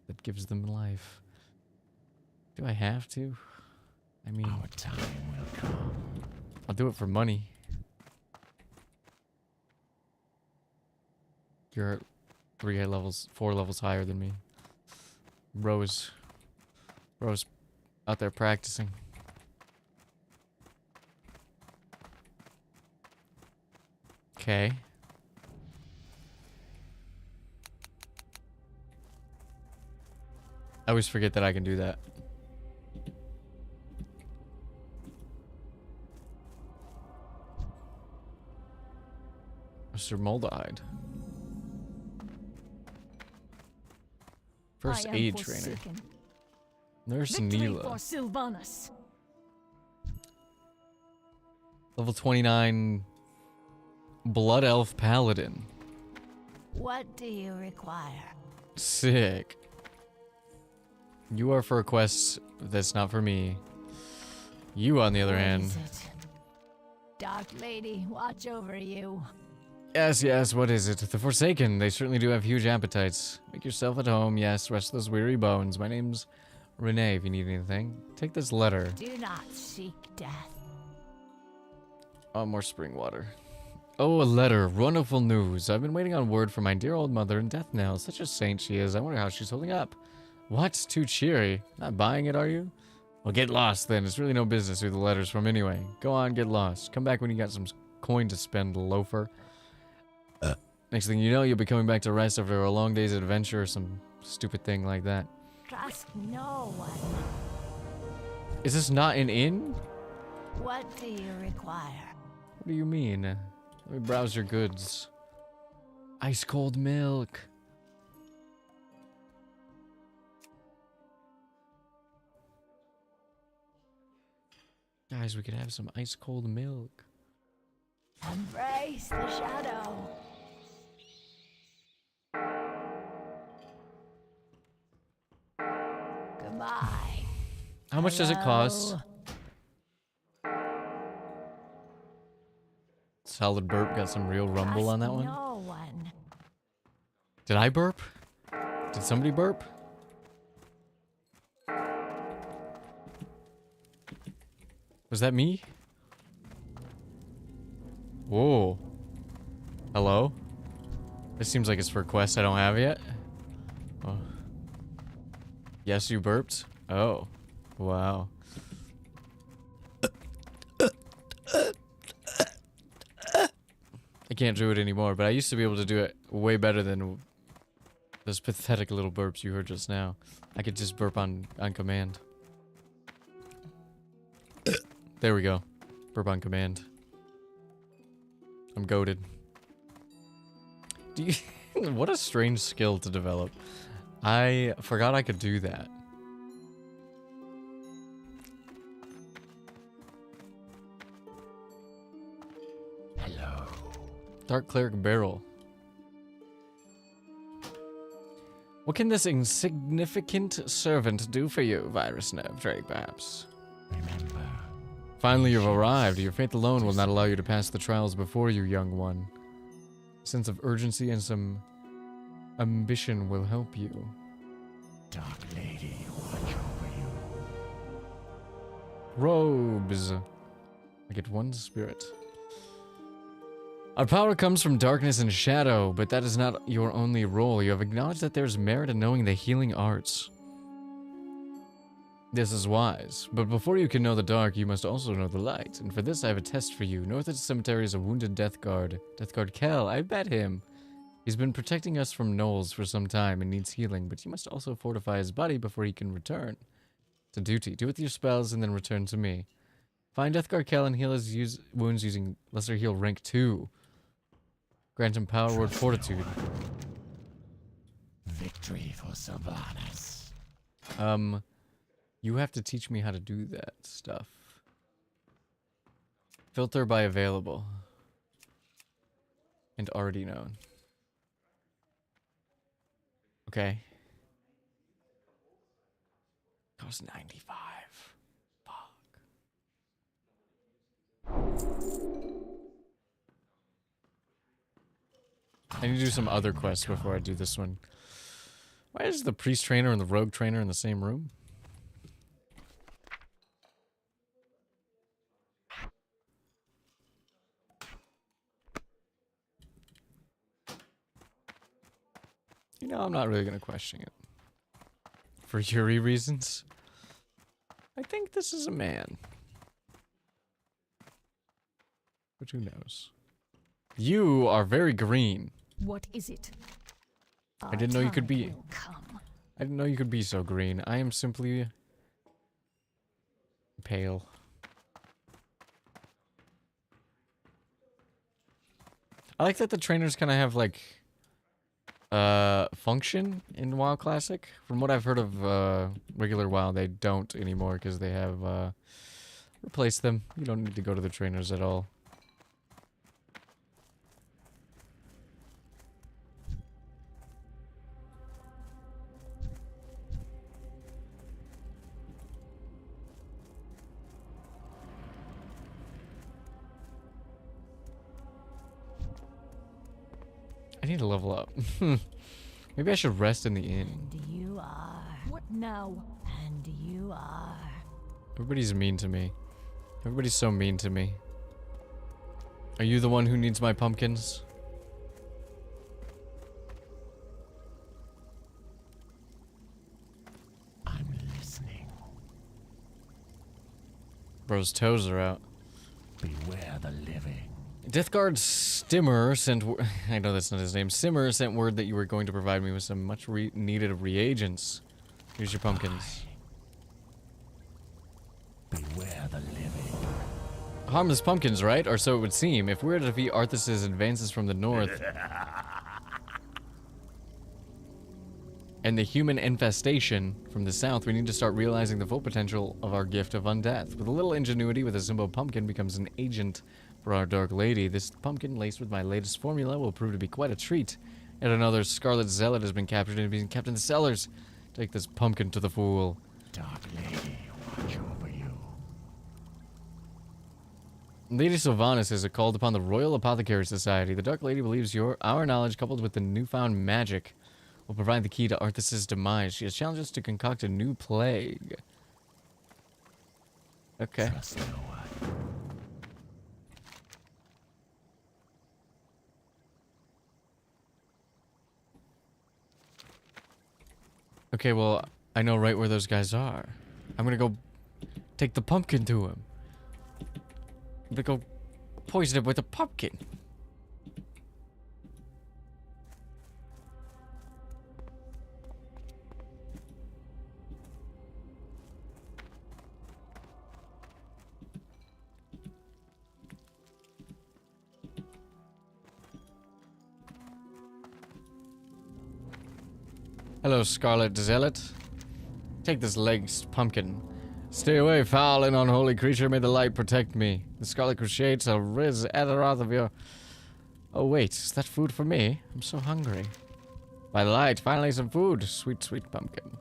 that gives them life. Do I have to? I mean, Our time will come. I'll do it for money. You're 4 levels higher than me. Bro's out there practicing. Okay. I always forget that I can do that. Formaldehyde. First I am aid trainer. forsaken. Nurse Victory Neela. for Sylvanas. Level 29 Blood Elf Paladin. What do you require? Sick. You are for a quest that's not for me. You, on the other What hand. is it? Dark Lady, watch over you. Yes, yes, what is it? The Forsaken. They certainly do have huge appetites. Make yourself at home, yes, rest those weary bones. My name's Renee, if you need anything. Take this letter. Do not seek death. Oh, more spring water. Oh, a letter. Wonderful news. I've been waiting on word from my dear old mother in death knell. Such a saint she is. I wonder how she's holding up. What? Too cheery. Not buying it, are you? Well, get lost then. It's really no business who the letter's from anyway. Go on, get lost. Come back when you got some coin to spend, loafer. Next thing you know, you'll be coming back to rest after a long day's adventure or some stupid thing like that. Trust no one. Is this not an inn? What do you require? What do you mean? Let me browse your goods. Ice cold milk. Guys, we could have some ice cold milk. Embrace the shadow. Goodbye. How much does it cost? Hello? Solid burp got some real rumble Trust on that one. No one. Did I burp? Did somebody burp? Was that me? Whoa. Hello? This seems like it's for a quest I don't have yet. Oh. Yes, you burped? Oh. Wow. I can't do it anymore, but I used to be able to do it way better than those pathetic little burps you heard just now. I could just burp on command. There we go. Burp on command. I'm goated. Do you what a strange skill to develop. I forgot I could do that. Hello. Dark Cleric Barrel. What can this insignificant servant do for you, Virus Nerve Drake, perhaps? Remember. Finally, you've arrived. Your faith alone will not allow you to pass the trials before you, young one. A sense of urgency and some ambition will help you. Dark Lady, watch over you. Robes. I get one spirit. Our power comes from darkness and shadow, but that is not your only role. You have acknowledged that there's merit in knowing the healing arts. This is wise, but before you can know the dark, you must also know the light. And for this, I have a test for you. North of the cemetery is a wounded Death Guard. Death Guard Kel, I bet him. He's been protecting us from gnolls for some time and needs healing, but you must also fortify his body before he can return to duty. Do it with your spells and then return to me. Find Death Guard Kel and heal his wounds using Lesser Heal rank 2. Grant him power word fortitude. Victory for Sylvanas. You have to teach me how to do that stuff. Filter by available. And already known. Okay. Cost 95. Fuck. I need to do some other quests before I do this one. Why is the priest trainer and the rogue trainer in the same room? You know, I'm not really going to question it. For Yuri reasons. I think this is a man. But who knows? You are very green. What is it? I didn't know you could be. Will come. I didn't know you could be so green. I am simply pale. I like that the trainers kind of have like function in WoW Classic. From what I've heard of regular WoW, they don't anymore because they have replaced them. You don't need to go to the trainers at all. I need to level up. Maybe I should rest in the inn. And you are. What now? And you are. Everybody's mean to me. Everybody's so mean to me. Are you the one who needs my pumpkins? I'm listening. Bro's toes are out. Beware the living. Deathguard Stimmer sent... I know that's not his name. Simmer sent word that you were going to provide me with some much needed reagents. Here's your pumpkins. Beware the living. Harmless pumpkins, right? Or so it would seem. If we're to defeat Arthas's advances from the north... and the human infestation from the south, we need to start realizing the full potential of our gift of undeath. With a little ingenuity, with a simple pumpkin becomes an agent for our Dark Lady. This pumpkin, laced with my latest formula, will prove to be quite a treat. Yet another Scarlet Zealot has been captured and being kept in the cellars. Take this pumpkin to the fool. Dark Lady, watch over you. Lady Sylvanas is called upon the Royal Apothecary Society. The Dark Lady believes our knowledge, coupled with the newfound magic, will provide the key to Arthas's demise. She has challenged us to concoct a new plague. Okay. Trust no one. Okay, well, I know right where those guys are. I'm gonna go take the pumpkin to him. I'm gonna go poison him with a pumpkin. Hello, Scarlet Zealot. Take this legged pumpkin. Stay away, foul and unholy creature. May the light protect me. The Scarlet Crusade shall rise Azeroth of your... Oh, wait. Is that food for me? I'm so hungry. By the light, finally some food. Sweet, sweet pumpkin.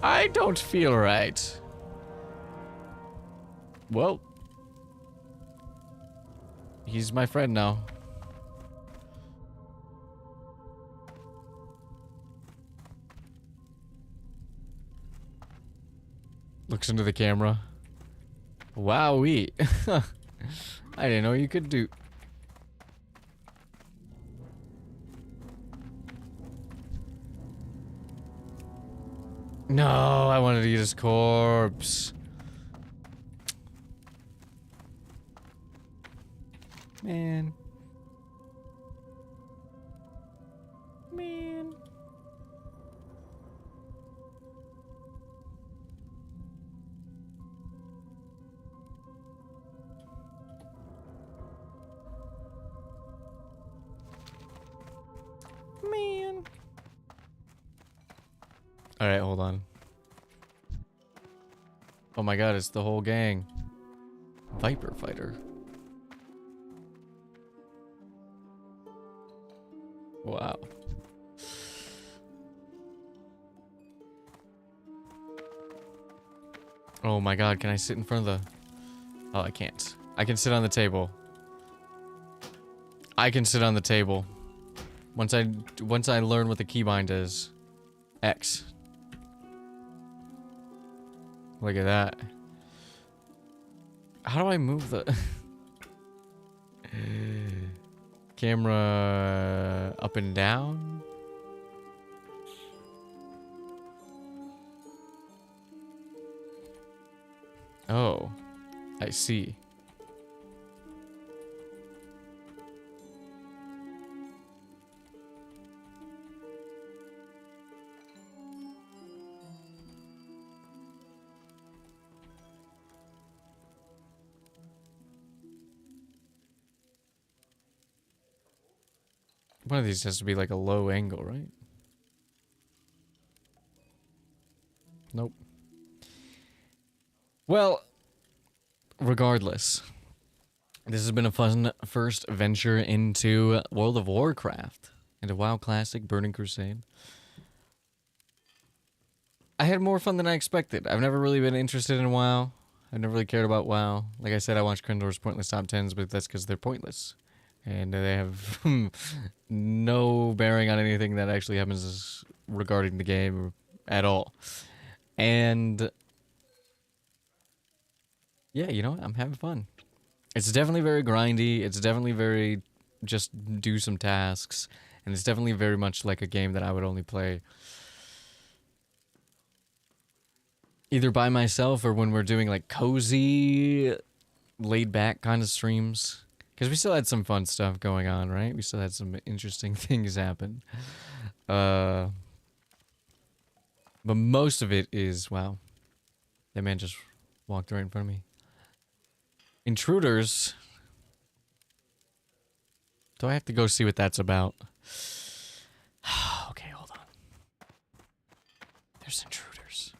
I don't feel right. Well. He's my friend now. Looks into the camera. Wowee. I didn't know you could do... No, I wanted to eat his corpse. Man. Man. Man. Alright, hold on. Oh my god, it's the whole gang. Viper fighter. Wow. Oh my god, can I sit in front of the... Oh, I can't. I can sit on the table. I can sit on the table. Once I learn what the keybind is. X. Look at that. How do I move the... Camera up and down? Oh, I see. One of these has to be like a low angle, right? Nope. Well, regardless, this has been a fun first venture into World of Warcraft, into WoW Classic, Burning Crusade. I had more fun than I expected. I've never really been interested in WoW. I've never really cared about WoW. Like I said, I watch Krendor's Pointless Top 10s, but that's because they're pointless. And they have no bearing on anything that actually happens regarding the game at all. And yeah, you know what? I'm having fun. It's definitely very grindy. It's definitely very just do some tasks. And it's definitely very much like a game that I would only play either by myself or when we're doing like cozy, laid back kind of streams. Because we still had some fun stuff going on, right? We still had some interesting things happen. But most of it is, wow. That man just walked right in front of me. Intruders. Do I have to go see what that's about? Okay, hold on. There's intruders.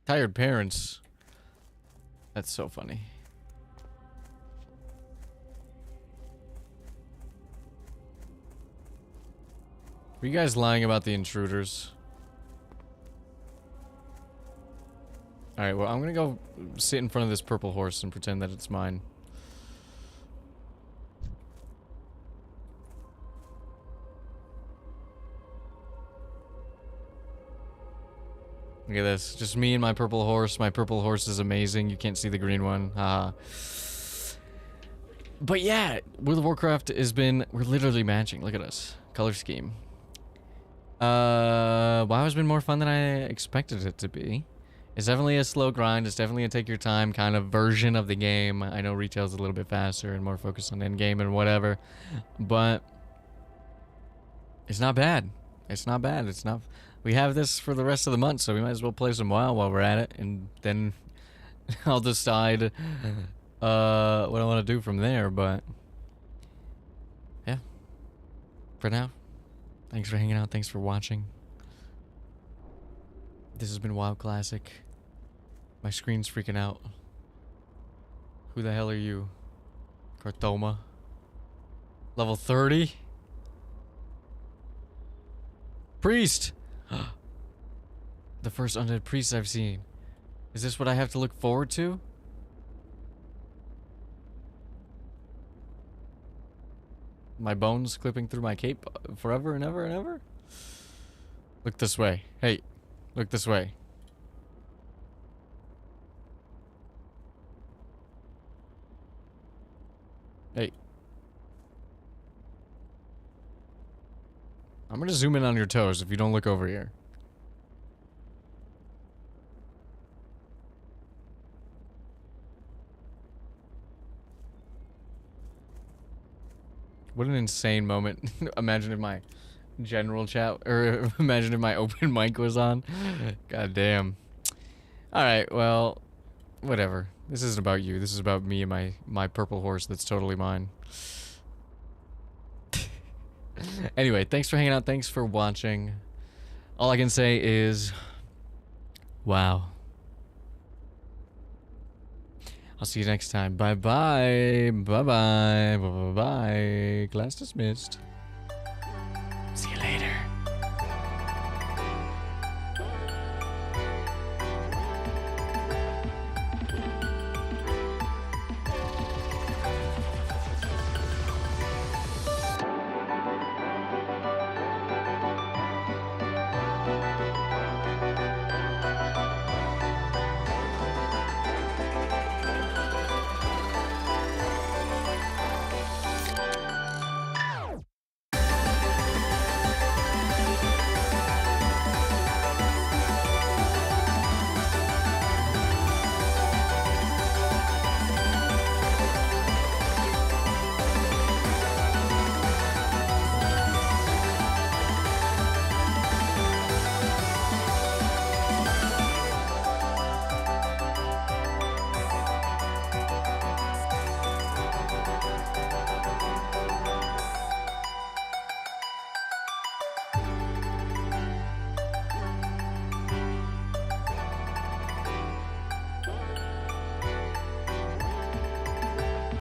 Tired parents. That's so funny. Were you guys lying about the intruders? Alright, well, I'm gonna go sit in front of this purple horse and pretend that it's mine. Look at this. Just me and my purple horse. My purple horse is amazing. You can't see the green one. Haha. But yeah, World of Warcraft has been... We're literally matching. Look at us. Color scheme. WoW has been more fun than I expected it to be. It's definitely a slow grind. It's definitely a take your time kind of version of the game. I know retail's a little bit faster and more focused on endgame and whatever. But... it's not bad. It's not bad. It's not... We have this for the rest of the month, so we might as well play some WoW while we're at it, and then I'll decide what I want to do from there, but yeah. For now, thanks for hanging out, thanks for watching. This has been WoW Classic. My screen's freaking out. Who the hell are you? Karthoma. Level 30? Priest! The first undead priest I've seen. Is this what I have to look forward to? My bones clipping through my cape forever and ever and ever? Look this way. Hey, look this way. Hey. I'm gonna zoom in on your toes if you don't look over here. What an insane moment. Imagine if my general chat, or imagine if my open mic was on. God damn. Alright, well, whatever. This isn't about you. This is about me and my purple horse that's totally mine. Anyway, thanks for hanging out. Thanks for watching. All I can say is, wow. I'll see you next time. Bye-bye. Bye-bye. Bye-bye. Class dismissed.